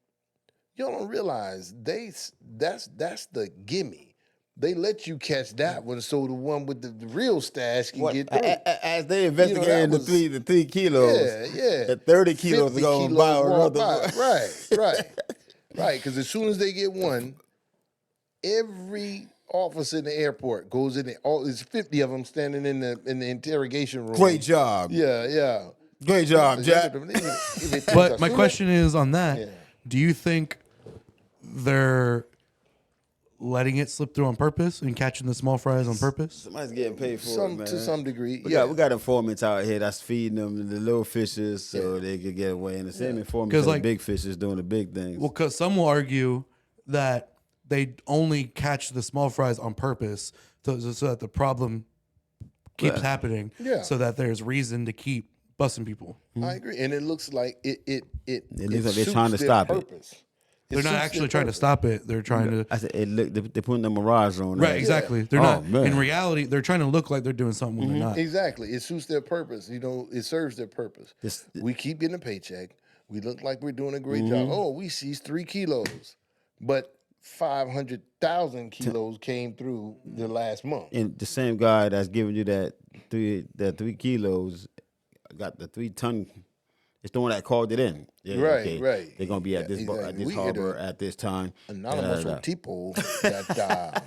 y'all don't realize that's the gimme. They let you catch that one so the one with the real stash can get through. As they investigated the 3 kilos, the 30 kilos are going to buy another. Right. Because as soon as they get one, every officer in the airport goes in there. There's 50 of them standing in the interrogation room. Great job. Yeah. Great job, Jack. But my question is on that: do you think they're letting it slip through on purpose and catching the small fries on purpose? Somebody's getting paid for it, man. To some degree. We got informants out here that's feeding them the little fishes so they could get away. And the same informants the big fishes doing the big things. Well, because some will argue that they only catch the small fries on purpose so that the problem keeps happening so that there's reason to keep busting people. I agree. And it looks like it looks like they're trying to stop it. They're not actually trying to stop it. They're trying to. I said, they're putting the mirage on. Right, exactly. They're not. Man. In reality, they're trying to look like they're doing something when they're not. Exactly. It suits their purpose. It serves their purpose. We keep getting a paycheck. We look like we're doing a great job. Oh, we seized 3 kilos. But 500,000 kilos came through the last month. And the same guy that's giving you that 3 kilos got the 3 ton. It's the one that called it in. Yeah, right. They're gonna be at this harbor at this time. Anonymous people that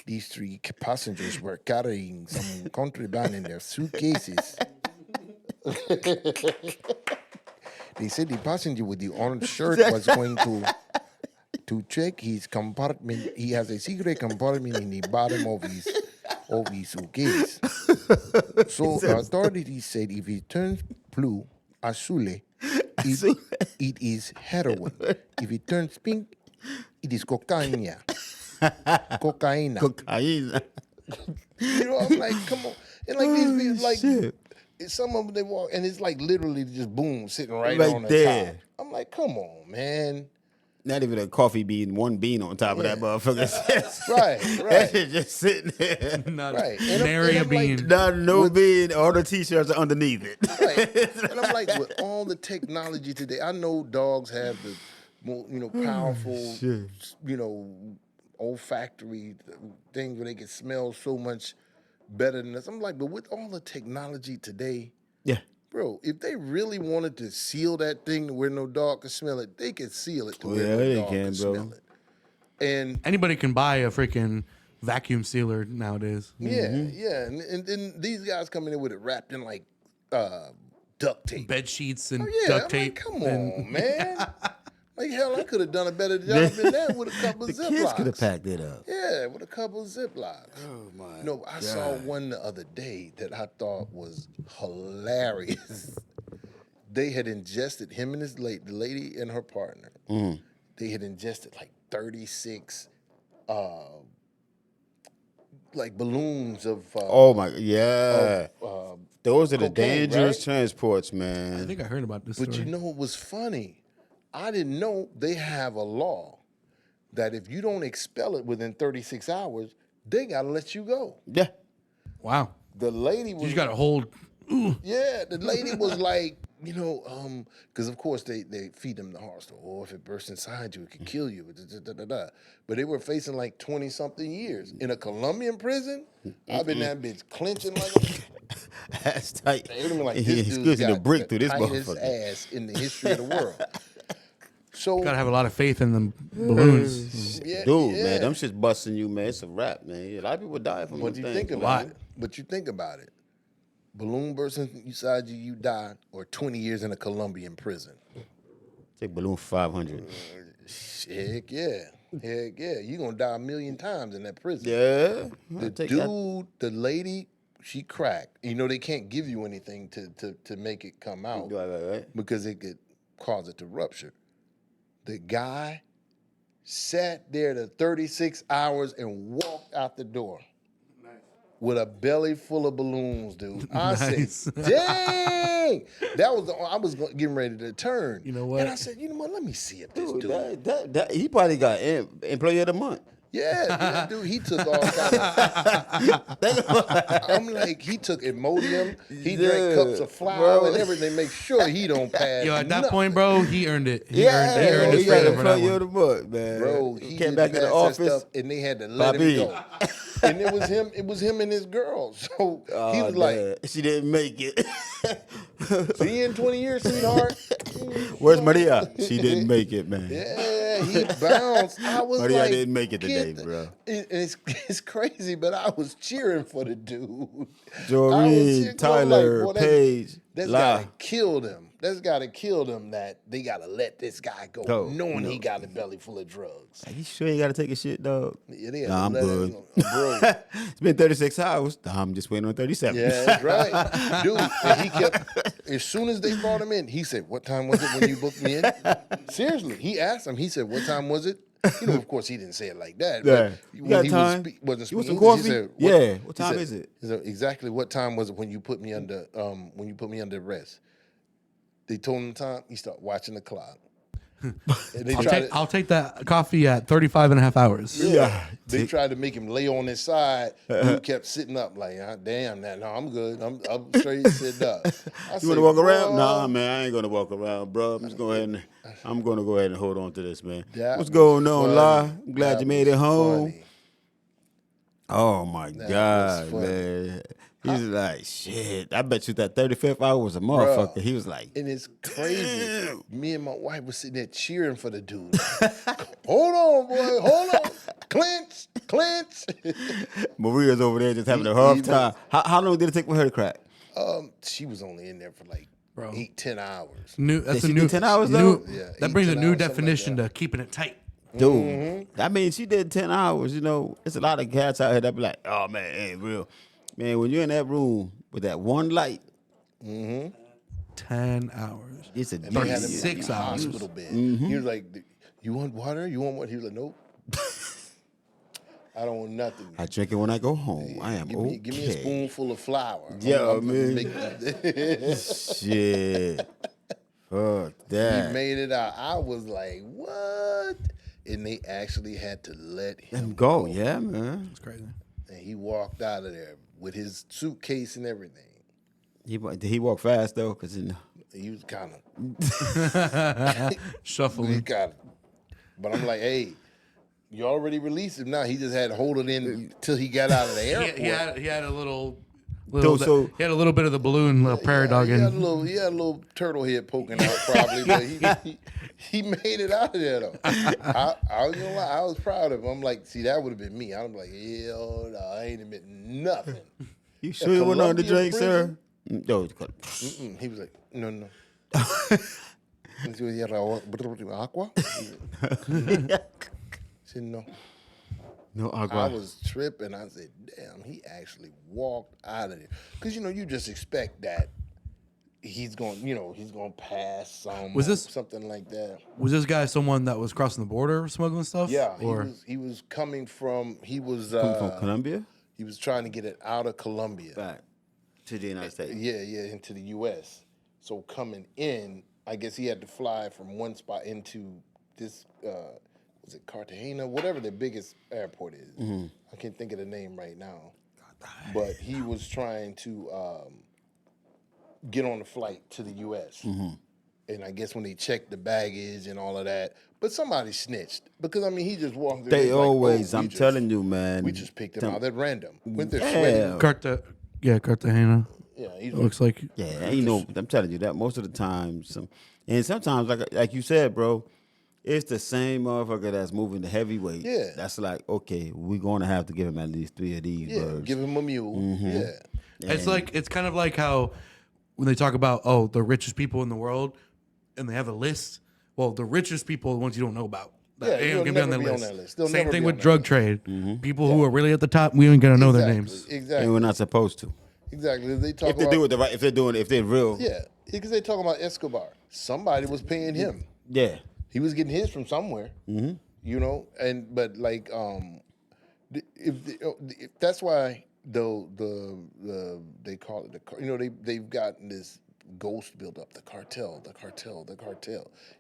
these 3 passengers were carrying some contraband in their suitcases. They said the passenger with the orange shirt was going to check his compartment. He has a secret compartment in the bottom of his suitcase. So the authorities said if he turns blue, azule, it is heroin. If it turns pink, it is cocaine. Cocaine. I'm like, come on. And like these people, like some of them they walk and it's like literally just boom, sitting right on the top. I'm like, come on, man. Not even a coffee bean, 1 bean on top of that motherfucker. Right. That shit just sitting there. Nary a bean. No bean. All the T-shirts are underneath it. Right. And I'm like, with all the technology today, I know dogs have the more, powerful, olfactory things where they can smell so much better than us. I'm like, but with all the technology today, bro, if they really wanted to seal that thing to where no dog can smell it, they could seal it to where no dog can smell it. And anybody can buy a freaking vacuum sealer nowadays. Yeah. And then these guys come in with it wrapped in like duct tape. Bed sheets and duct tape. Like, come on, man. Like, hell, I could have done a better job than that with a couple of Ziplocs. The kids could have packed it up. Yeah, with a couple of Ziplocs. Oh, my No, I saw one the other day that I thought was hilarious. They had ingested, him and the lady and her partner, they had ingested like 36 like balloons of those are the cocaine, dangerous transports, man. I think I heard about this But story. you know what was funny? I didn't know they have a law that if you don't expel it within 36 hours, they got to let you go. Yeah. Wow. The lady was... You got to hold... Yeah, the lady was like, because of course they feed them the horror story. Oh, if it bursts inside you, it could kill you. But they were facing like 20-something years. In a Colombian prison, I've been that bitch clenching like... That's tight. Like, this dude's got to break through the this tightest motherfucker. ass in the history of the world. So Gotta have a lot of faith in them balloons. yeah, Dude, yeah. man, them shit's busting you, man. It's a wrap, man. A lot of people die from But them you things. think about it. But you think about it. Balloon bursts inside you, you die, or 20 years in a Colombian prison. Take balloon for 500. Heck yeah. Heck yeah. You're going to die a million times in that prison. Yeah. The dude, the lady, she cracked. You know, they can't give you anything to make it come out Right. because it could cause it to rupture. The guy sat there the 36 hours and walked out the door. With a belly full of balloons, dude. I said, dang. I was getting ready to turn. You know what? And I said, you know what? Let me see if this dude. That he probably got employee of the month. Yeah, dude, he took all kind of. I'm like, he took Imodium. He drank cups of flour and everything. Make sure he don't pass. Yo, at that point, bro, he earned it. He He earned his got freedom for that employee of one. the month, man. Bro, he came back in the office, and they had to let him go. And it was him. It was him and his girl. So he was like, she didn't make it. "See you in 20 years, sweetheart." Where's Maria? She didn't make it, man. Yeah, he bounced. I was Maria like, didn't make it today, bro. It's crazy, but I was cheering for the dude. Joreen, Tyler, like, Paige, that's La. gotta kill them. That's gotta kill them. That they gotta let this guy go, knowing he got a belly full of drugs. Are you sure you gotta take a shit, dog? Yeah, Nah, I'm good. Bro. It's been 36 hours. Nah, I'm just waiting on 37. Yeah, that's right. Dude, and he kept, as soon as they brought him in, he said, "What time was it when you booked me in?" Seriously, he asked him, he said, "What time was it?" You know, of course, he didn't say it like that. Yeah. But You when got he time? wasn't You want speaking some English, he coffee? said, Yeah. What time is it? He said, exactly what time was it when you put me under arrest? They told him the time. He started watching the clock. And they I'll take that coffee at 35 and a half hours. Yeah. They tried to make him lay on his side. Dude kept sitting up like, damn, no, I'm good. I'm straight sitting up. You want to walk around? Nah, man, I ain't gonna walk around, bro. I'm gonna go ahead and hold on to this, man. What's going on, La? I'm glad you made it home. Funny. Oh my God, man. He's like, shit. I bet you that 35th hour was a motherfucker. Bruh. He was like, And it's crazy. Damn. Me and my wife was sitting there cheering for the dude. Hold on, boy. Hold on. Clinch. Maria's over there just having a hard time. How long did it take for her to crack? She was only in there for like Bro. 8-10 hours. That's Did a she do 10 hours, though? Yeah, that brings a 8-10 new hours, definition something like to keeping it tight. Dude, I mean, she did 10 hours, you know. There's a lot of cats out here that be like, oh, man, ain't real. Man, when you're in that room with that one light, 10 hours. it's a And they had him in 36 the hours. hospital bed. He was like, "You want water? You want what?" He was like, "Nope, I don't want nothing. I drink it when I go home. I am okay. Give me a spoonful of flour." Yeah, I'm man. Shit. Fuck He that. made it out. I was like, "What?" And they actually had to let him Go, yeah, man. It's crazy. And he walked out of there with his suitcase and everything. Did he walk fast, though? Because He was kind of Shuffling. But I'm like, hey, you already released him now. He just had to hold it in till he got out of the airport. He had a little So- he had a little bit of the balloon paradog He had a in. little turtle head poking out probably, but he made it out of there though. I was gonna lie, I was proud of him. I'm like, see, that would have been me. I'm like, hell no, I ain't admitting nothing. You sure you went on the drink, sir? No. He was like, no. Aqua? I said no. No, I was tripping. I said, damn, he actually walked out of there. Because, you just expect that he's going to pass something like that. Was this guy someone that was crossing the border smuggling stuff? Yeah, Or he was coming from, Coming from Colombia? he was trying to get it out of Colombia. Back to the United States. Yeah, into the U.S. So coming in, I guess he had to fly from one spot into this, was it Cartagena? Whatever the biggest airport is. I can't think of the name right now. But he was trying to get on a flight to the U.S. And I guess when they checked the baggage and all of that, but somebody snitched. Because, I mean, he just walked in. They always, I'm telling you, man. We just picked him out at random. Went there Yeah. sweating. Cartagena. Yeah, It looks like Yeah, I'm telling you that most of the time. Sometimes, like you said, bro, It's the same motherfucker that's moving the heavyweight. Yeah. That's like, okay, we're going to have to give him at least 3 of these birds. Give him a mule. Yeah. It's kind of like how when they talk about the richest people in the world and they have a list. Well, the richest people are the ones you don't know about. Yeah, They they'll ain't gonna never be be on on that that list. list. They'll Same never thing be with on that drug list. trade. People who are really at the top, we ain't gonna know their names. Exactly. And we're not supposed to. Exactly. They talk If they about, do it the right, if they're real. yeah, because they talking about Escobar. Somebody was paying him. Yeah. He was getting his from somewhere. Mm-hmm. You know, but like if that's why they call it they've gotten this ghost built up, the cartel. If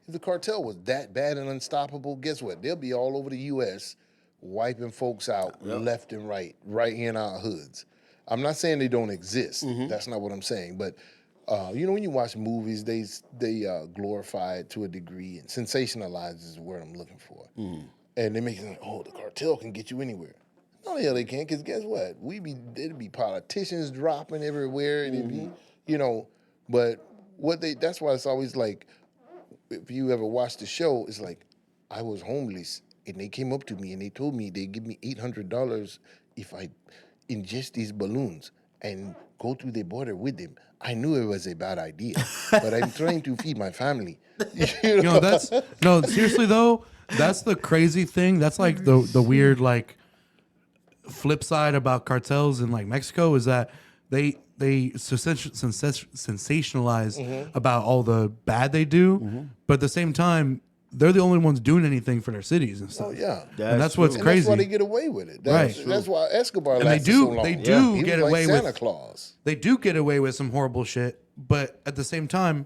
the cartel was that bad and unstoppable, guess what? They'll be all over the U.S. wiping folks out left and right in our hoods. I'm not saying they don't exist. That's not what I'm saying. But when you watch movies, they glorify it to a degree and sensationalize is the word I'm looking for. And they make it like, the cartel can get you anywhere. No, the hell they can't, because guess what? There'd be politicians dropping everywhere, and it'd be, but that's why it's always like, if you ever watch the show, it's like, I was homeless, and they came up to me, and they told me they'd give me $800 if I ingest these balloons and go through the border with them. I knew it was a bad idea, but I'm trying to feed my family. Seriously though, that's the crazy thing. That's like the weird like flip side about cartels in like Mexico is that they sensationalize about all the bad they do, but at the same time they're the only ones doing anything for their cities and stuff. Oh yeah, and that's what's and crazy. that's why they get away with it. That's why Escobar and lasted so long. They do He get was away like with Santa Claus. They do get away with some horrible shit, but at the same time,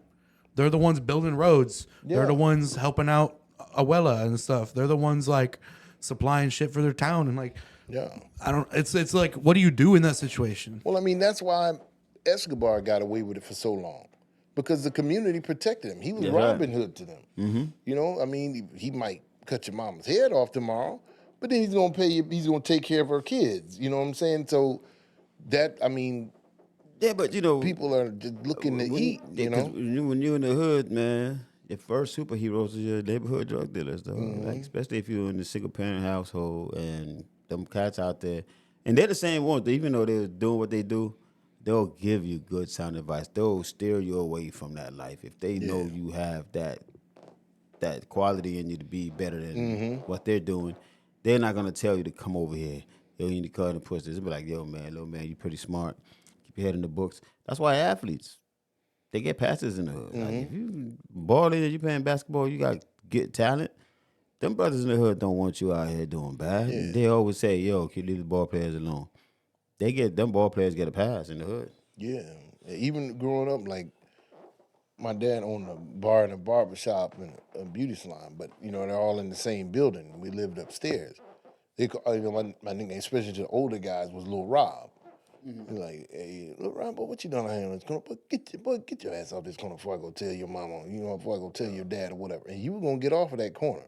they're the ones building roads. Yeah. They're the ones helping out Abuela and stuff. They're the ones like supplying shit for their town and like. Yeah, It's like, what do you do in that situation? Well, I mean, that's why Escobar got away with it for so long, because the community protected him. He was Robin Hood to them. Mm-hmm. I mean, he might cut your mama's head off tomorrow, but then he's gonna pay you. He's gonna take care of her kids. You know what I'm saying? So Yeah, but people are just looking to eat. When you're in the hood, man, your first superheroes are your neighborhood drug dealers, though. Like, especially if you're in a single parent household and them cats out there, and they're the same ones. Even though they're doing what they do, they'll give you good sound advice. They'll steer you away from that life if they know you have that quality in you to be better than what they're doing. They're not gonna tell you to come over here. Yo, you need to cut and push this. They'll be like, yo, man, little man, you pretty smart. Keep your head in the books. That's why athletes, they get passes in the hood. Like, if you balling and you playing basketball, you got good talent. Them brothers in the hood don't want you out here doing bad. Yeah. They always say, yo, can you leave the ball players alone? Them ball players get a pass in the hood. Yeah, even growing up, like my dad owned a bar and a barber shop and a beauty salon, but they're all in the same building. We lived upstairs. They my nickname, especially to the older guys, was Lil Rob. Like, hey, Lil Rob, what you doing out here in this corner? Get your ass off this corner before I go tell your mama, before I go tell your dad or whatever. And you were gonna get off of that corner.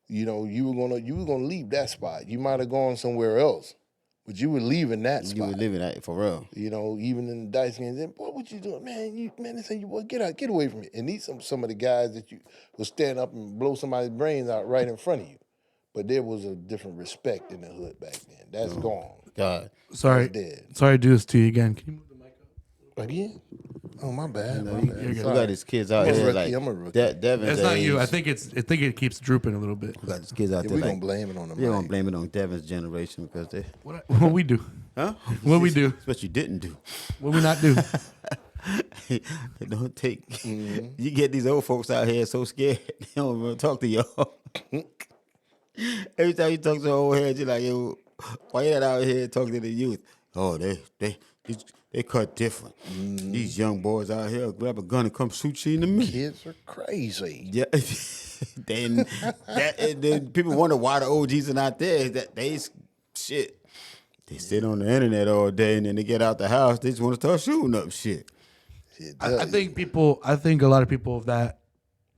You were gonna leave that spot. You might have gone somewhere else, but you were leaving that spot. You were leaving that for real. Even in the dice games, boy, what you doing, man? They say boy, get away from it. And these some of the guys that you will stand up and blow somebody's brains out right in front of you. But there was a different respect in the hood back then. That's gone. God, sorry, dead. Sorry to do this to you again. Can you move the mic up? Again? Oh, my bad. we got these kids out here like I'm a rookie. Devin's It's not age. you. I think it keeps drooping a little bit. We got these kids out there We're like going to blame it on them. we're gonna blame it on Devin's generation because they What we do? huh? What we do? It's what you didn't do. What we not do? It don't take. You get these old folks out here so scared they don't even talk to y'all. Every time you talk to an old head, you're like, yo, why you not out here talking to the youth? Oh, they cut different. These young boys out here grab a gun and come shoot you in the middle. Kids are crazy. Yeah. then people wonder why the OGs are not there. Is that they sit on the internet all day and then they get out the house. They just want to start shooting up shit. I think a lot of people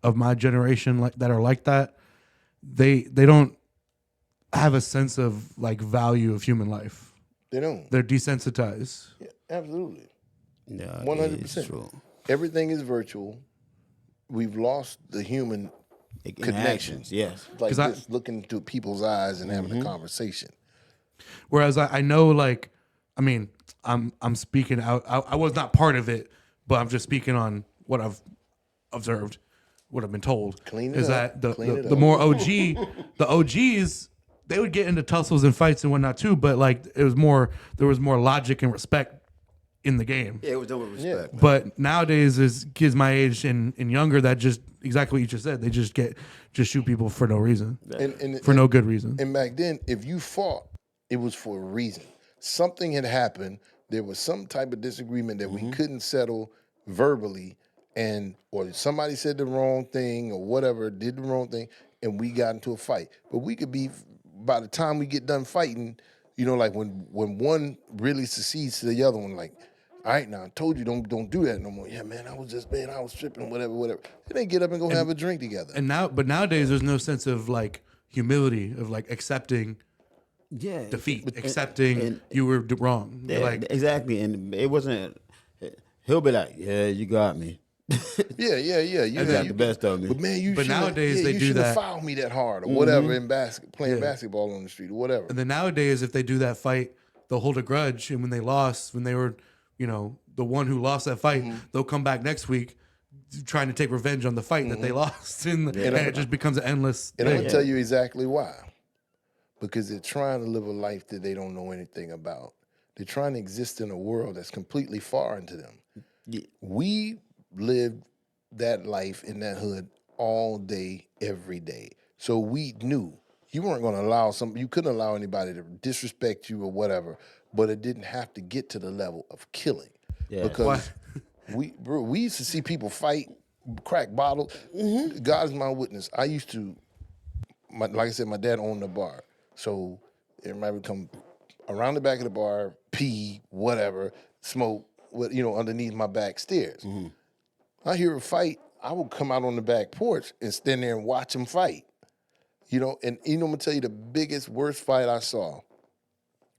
of my generation that are like that, they don't have a sense of like value of human life. They don't. They're desensitized. Yeah, absolutely. Yeah, 100%. true. Everything is virtual. We've lost the human connection. Yes. Like just looking into people's eyes and having a conversation. Whereas I know, like, I mean, I'm speaking out. I was not part of it, but I'm just speaking on what I've observed, what I've been told. Clean it is up. that Clean it the up. more the OGs, they would get into tussles and fights and whatnot too, but like there was more logic and respect in the game. Yeah, it was done with respect. Yeah. But nowadays, there's kids my age and younger that just exactly what you just said. They just shoot people for no reason, for no good reason. And back then, if you fought, it was for a reason. Something had happened. There was some type of disagreement that we couldn't settle verbally, or somebody said the wrong thing or whatever, did the wrong thing, and we got into a fight. But we could be, by the time we get done fighting, you know, like when one really succeeds to the other one, like, all right, now I told you don't do that no more. Yeah, man, I was tripping, whatever. Then they get up and go have a drink together. But nowadays there's no sense of like humility, of like accepting defeat, accepting you were wrong. Yeah, like exactly. And it wasn't. He'll be like, "Yeah, you got me." Yeah. You got the best of me. But man, nowadays they do that. Foul me that hard or whatever in playing basketball on the street or whatever. And then nowadays, if they do that fight, they'll hold a grudge. And when they lost, when they were, the one who lost that fight, they'll come back next week trying to take revenge on the fight that they lost. And it just becomes an endless And thing. I'm going to tell you exactly why. Because they're trying to live a life that they don't know anything about. They're trying to exist in a world that's completely foreign to them. Yeah. We lived that life in that hood all day, every day. So we knew you weren't going to you couldn't allow anybody to disrespect you or whatever, but it didn't have to get to the level of killing. Yeah. Because we used to see people fight, crack bottles. God is my witness. I used to, like I said, my dad owned a bar. So everybody would come around the back of the bar, pee, whatever, smoke, underneath my back stairs. I hear a fight, I would come out on the back porch and stand there and watch them fight. And I'm going to tell you the worst fight I saw.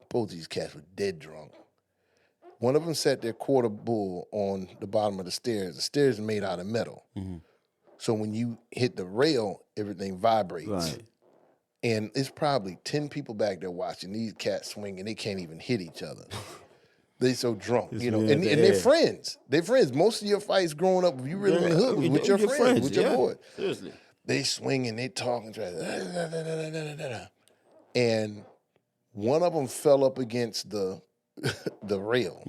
Both these cats were dead drunk. One of them sat there quarter bull on the bottom of the stairs. The stairs are made out of metal. So when you hit the rail, everything vibrates. Right. And it's probably 10 people back there watching these cats swing, and they can't even hit each other. They so drunk, and they're friends. They're friends. Most of your fights growing up, if you really in the hood, was with your friends, with your boys. Seriously. They swing and they talk and try. And one of them fell up against the rail,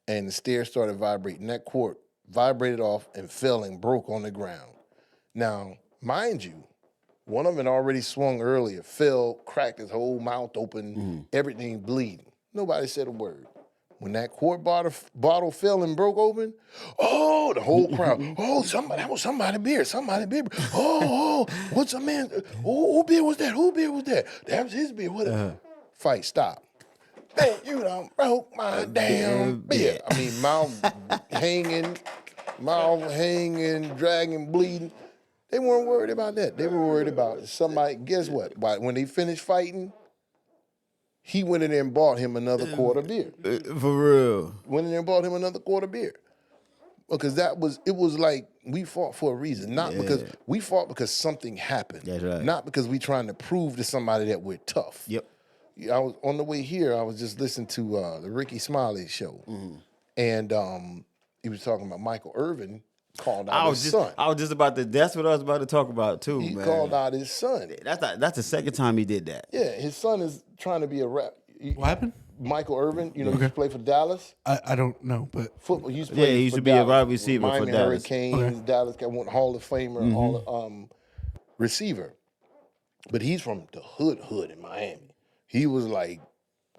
and the stairs started vibrating. That cord vibrated off and fell and broke on the ground. Now, mind you, one of them already swung earlier, fell, cracked his whole mouth open, everything bleeding. Nobody said a word. When that quart bottle fell and broke open, the whole crowd, that was somebody's beer. Oh, what's a man? Who beer was that? That was his beer. What? Fight, stop. Hey, you done broke my damn beer. I mean, mouth hanging, dragging, bleeding. They weren't worried about that. They were worried about somebody. Guess what? When they finished fighting, he went in there and bought him another quart of beer. For real. Went in there and bought him another quart of beer. Because it was like we fought for a reason. Because we fought because something happened. That's right. Not because we trying to prove to somebody that we're tough. Yep. I was on the way here, I was just listening to the Ricky Smiley show. And he was talking about Michael Irvin called out his son. That's what I was about to talk about too, He man. called out his son. That's the second time he did that. Yeah, his son is trying to be a rap. What happened? Michael Irvin, he used to play for Dallas. I don't know, but football. He used to be a wide receiver Miami for Dallas. Hurricanes. Dallas got one Hall of Famer, receiver. But he's from the hood in Miami. He was like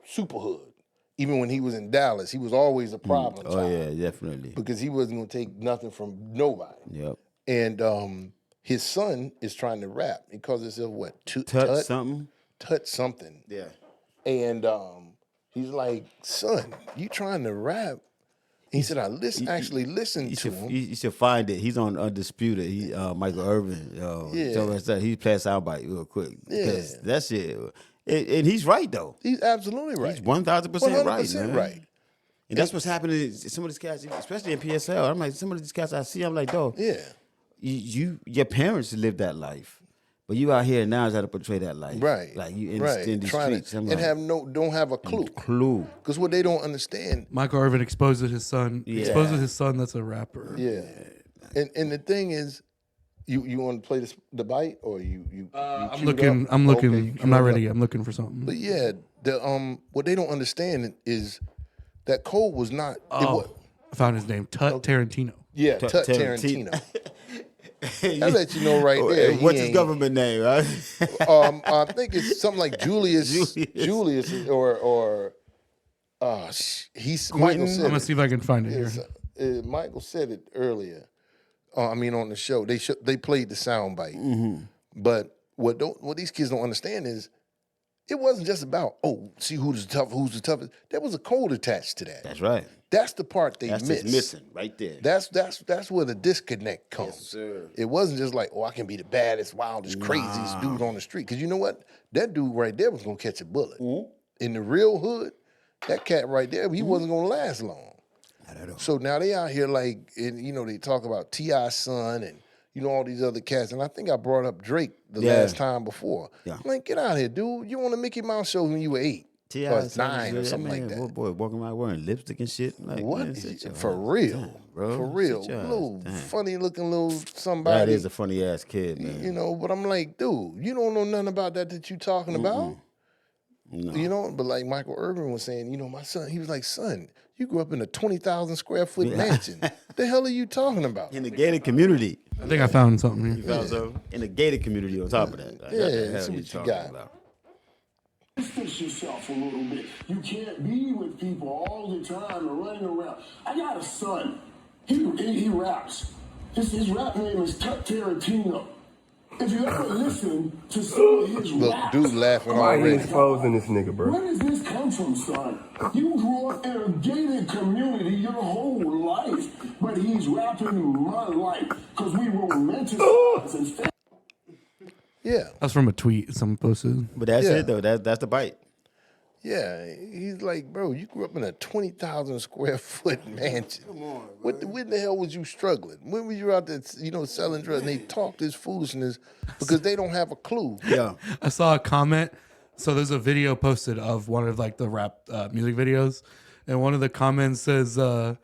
super hood. Even when he was in Dallas, he was always a problem child. Oh yeah, definitely. Because he wasn't gonna take nothing from nobody. Yep. And his son is trying to rap. He calls himself what? Touch something. Touch something. Yeah. And he's like, son, you trying to rap? He said, I listened to him. You should find it. He's on Undisputed. He Michael Irvin. He played soundbite real quick. Yeah. That shit. And he's right though. He's absolutely right. He's 1,000% right, 100% man. right. And that's what's happening. Some of these cats, especially in PSL. I'm like, some of these cats I see, I'm like, dog. Yeah. your parents lived that life. But you out here now is how to portray that life. Right. Like you in these streets. And don't have a clue. Because what they don't understand. Michael Irvin exposes his son. Yeah. Exposes his son that's a rapper. Yeah. And the thing is, you want to play the bite or you I'm looking. I'm not ready yet. I'm looking for something. But yeah, what they don't understand is that Cole was not. I found his name. Tut Tarantino. Yeah, Tut Tarantino. That let you know right there. What's his government name, right? I think it's something like Julius or he's Michael said I'm gonna see if I can find it here. Michael said it earlier. On the show, they played the sound bite. But what these kids don't understand is it wasn't just about see who's the toughest. There was a code attached to that. That's right. That's the part they That's miss. just missing right there. That's where the disconnect comes. Yes, sir. It wasn't just like, I can be the baddest, wildest, craziest dude on the street. Because you know what? That dude right there was gonna catch a bullet. In the real hood, that cat right there, he wasn't gonna last long. Not at all. So now they out here like, they talk about T.I.'s son and all these other cats. And I think I brought up Drake the last time before. Yeah. I'm like, get out of here, dude. You on a Mickey Mouse show when you were 8. Or 9 or something like that. Boy, walking around wearing lipstick and shit. Like, What? Man, For real, bro. For real. Funny looking little somebody. That is a funny ass kid, man. But I'm like, dude, you don't know nothing about that you talking about. No. But like Michael Irvin was saying, my son, he was like, son, you grew up in a 20,000 square foot mansion. The hell are you talking about? In the gated community. I think I found something here. You found so? In the gated community on top of that. Like, that's what you got. About? Distance yourself a little bit. You can't be with people all the time and running around. I got a son. He raps. His rap name is Tut Tarantino. If you ever listen to some of his raps, dude laughing why already. you exposing this nigga, bro? Where does this come from, son? You grew up in a gated community your whole life, but he's rapping my life because we romanticize and Yeah. That's from a tweet someone posted. But that's it, though. That's the bite. Yeah, he's like, bro, you grew up in a 20,000 square foot mansion. Come on, bro. When the hell was you struggling? When were you out there, selling drugs? And they talk this foolishness because they don't have a clue. Yeah. I saw a comment. So there's a video posted of one of like the rap music videos, and one of the comments says, "Oh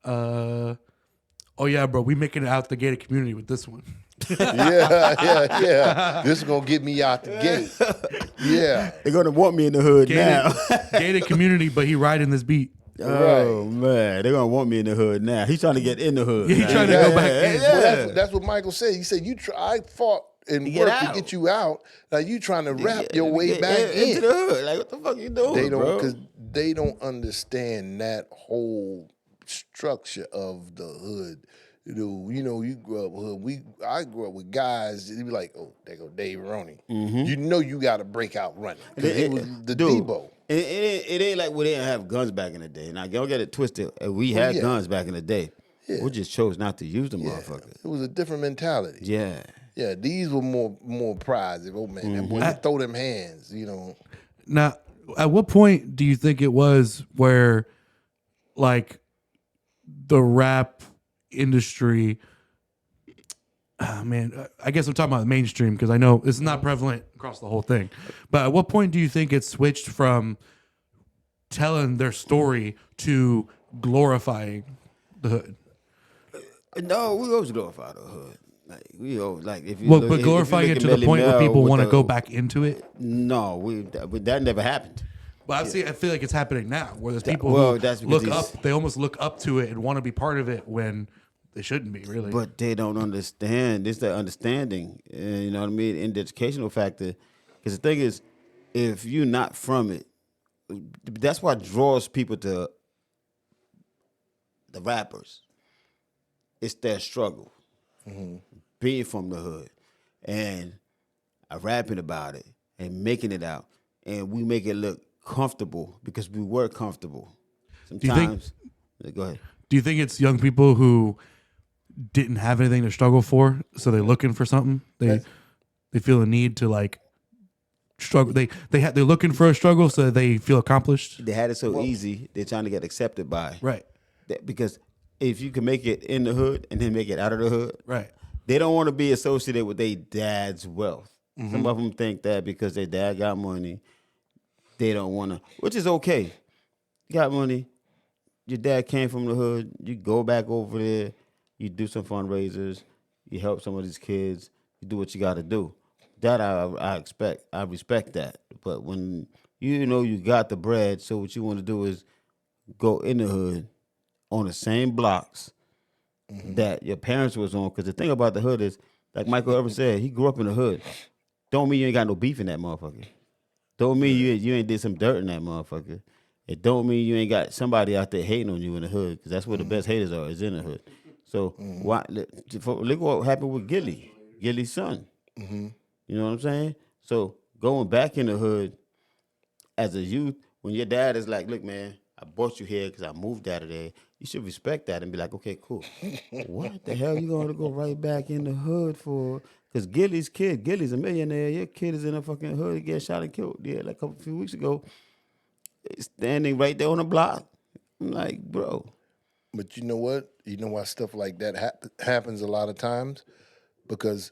yeah, bro, we making it out the gated community with this one." Yeah. This is gonna get me out the gate. Yeah. They're gonna want me in the hood now. Gated community, but he riding this beat. Oh man, they're gonna want me in the hood now. He's trying to get in the hood. Yeah, he's trying to go back in. Well, that's what Michael said. He said, I fought and worked to get you out. Now you trying to rap your way back into the hood. Like, what the fuck you doing, because they don't understand that whole structure of the hood. You grew up hood. I grew up with guys. You'd be like, oh, there go Dave Roney. Mm-hmm. You got to break out running. It was the Debo. It ain't like we didn't have guns back in the day. Now, don't get it twisted. We had guns back in the day. Yeah. We just chose not to use them, motherfuckers. It was a different mentality. Yeah. Yeah, these were more prized. Oh, man, that boy throw them hands, Now, at what point do you think it was where, like, the rap industry, I guess I'm talking about the mainstream because I know it's not prevalent across the whole thing, but at what point do you think it switched from telling their story to glorifying the hood? No, we always glorify the hood. Like we always if you but glorifying it to the point where people want to go back into it. No, that never happened. But I feel like it's happening now, where there's people who look up. They almost look up to it and want to be part of it when they shouldn't be, really. But they don't understand. It's the understanding, you know what I mean, in the educational factor. Because the thing is, if you're not from it, that's what draws people to the rappers. It's their struggle, being from the hood, and rapping about it and making it out, and we make it look comfortable because we were comfortable. Sometimes, go ahead. Do you think it's young people who didn't have anything to struggle for, so they're looking for something? They feel a need to struggle. They're looking for a struggle, so they feel accomplished. They had it so easy. They're trying to get accepted by right. Because if you can make it in the hood and then make it out of the hood, right. they don't want to be associated with their dad's wealth. Some of them think that because their dad got money, they don't want to, which is okay. You got money. Your dad came from the hood. You go back over there. You do some fundraisers. You help some of these kids. You do what you got to do. That I expect. I respect that. But when you know you got the bread, so what you want to do is go in the hood on the same blocks that your parents was on. Because the thing about the hood is, like Michael ever said, he grew up in the hood. Don't mean you ain't got no beef in that motherfucker. Don't mean you ain't did some dirt in that motherfucker. It don't mean you ain't got somebody out there hating on you in the hood, because that's where the best haters are, is in the hood. So why look what happened with Gilly's son. You know what I'm saying? So going back in the hood as a youth, when your dad is like, look, man, I brought you here because I moved out of there, you should respect that and be like, okay, cool. What the hell you gonna go right back in the hood for? Because Gilly's a millionaire. Your kid is in a fucking hood. He get shot and killed. Yeah, like a few weeks ago, standing right there on the block. I'm like, bro. But you know what? You know why stuff like that happens a lot of times? Because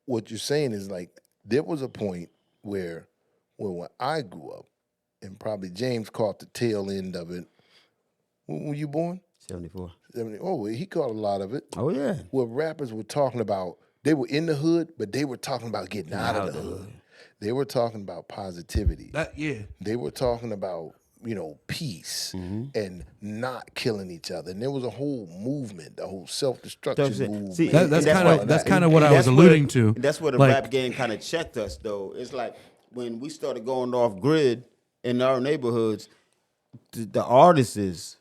what you're saying is like there was a point where when I grew up, and probably James caught the tail end of it. When were you born? 74. 70. Oh, he caught a lot of it. Oh, yeah. Where rappers were talking about, they were in the hood, but they were talking about getting out of the hood. They were talking about positivity. They were talking about, peace and not killing each other. And there was a whole movement, a whole self-destruction movement. See, that's kind of what I was alluding to. That's where the rap game kind of checked us, though. It's like when we started going off grid in our neighborhoods, the artists is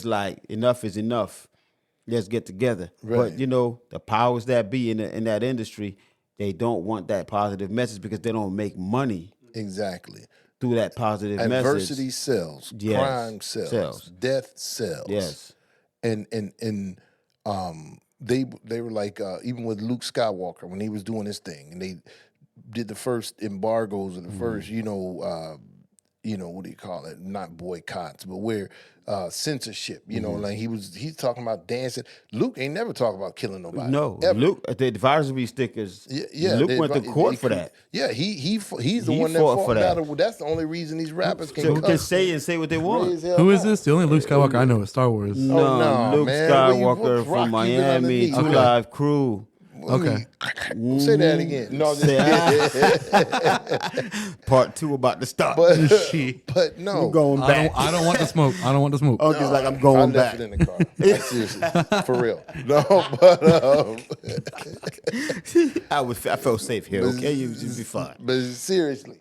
like, enough is enough. Let's get together. Right. But the powers that be in that industry, they don't want that positive message because they don't make money. Exactly. Through that positive Adversity message. sells. Yes. Crime sells. Death sells. Yes. And they were like, even with Luke Skywalker when he was doing his thing, and they did the first embargoes or the first, what do you call it? Not boycotts, but where censorship. Like he's talking about dancing. Luke ain't never talked about killing nobody. No, ever. Luke, the advisory stickers. Yeah, Luke went to court for that. Yeah, he's the one that fought for that. That's the only reason these rappers can say what they want. Who is this? The only Luke Skywalker I know is Star Wars. No, Luke man. Skywalker from Miami, Two Live Crew. Okay. Say that again. No, Part 2 about to start. But no, we're going back. I don't want the smoke. I don't want the smoke. Uncle's like, I'm going back. I left it in the car. Like, seriously, for real. No, but I felt safe here. Okay, you be fine. But seriously,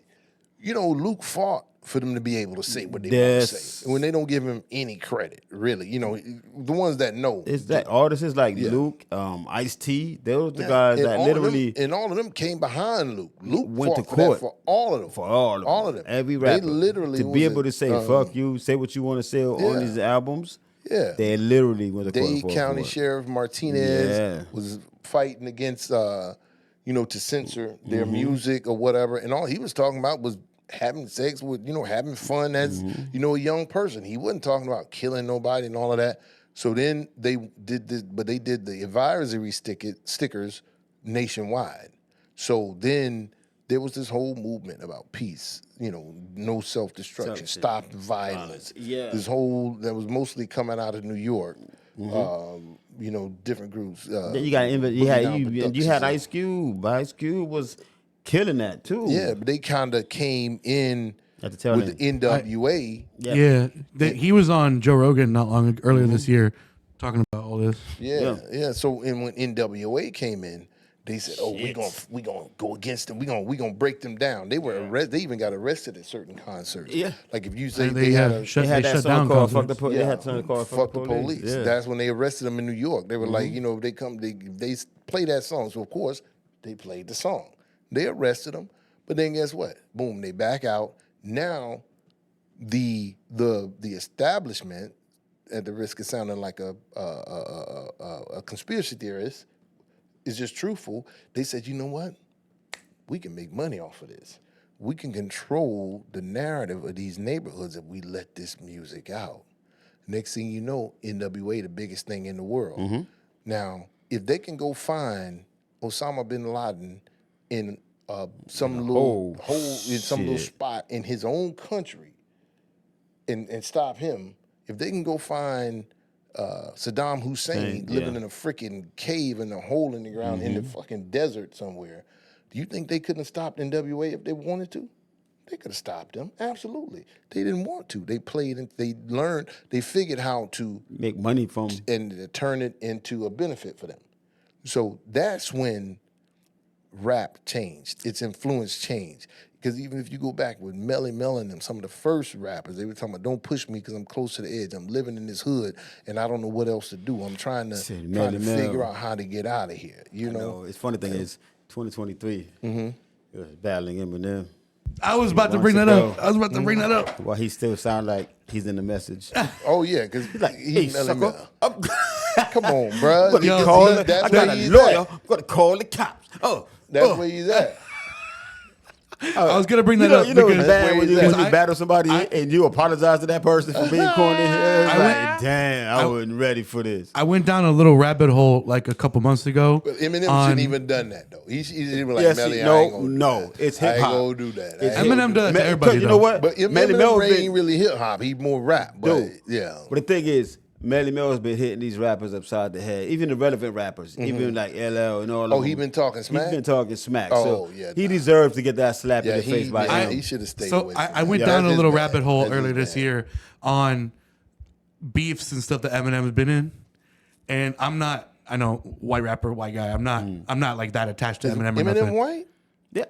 Luke fought for them to be able to say what they want to say. When they don't give him any credit, really. The ones that know. It's that artists like Luke, Ice-T, those the guys that literally... And all of them came behind Luke. Luke went to fought court. for all of them. For all of them. Every rapper. They literally... To be able to say, fuck you, say what you want to say on these albums, they literally went to court Dade for County it. Sheriff Martinez was fighting against, to censor their music or whatever. And all he was talking about was having sex with, having fun as, a young person. He wasn't talking about killing nobody and all of that. So then they did this, but they did the advisory stickers nationwide. So then there was this whole movement about peace, no self-destruction, stop the violence. Yeah. This whole, that was mostly coming out of New York. Different groups. Then you had Ice Cube. Ice Cube was killing that too. Yeah, but they kind of came in at the tail with the NWA. He was on Joe Rogan not long earlier this year talking about all this. Yeah. So when NWA came in, they said, "Oh, we gonna go against them. We gonna break them down." They were arrested. They even got arrested at certain concerts. Yeah, like if you say they had that song called "Fuck the Police." They had something called "Fuck the Police." Yeah. That's when they arrested them in New York. They were like, they play that song. So of course they played the song. They arrested them, but then guess what? Boom, they back out. Now, the establishment, at the risk of sounding like a conspiracy theorist, is just truthful. They said, you know what? We can make money off of this. We can control the narrative of these neighborhoods if we let this music out. Next thing you know, NWA, the biggest thing in the world. Now, if they can go find Osama bin Laden in some little hole in some little spot in his own country and stop him, if they can go find Saddam Hussein living in a freaking cave in a hole in the ground in the fucking desert somewhere, do you think they couldn't have stopped NWA if they wanted to? They could have stopped them. Absolutely. They didn't want to. They played and they learned, they figured how to make money from and turn it into a benefit for them. So that's when rap changed. Its influence changed. Because even if you go back with Melly Mel and them, some of the first rappers, they were talking about, don't push me because I'm close to the edge. I'm living in this hood and I don't know what else to do. I'm trying to figure out how to get out of here. You know? It's funny thing is 2023, it was battling Eminem. I was about to bring that up. While he still sound like he's in the message. Oh yeah, because he's like, hey, sucker, come on, bro. I got a lawyer. I'm gonna call the cops. That's where he's at. I was gonna bring that up. You know it's bad when you battle somebody and you apologize to that person for being corny. I wasn't ready for this. I went down a little rabbit hole like a couple months ago. But Eminem shouldn't even done that though. He's even like, Melly, it's hip hop. I ain't gonna do that. Eminem does to everybody. You know what? But Eminem ain't really hip hop. He's more rap. But yeah. But the thing is, Melly Mel's been hitting these rappers upside the head, even the relevant rappers, even like LL and all of them. Oh, he been talking smack? He's been talking smack. Oh, so yeah. He deserves to get that slap in the face by him. He should have stayed so away. I went down a little rabbit hole earlier this year on beefs and stuff that Eminem has been in. And I'm not, I know, white rapper, white guy. I'm not like that attached to Eminem or nothing. Eminem white? Yeah.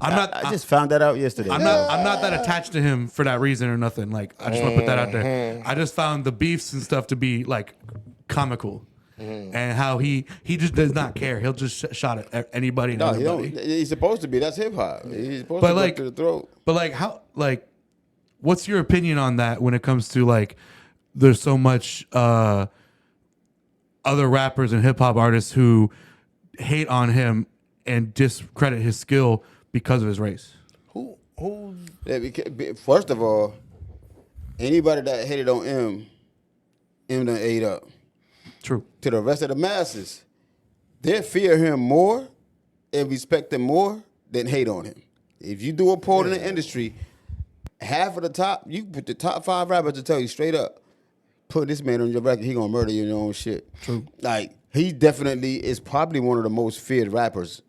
I just found that out yesterday. I'm not that attached to him for that reason or nothing. Like I just want to put that out there. I just found the beefs and stuff to be like comical, and how he just does not care. He'll just shot at anybody and everybody. He's supposed to be. That's hip hop. He's supposed to go to the throat. But like how what's your opinion on that when it comes to like there's so much other rappers and hip hop artists who hate on him and discredit his skill because of his race? Who? First of all, anybody that hated on M done ate up. True. To the rest of the masses, they fear him more and respect him more than hate on him. If you do a poll in the industry, half of the top, you put the top 5 rappers to tell you straight up, put this man on your record, he gonna murder you in your own shit. True. Like, he definitely is probably one of the most feared rappers.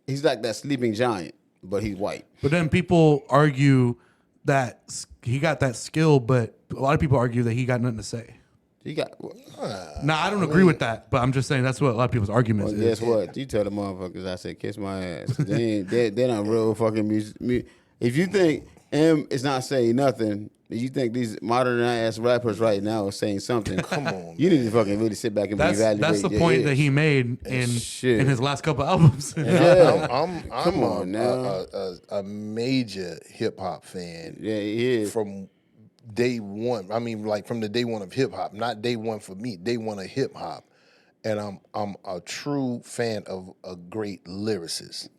He's like that sleeping giant, but he's white. But then people argue that he got that skill, but a lot of people argue that he got nothing to say. He got. I don't agree with that, but I'm just saying that's what a lot of people's arguments is. Guess what? You tell the motherfuckers I said kiss my ass. They're not real fucking music. If you think M is not saying nothing, you think these modern ass rappers right now are saying something? Come on, you need to fucking really sit back and reevaluate. That's the point that he made in his last couple albums. I'm Come on now. A major hip hop fan. Yeah, he is from day one. I mean, like from the day one of hip hop, not day one for me. Day one of hip hop, and I'm a true fan of a great lyricist.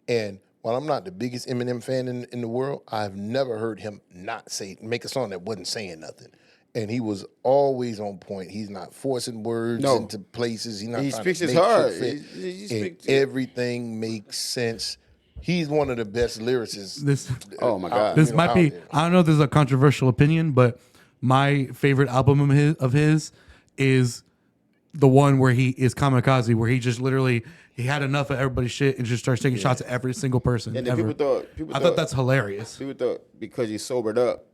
And while I'm not the biggest Eminem fan in the world, I've never heard him make a song that wasn't saying nothing. And he was always on point. He's not forcing words into places. He speaks his heart. Everything makes sense. He's one of the best lyricists. Oh my God. This might be, I don't know if this is a controversial opinion, but my favorite album of his is the one where he is Kamikaze, where he just literally he had enough of everybody's shit and just starts taking shots at every single person. And ever. People I thought that's hilarious. People thought because he sobered up,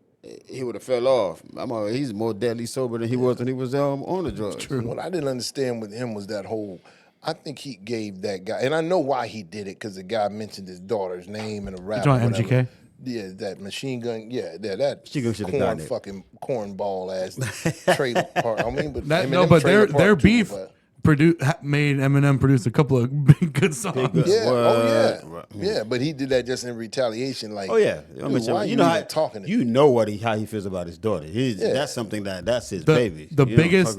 he would have fell off. He's more deadly sober than he was when he was on the drugs. True. What I didn't understand with him was that whole. I think he gave that guy, and I know why he did it, because the guy mentioned his daughter's name in a rap. You're talking MGK? Yeah, that Machine Gun. Yeah, that cornball ass trailer park. I mean, but their beef made Eminem produce a couple of good songs. Yeah, but he did that just in retaliation. Like, why you know talking? You know how he feels about his daughter. That's something that's his baby. The biggest,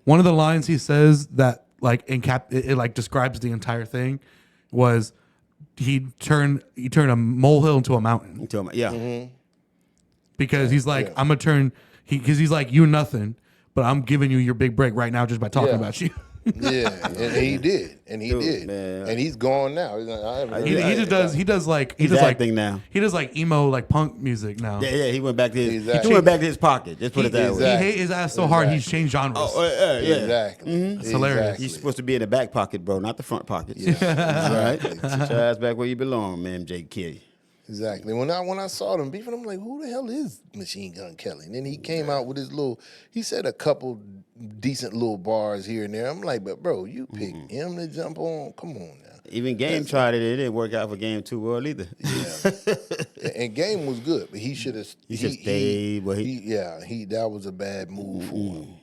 one of the lines he says that like it like describes the entire thing was he turned a molehill into a mountain. Because he's like, I'm gonna turn because he's like, you nothing, but I'm giving you your big break right now just by talking about you. Yeah, and he did, and he Dude, did, man. and he's gone now. I haven't heard He of just it. does. He does like He's acting now. He does like emo like punk music now. Yeah, he went back to his. Exactly. He went back to his pocket. Just put it that He way. Exactly. hate his ass so hard he's Exactly. changed genres. Oh, yeah. Exactly. It's hilarious. Exactly. He's supposed to be in the back pocket, bro, not the front pocket. Yeah, All right, exactly. sit your ass back where you belong, man, JK. Exactly. When I saw them beefing, I'm like, who the hell is Machine Gun Kelly? And then he came out with his he said a couple decent little bars here and there. I'm like, but bro, you picked him to jump on? Come on now. Even Game tried it. It didn't work out for Game too well either. Yeah. And Game was good, but he should have. He should stayed. But that was a bad move for him.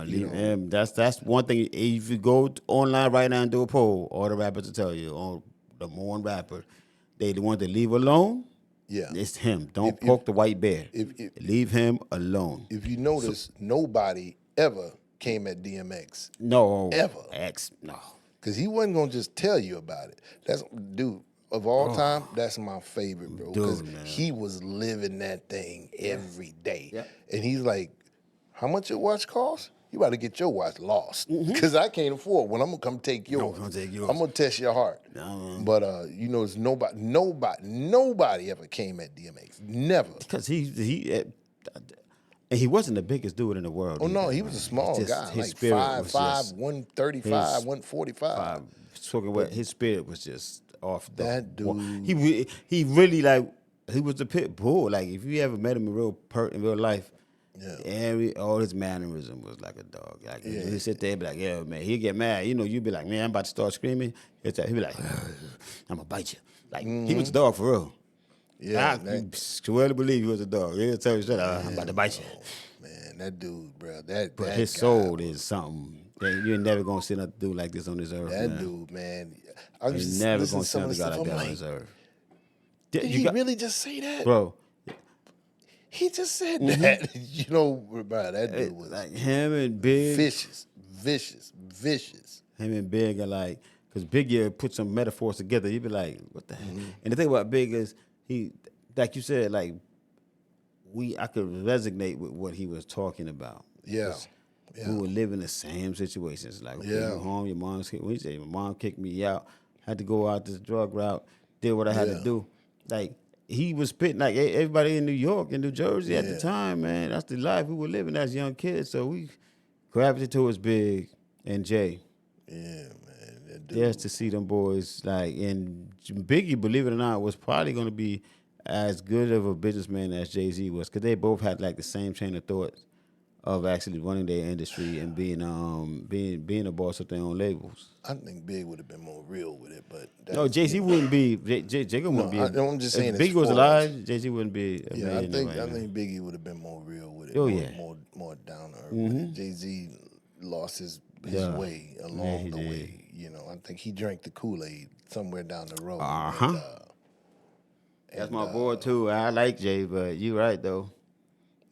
Leave him. That's one thing. If you go online right now and do a poll, all the rappers will tell you, on the one rapper, they the one to leave alone. Yeah, It's him. Don't poke the white bear. Leave him alone. If you notice, nobody ever came at DMX. No. Ever. No. Because he wasn't going to just tell you about it. That's, dude, of all time, that's my favorite, bro. Because he was living that thing every day. Yeah. And he's like, how much your watch cost? You about to get your watch lost. Because I can't afford one. I'm going to come take yours. I'm gonna take yours. I'm going to test your heart. But, it's nobody ever came at DMX. Never. Because he wasn't the biggest dude in the world. Oh, no, either, he was a small Just guy. his Like spirit 5'5", was 135, 145. His spirit was just off the That dude. He really like he was the pit bull. Like if you ever met him in real life, all his mannerism was like a dog. Like he'd sit there and be like, yeah, man, he'd get mad. You'd be like, man, I'm about to start screaming. He'd be like, I'm gonna bite you. Like he was a dog for real. Yeah, I swear to believe he was a dog. He'll tell you straight, I'm about to bite you. Man, that dude, bro. But his soul is something. You're never gonna see another dude like this on this earth. That man. dude, man. You're never gonna see another guy like that on this earth. Did he really just say that? Bro. He just said that. Bro, that dude was like him and Big. Vicious. Him and Big are like, because Big put some metaphors together. You'd be like, what the heck? And the thing about Big is, he, like you said, like, I could resonate with what he was talking about. Yeah. We were living the same situations. Like, okay, you home, your mom's kicked. When you say, my mom kicked me out, had to go out this drug route, did what I had to do. Like, he was spitting like everybody in New York and New Jersey at the time, man. That's the life we were living as young kids. So we gravitated towards Big and Jay. Yeah, man. Just to see them boys, like, and Biggie, believe it or not, was probably going to be as good of a businessman as Jay-Z was, because they both had like the same train of thought of actually running their industry and being a boss of their own labels. I think Big would have been more real with it, but no, Jay-Z wouldn't be. Jacob wouldn't be. I'm just saying, if Biggie was alive, Jay-Z wouldn't be. I think Biggie would have been more real with it. Oh more down to earth. With it. Jay-Z lost his way along the way. I think he drank the Kool-Aid somewhere down the road. That's my boy too. I like Jay, but you right though.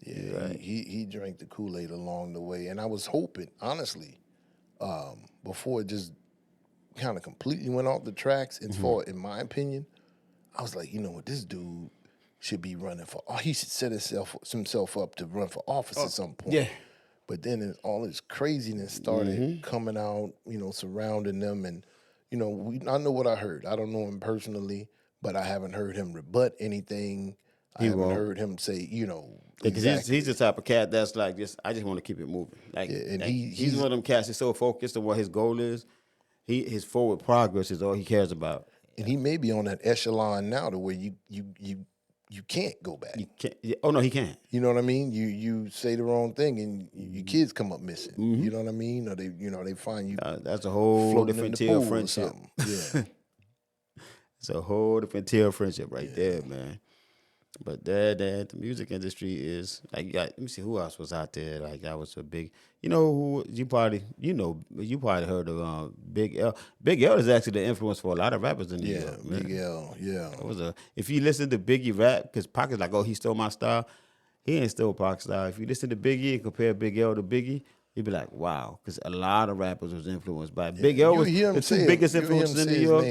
Yeah, right. He drank the Kool-Aid along the way, and I was hoping, honestly, before it just kind of completely went off the tracks. As far, in my opinion, I was like, what, this dude should be running for. He should set himself up to run for office at some point. Yeah. But then all this craziness started coming out, surrounding them, and I know what I heard. I don't know him personally, but I haven't heard him rebut anything. I haven't heard him say, Exactly. He's the type of cat that's like, I just want to keep it moving. Like, he's one of them cats that's so focused on what his goal is. His forward progress is all he cares about. And he may be on that echelon now to where you can't go back. You can't. Oh no, he can't. You know what I mean? You say the wrong thing and your kids come up missing. You know what I mean? Or they find you. That's a whole different tier of friendship. Yeah, it's a whole different tier of friendship right there, man. But the music industry is like, let me see who else was out there. Like, that was a big, who you probably heard of Big L. Big L is actually the influence for a lot of rappers in New York. Man. Big L, yeah. If you listen to Biggie rap, because Pac's like, he stole my style. He ain't stole Pac's style. If you listen to Biggie and compare Big L to Biggie, you'd be like, wow, because a lot of rappers was influenced by Big L. Was the two biggest influences in New York.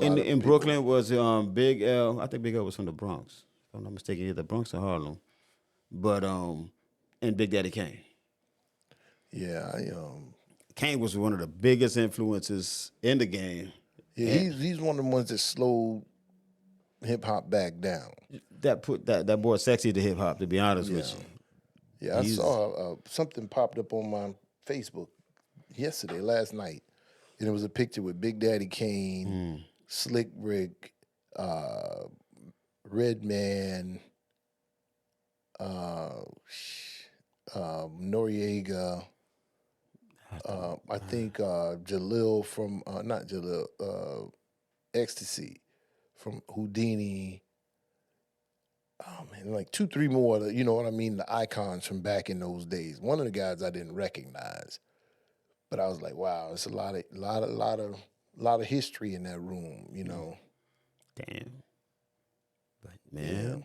In Brooklyn was Big L. I think Big L was from the Bronx. If I'm not mistaken, either Bronx or Harlem. But and Big Daddy Kane. Yeah, Kane was one of the biggest influences in the game. Yeah, he's one of the ones that slowed hip hop back down. That put that boy sexy to hip hop. To be honest with you. Yeah, I saw something popped up on my Facebook last night, and it was a picture with Big Daddy Kane, Slick Rick, Redman, Noriega. I think Jalil from not Jalil, Ecstasy from Houdini. Oh man, like 2, 3 more. You know what I mean? The icons from back in those days. One of the guys I didn't recognize, but I was like, wow, it's a lot of history in that room. You know. Damn. But man. Yeah.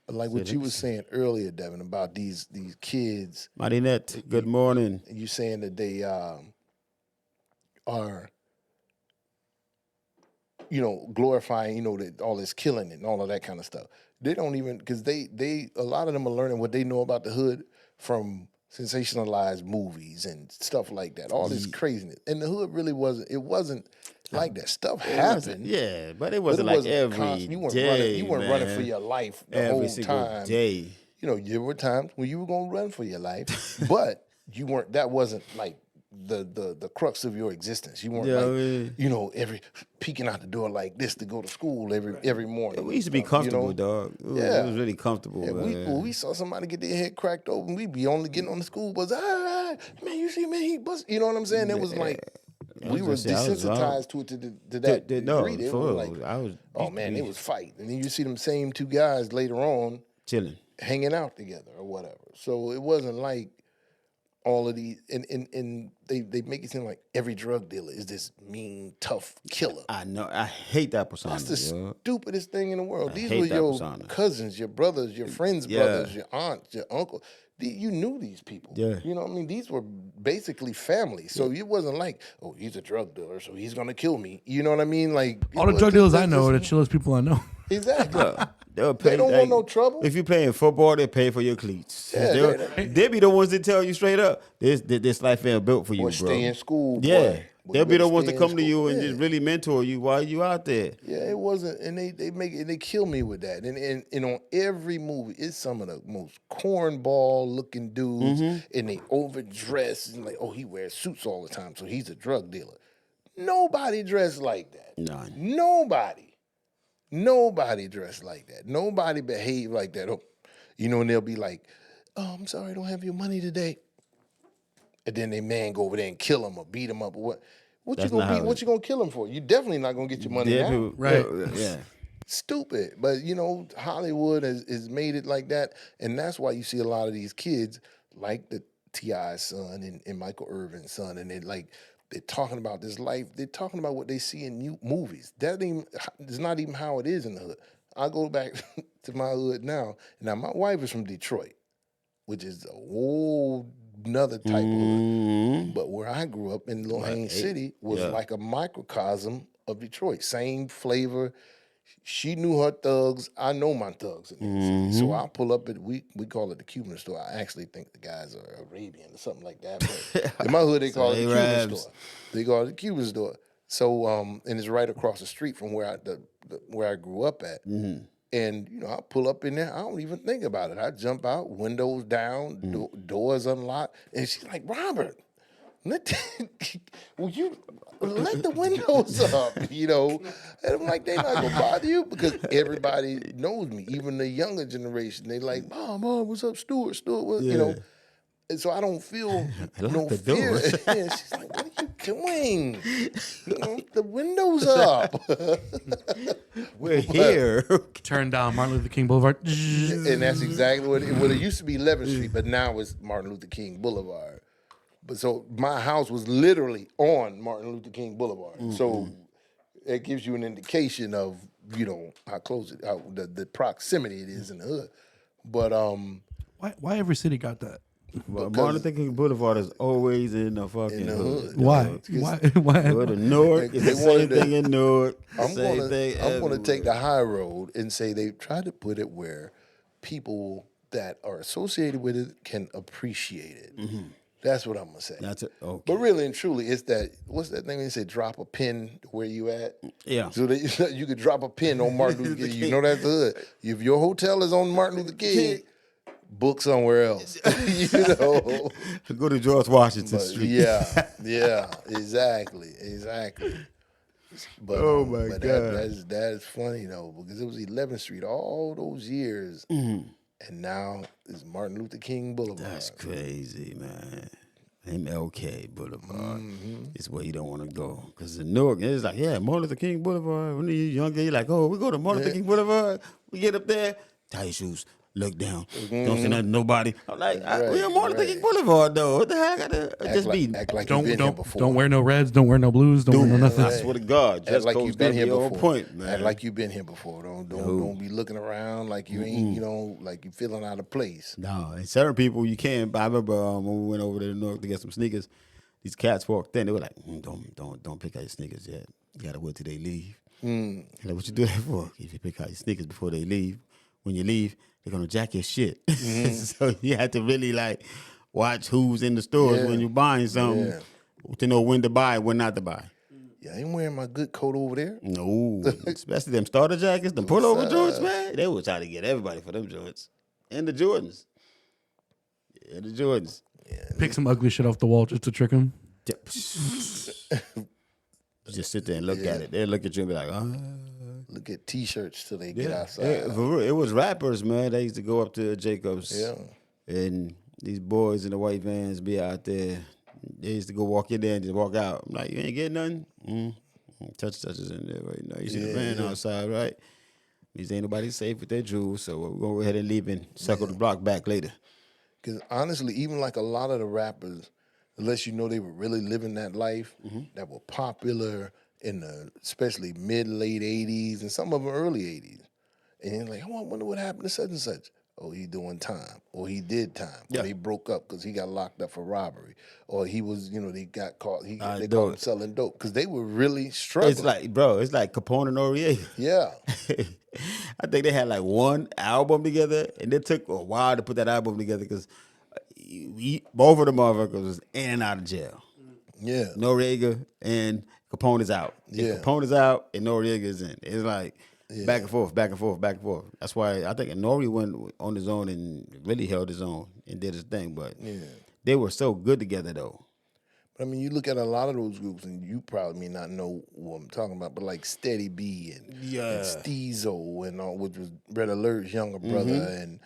But like what you were saying earlier, Devin, about these kids. Marinette, good morning. You saying that they are, glorifying, that all this killing and all of that kind of stuff. They don't even, because a lot of them are learning what they know about the hood from sensationalized movies and stuff like that. All this craziness. And the hood really wasn't like that. Stuff happened. Yeah, but it wasn't like every you weren't day, running. You weren't running for your life the whole time. Day. There were times when you were gonna run for your life, but you weren't. That wasn't like the crux of your existence. You weren't every peeking out the door like this to go to school every morning. We used to be comfortable, dog. It was really comfortable. Yeah, we saw somebody get their head cracked open, we'd be only getting on the school bus. Man, you see, man, he bust. You know what I'm saying? It was like we were desensitized to it to that degree. It was like, it was fight. And then you see them same 2 guys later on chilling, hanging out together or whatever. So it wasn't like all of these, and they make it seem like every drug dealer is this mean, tough killer. I know. I hate that persona. That's the stupidest thing in the world. These were your cousins, your brothers, your friends' brothers, your aunts, your uncle. You knew these people. Yeah. You know what I mean? These were basically family. So it wasn't like, oh, he's a drug dealer, so he's going to kill me. You know what I mean? Like all the drug dealers I know are the chillest people I know. Exactly. They don't want no trouble. If you're playing football, they pay for your cleats. Yeah, they'll be the ones that tell you straight up, this life ain't built for you, or bro. Stay in school, yeah. boy. They'll be the ones that come to you and just really mentor you while you out there. Yeah, it wasn't, and they kill me with that. And on every movie, it's some of the most cornball looking dudes, and they overdress and like, oh, he wears suits all the time, so he's a drug dealer. Nobody dressed like that. None. Nobody dressed like that. Nobody behaved like that. Oh, and they'll be like, oh, I'm sorry, I don't have your money today. And then they man go over there and kill him or beat him up or what? What you gonna kill him for? You definitely not gonna get your money now. Right. Yeah. Stupid. But Hollywood has made it like that. And that's why you see a lot of these kids like the T.I.'s son and Michael Irvin's son, and they're talking about this life. They're talking about what they see in new movies. That is not even how it is in the hood. I go back to my hood now. Now, my wife is from Detroit, which is a whole another type of hood. But where I grew up in Little Haines City was like a microcosm of Detroit. Same flavor. She knew her thugs. I know my thugs. So I pull up at, we call it the Cuban store. I actually think the guys are Arabian or something like that. But in my hood, they call it the Cuban store. They call it the Cuban store. So, and it's right across the street from where I grew up at. And, I pull up in there. I don't even think about it. I jump out, windows down, doors unlocked. And she's like, Robert, will you let the windows up, And I'm like, they're not going to bother you because everybody knows me, even the younger generation. They like, Mom, what's up, Stewart, And so I don't feel no fear. Yeah, she's like, what are you doing? The window's up. We're here. Turn down Martin Luther King Boulevard. And that's exactly what it used to be 11th Street, but now it's Martin Luther King Boulevard. But so my house was literally on Martin Luther King Boulevard. So it gives you an indication of, how close the proximity it is in the hood. But why every city got that? Martin Luther King Boulevard is always in the fucking hood. Why? Why? Go to Newark. It's the same thing in Newark. I'm going to take the high road and say they've tried to put it where people that are associated with it can appreciate it. That's what I'm gonna say. That's it. Okay. But really and truly, it's that. What's that thing they say? Drop a pin where you at. Yeah. So you could drop a pin on Martin Luther King. You know that's the hood. If your hotel is on Martin Luther King, book somewhere else. Go to George Washington Street. Yeah, exactly. But, Oh my but God. that's funny though, because it was 11th Street all those years, and now it's Martin Luther King Boulevard. That's crazy, man. MLK Boulevard is where you don't want to go. Because in Newark, it's like, yeah, Martin Luther King Boulevard. When you're younger, you're like, oh, we go to Martin Luther King Boulevard. We get up there, tie your shoes, look down. Don't say nothing to nobody. I'm like, we're on Martin Luther King Boulevard, though. What the hell? I got to just be. Act like you've been here before. Don't wear no reds. Don't wear no blues. Don't wear no nothing. I swear to God. Act like you've been here before. Point, man. Act like you've been here before. Don't be looking around like you ain't, like you feeling out of place. No, and certain people you can't. I remember when we went over there to Newark to get some sneakers. These cats walked in. They were like, "Don't pick out your sneakers yet. You gotta wait till they leave." Like, what you do that for? If you pick out your sneakers before they leave, when you leave, they're gonna jack your shit. So you have to really like watch who's in the stores when you're buying something to know when to buy and when not to buy. Yeah, I ain't wearing my good coat over there. No, especially them starter jackets, the pullover joints, man. They were trying to get everybody for them joints and the Jordans. Yeah, the Jordans. Pick some ugly shit off the wall just to trick them. Just sit there and look at it. They'll look at you and be like, Look at T-shirts till they get outside. For real, it was rappers, man. They used to go up to Jacobs. Yeah. And these boys in the white vans be out there. They used to go walk in there and just walk out. I'm like, you ain't getting nothing? Touches in there right now. You see the van outside, right? Means ain't nobody safe with their jewels, so we're going to go ahead and leave and circle the block back later. Because honestly, even like a lot of the rappers, unless you know they were really living that life, that were popular in the especially mid-late 80s and some of them early 80s. And you're like, I wonder what happened to such and such. Oh, he doing time. Or he did time. Or they broke up because he got locked up for robbery. Or he was, they got caught. They caught him selling dope. Because they were really struggling. It's like, bro, it's like Capone and Noriega. Yeah. I think they had like one album together, and it took a while to put that album together because both of the motherfuckers was in and out of jail. Yeah. Noriega and Capone is out. If Capone is out and Noriega is in. It's like back and forth, back and forth, back and forth. That's why I think Nori went on his own and really held his own and did his thing. But they were so good together, though. I mean, you look at a lot of those groups, and you probably may not know what I'm talking about, but like Steady B and Steezo and all, which was Red Alert's younger brother, and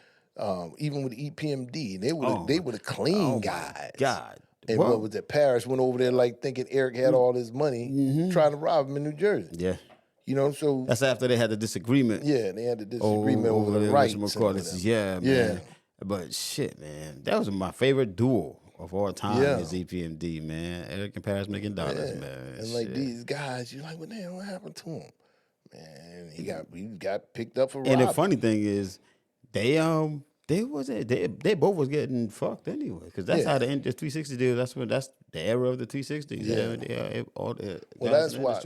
even with EPMD, they were the clean guys. God. And what was it? Paris went over there like thinking Eric had all this money, trying to rob him in New Jersey. Yeah. So that's after they had the disagreement. Yeah, they had the disagreement over the rights. Yeah, man. Yeah. But shit, man, that was my favorite duo of all time is EPMD, man. Eric and Paris making dollars, man. And like these guys, you're like, what the hell happened to him? Man, he got picked up for robbery. And the funny thing is, they both was getting fucked anyway, because that's how the 360 deal. That's the era of the 360s. That's why.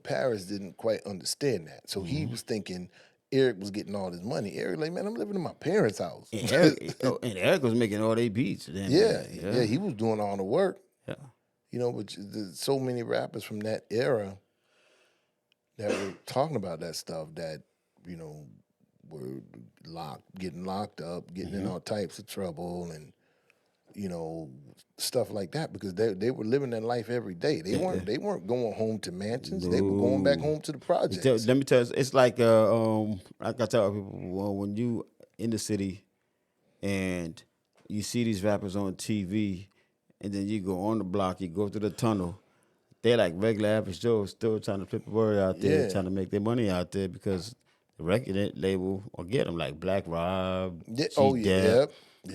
Paris didn't quite understand that, so he was thinking Eric was getting all this money. Eric like, man, I'm living in my parents' house. And Eric was making all they beats. Then, he was doing all the work. Yeah, but there's so many rappers from that era that were talking about that stuff that were getting locked up, getting in all types of trouble, and stuff like that, because they were living their life every day. They weren't going home to mansions. No. They were going back home to the projects. Let me tell you, it's like I tell people, when you in the city and you see these rappers on TV, and then you go on the block, you go through the tunnel. They're like regular average Joes, still trying to flip the word out there, trying to make their money out there, because the record label will get them, like Black Rob, G-Dep,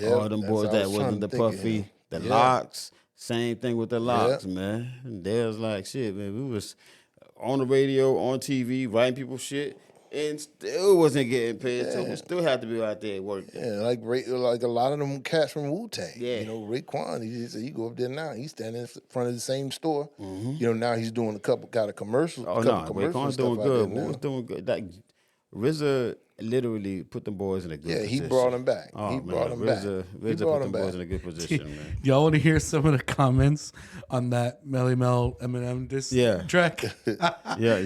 all them boys that wasn't the Puffy, the Locks, same thing with the Locks, man. And they was like, shit, man, we was on the radio, on TV, writing people shit, and still wasn't getting paid, so we still had to be out there working. Yeah, like a lot of them cats from Wu-Tang. Yeah. Raekwon, he go up there now, he's standing in front of the same store. Now he's doing got a commercial. Oh, no, Raekwon's doing good. Who's doing good? Like, RZA literally put them boys in a good position. he brought them back. Oh, He man. brought them back. RZA He put brought them them boys back. in a good position, man. Y'all want to hear some of the comments on that Melly Mel Eminem diss track? Yeah.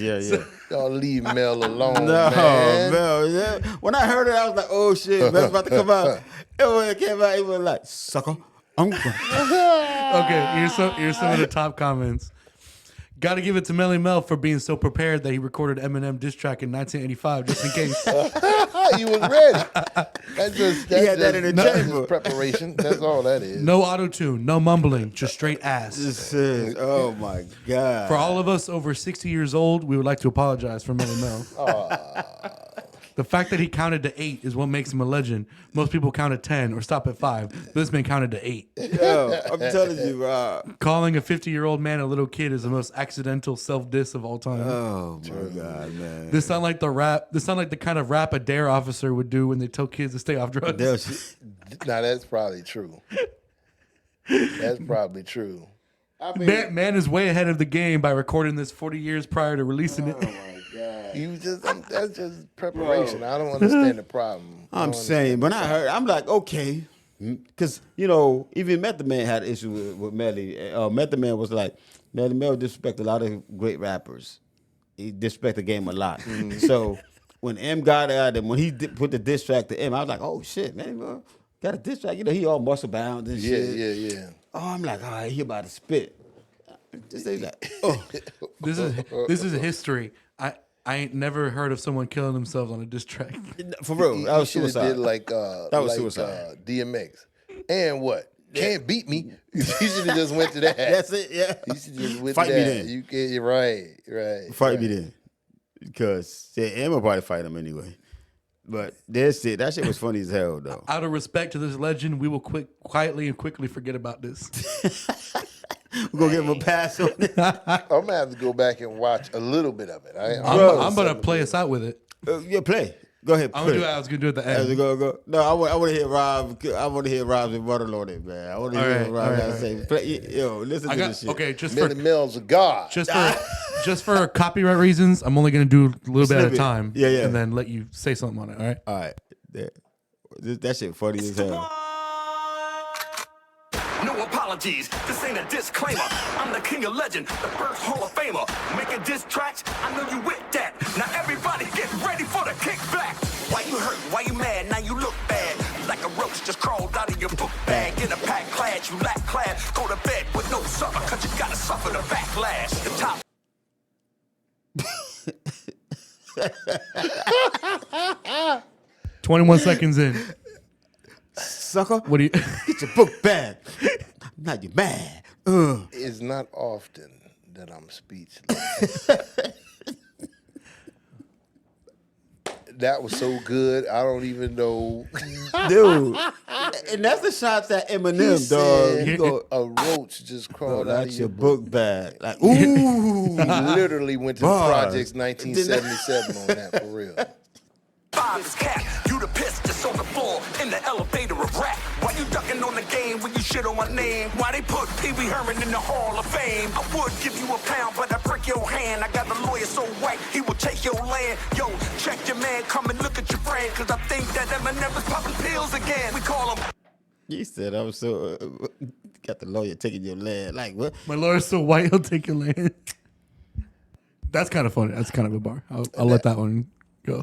Y'all leave Mel alone, No, man. yeah. When I heard it, I was like, "Oh shit, Mel's about to come out." And when it came out, he was like, "Sucker, I'm going." Okay, here's some of the top comments. Got to give it to Melly Mel for being so prepared that he recorded Eminem diss track in 1985 just in case. He was ready. He had that in the chamber. Preparation. That's all that is. No auto-tune, no mumbling, just straight ass. This is, oh my god. For all of us over 60 years old, we would like to apologize for Melly Mel. The fact that he counted to 8 is what makes him a legend. Most people count at 10 or stop at 5. This man counted to 8. Yo, I'm telling you, Rob. Calling a 50-year-old man a little kid is the most accidental self-diss of all time. Oh my god, man. This sound like the kind of rap a DARE officer would do when they tell kids to stay off drugs. Now that's probably true. That's probably true. I mean, Man is way ahead of the game by recording this 40 years prior to releasing it. oh my god. That's just preparation. I don't understand the problem. I'm saying, when I heard, I'm like, okay, because even Method Man had an issue with Melly. Method Man was like, Melly Mel disrespect a lot of great rappers. He disrespect the game a lot. So when M got at him, when he put the diss track to M, I was like, oh shit, Melly Mel got a diss track. He all muscle bound and shit. Yeah. Oh, I'm like, all right, he about to spit. Just like, oh. This is history. I ain't never heard of someone killing themselves on a diss track. For real, that was suicide. Did that was suicide. DMX. And what? Can't beat me. You should have just went to that. That's it, yeah. You should just went Fight to me that. then. You can't, you're right. Fight me then. Because M will probably fight him anyway. But that shit was funny as hell, though. Out of respect to this legend, we will quietly and quickly forget about this. We're going to give him a pass on it. I'm going to have to go back and watch a little bit of it. I'm going to play us out with it. Yeah, play. Go ahead. I was going to do it at the end. Go. No, I want to hear Rob. I want to hear Rob's rebuttal on it, man. I want to hear what Rob got to say. Listen to this shit. Okay, Millie Mills a god. Just for copyright reasons, I'm only going to do a little bit at a time. Yeah. And then let you say something on it, all right? All right. That shit funny as hell. No apologies, this ain't a disclaimer. I'm the king of legend, the first Hall of Famer. Making diss tracks, I know you with that. Now everybody get ready for the kickback. Why you hurt, why you mad, now you look bad. Like a roach just crawled out of your book bag. In a packed class, you lack class. Go to bed with no supper, cause you gotta suffer the backlash. The top 21 seconds in. Sucker, What do you... get your book back. Now you're mad. It's not often that I'm speechless. That was so good. I don't even know. Dude. And that's the shots at Eminem, dog. You go, a roach just crawled out of That's your your book bag. Like, ooh. He literally went to the Bars. Projects 1977 on that, for real. 5 is cat. You the piss that's on the floor in the elevator of rap. Why you ducking on the game when you shit on my name? Why they put Pee Wee Herman in the Hall of Fame? I would give you a pound, but I break your hand. I got the lawyer so white, he will take your land. Yo, check your man, come and look at your friend, cause I think that Eminem is popping pills again. We call him. You said I was so got the lawyer taking your land. Like what? My lawyer's so white, he'll take your land. That's kind of funny. That's kind of a bar. I'll let that one go.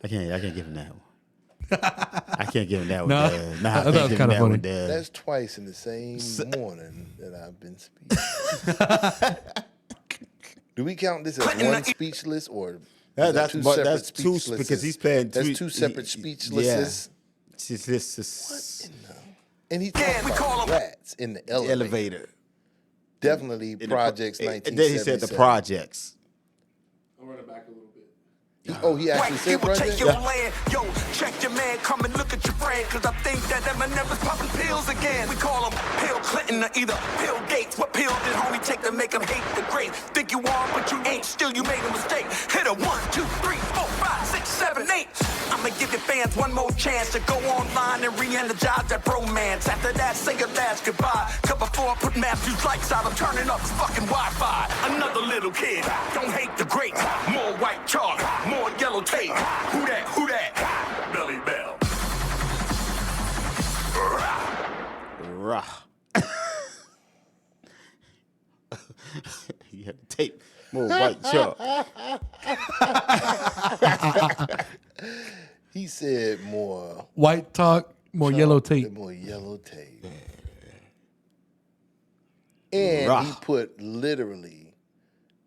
I can't give him that one. I can't give him that one. No? Dad. Nah, I thought it was kinda funny. That's twice in the same morning that I've been speechless. Do we count this as one speechless or That's two but separate that's two speechlesses? because he's playing. That's two separate speechlesses. And he's talking We about call 'em- rats in the elevator. Elevator. Definitely Projects And 1977. then he said the projects. I'll run it back a little bit. He actually He said will take Projects? your land. Yo, check your man, come and look at your friend, cause I think that Eminem is popping pills again. We call him Bill Clinton or either Bill Gates. What pill did homie take to make him hate the great? Think you are, but you ain't. Still, you made a mistake. Hit a 1, 2, 3, 4, 5, 6, 7, 8. I'm I'ma give your fans one more chance to go online and re-energize that bromance. After that, say your last goodbye. Cover 4, put Matthews lights out. I'm turning up this fucking Wi-Fi. Another little kid, don't hate the greats. More white chalk, more yellow tape. Who that? Who that? Belly Bell. Rah. You had to tape more white chalk. He said more White talk, more yellow tape. More yellow tape. And he put literally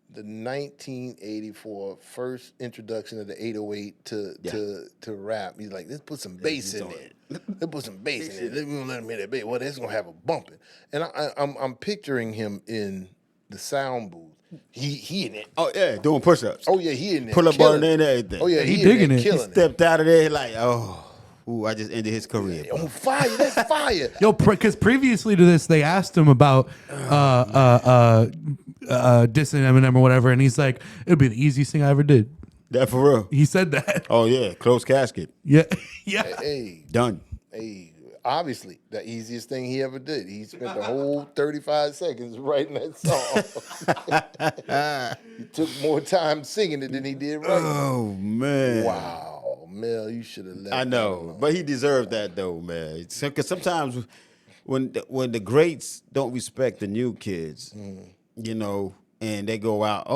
the 1984 first introduction of the 808 to rap. He's like, let's put some bass in it. Let's put some bass in it. Let him hear that bass. Well, that's gonna have a bumping. And I'm picturing him in the sound booth. He in it. Oh yeah, doing push-ups. Oh yeah, he in there. Pull up killing on and everything. Oh yeah, He in digging there it. He killing stepped out of there like, ooh, I just ended his career. On fire. That's fire. Yo, because previously to this, they asked him about dissing Eminem or whatever, and he's like, "It'll be the easiest thing I ever did." That for real. He said that. Oh yeah, closed casket. Yeah, yeah. Hey, Done. obviously the easiest thing he ever did. He spent the whole 35 seconds writing that song. He took more time singing it than he did writing. Oh man. Wow, Mel, you should have left. I know, but he deserved that though, man. Because sometimes when the greats don't respect the new kids, you know, and they go out,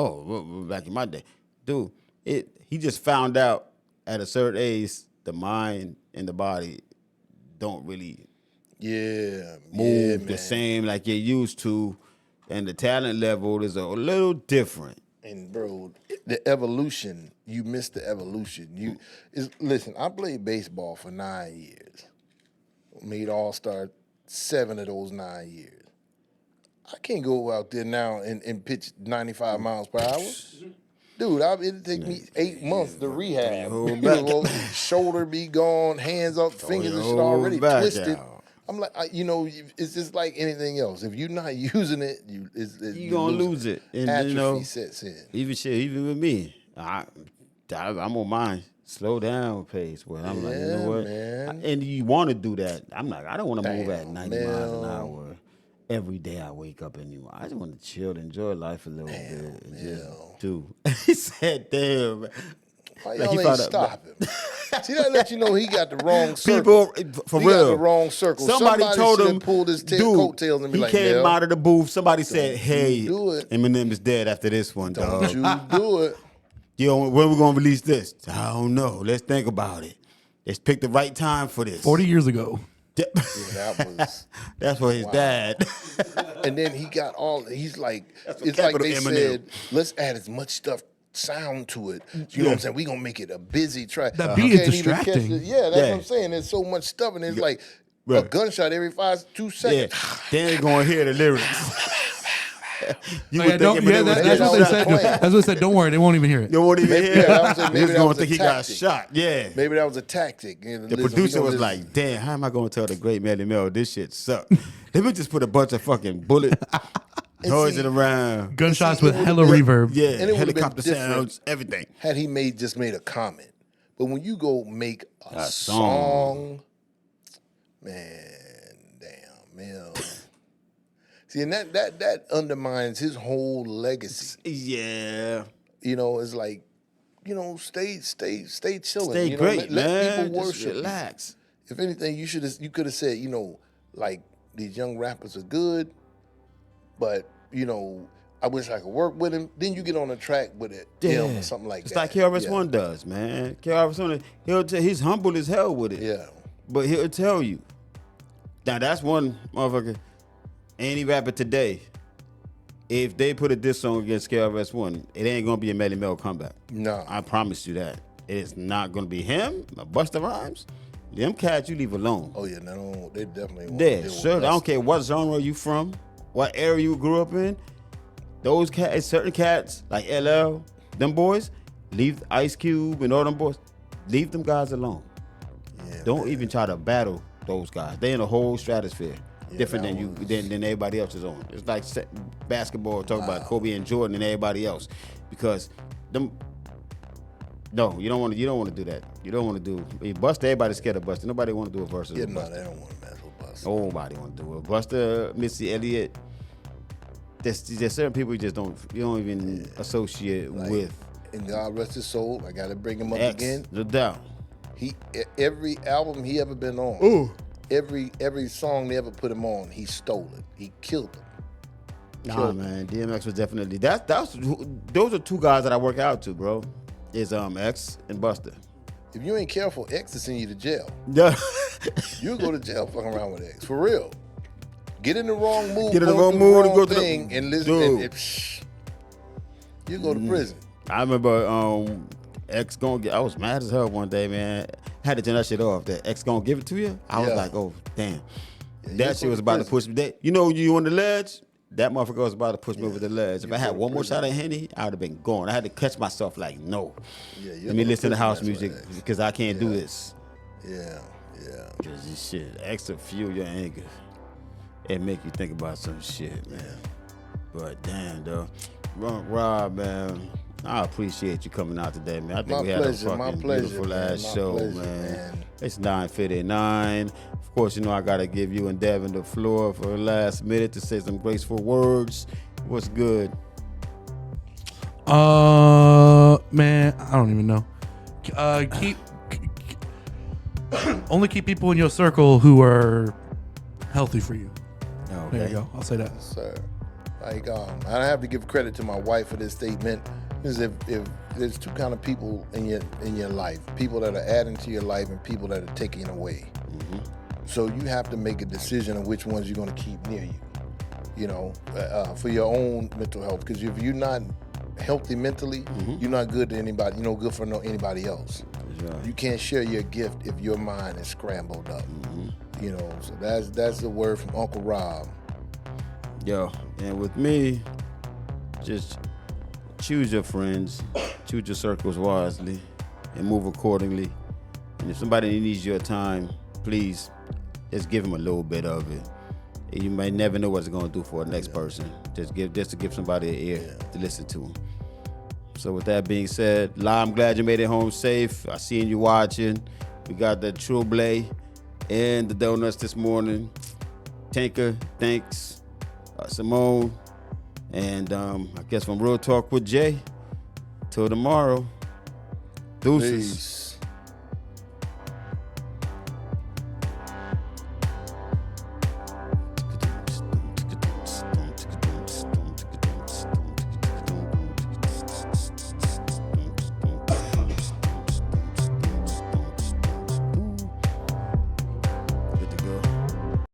back in my day, dude, he just found out at a certain age the mind and the body don't really move the same like you used to, and the talent level is a little different. And bro, the evolution, you missed the evolution. Listen, I played baseball for 9 years. Made All-Star 7 of those 9 years. I can't go out there now and pitch 95 miles per hour. Dude, it'd take me 8 months to rehab. Shoulder be gone, hands up, fingers and shit already twisted. I'm like, it's just like anything else. If you're not using it, you're gonna lose it. And atrophy sets in. Even with me, I'm on mine. Slow down pace. Well, I'm like, you know what? Man. And you want to do that. I'm like, I don't want to move at 90 miles an hour every day I wake up anymore. I just want to chill, enjoy life a little bit. And just do. He said, damn. Why y'all ain't stop him? See, that let you know he got the wrong People, circle. for he real. got the wrong circle. Somebody told him, pulled his dude, coattails and be he like, came Mel, out of the booth. Somebody said, hey, do it. Eminem is dead after this one, dog. Don't you do it. Yo, when we going to release this? I don't know. Let's think about it. Let's pick the right time for this. 40 years ago. That's for his dad. And then he got he's like, it's like they said, let's add as much sound to it. You know what I'm saying? We're going to make it a busy track. That beat is distracting. Yeah, that's what I'm saying. There's so much stuff, and it's like a gunshot every 2 seconds. Yeah. Then you're going to hear the lyrics. That's what they said. That's what they said. Don't worry, they won't even hear it. They won't even hear it. Maybe He's that going was to think a he got tactic. shot. Yeah. Maybe that was a tactic. The producer was like, damn, how am I going to tell the great Melly Mel this shit sucked? Let me just put a bunch of fucking bullet noises around. Gunshots with hella reverb. Yeah, and it would've been helicopter different sounds, everything. had he just made a comment. But when you go make a song, man, damn, Mel. See, and that undermines his whole legacy. Yeah. You know, it's like, stay chilling. Stay great, let man. people Just worship. relax. If anything, you could have said, like these young rappers are good, but I wish I could work with him. Then you get on a track with him or something like It's that. like KRS-One does, man. KRS-One, he's humble as hell with it. Yeah. But he'll tell you. Now, that's one motherfucker. Any rapper today, if they put a diss song against KRS-One, it ain't going to be a Melly Mel comeback. No. I promise you that. It's not going to be him, Busta Rhymes. Them cats you leave alone. Oh, yeah, no, they definitely won't. Yeah, sure. I don't care what genre you from, what area you grew up in. Those cats, certain cats, like LL, them boys, leave Ice Cube and all them boys, leave them guys alone. Yeah, Don't even try to battle those guys. They in a whole stratosphere. Different that than everybody else is on. It's like basketball, talk about Kobe and Jordan and everybody else. Because them No, you don't want to. You don't want to do that. You don't want to do. Busta, everybody's scared of Busta. Nobody want to do a versus. Yeah, with no, Busta. they don't want to mess with Busta. Nobody want to do it. Busta, Missy Elliott. There's certain people you don't even associate with. And God rest his soul. I got to bring him up X, again. no doubt. Every album he ever been on, every song they ever put him on, he stole it. He killed it. Nah, man, DMX was definitely those are two guys that I work out to, bro. Is X and Busta. If you ain't careful, X will send you to jail. Yeah. You go to jail fucking around with X, for real. Get in the wrong mood, Get in the wrong mood and go to thing, and listen. You go to prison. I remember X gonna get. I was mad as hell one day, man. Had to turn that shit off. That X gonna give it to you. I was like, oh damn. That shit was about to push me. You know, you on the ledge. That motherfucker was about to push me over the ledge. If I had one more shot of Henny, I would have been gone. I had to catch myself like, no. Let me listen to house music because I can't do this. Yeah. Because this shit, extra fuel your anger. It make you think about some shit, man. But damn, though. Rob, man, I appreciate you coming out today, man. I think we had a fucking beautiful ass show, man. It's 9:59. Of course, you know I gotta give you and Devin the floor for the last minute to say some graceful words. What's good? Man, I don't even know. Only keep people in your circle who are healthy for you. Okay. There you go. I'll say that. Yes, sir. Like, I have to give credit to my wife for this statement. Because if there's two kind of people in your life, people that are adding to your life and people that are taking away. Mm-hmm. So you have to make a decision on which ones you're going to keep near you. You know, for your own mental health. Because if you're not healthy mentally, you're not good to anybody. You're not good for anybody else. Right. You can't share your gift if your mind is scrambled up. Mm-hmm. You know, so that's the word from Uncle Rob. Yo, and with me, just choose your friends, choose your circles wisely, and move accordingly. And if somebody needs your time, please just give them a little bit of it. You may never know what it's going to do for the next person. Just to give somebody an ear to listen to them. So with that being said, La, I'm glad you made it home safe. I seen you watching. We got the Trouble and the donuts this morning. Tanker, thanks. Simone, and I guess from Real Talk with Jay. Till tomorrow. Deuces. Peace.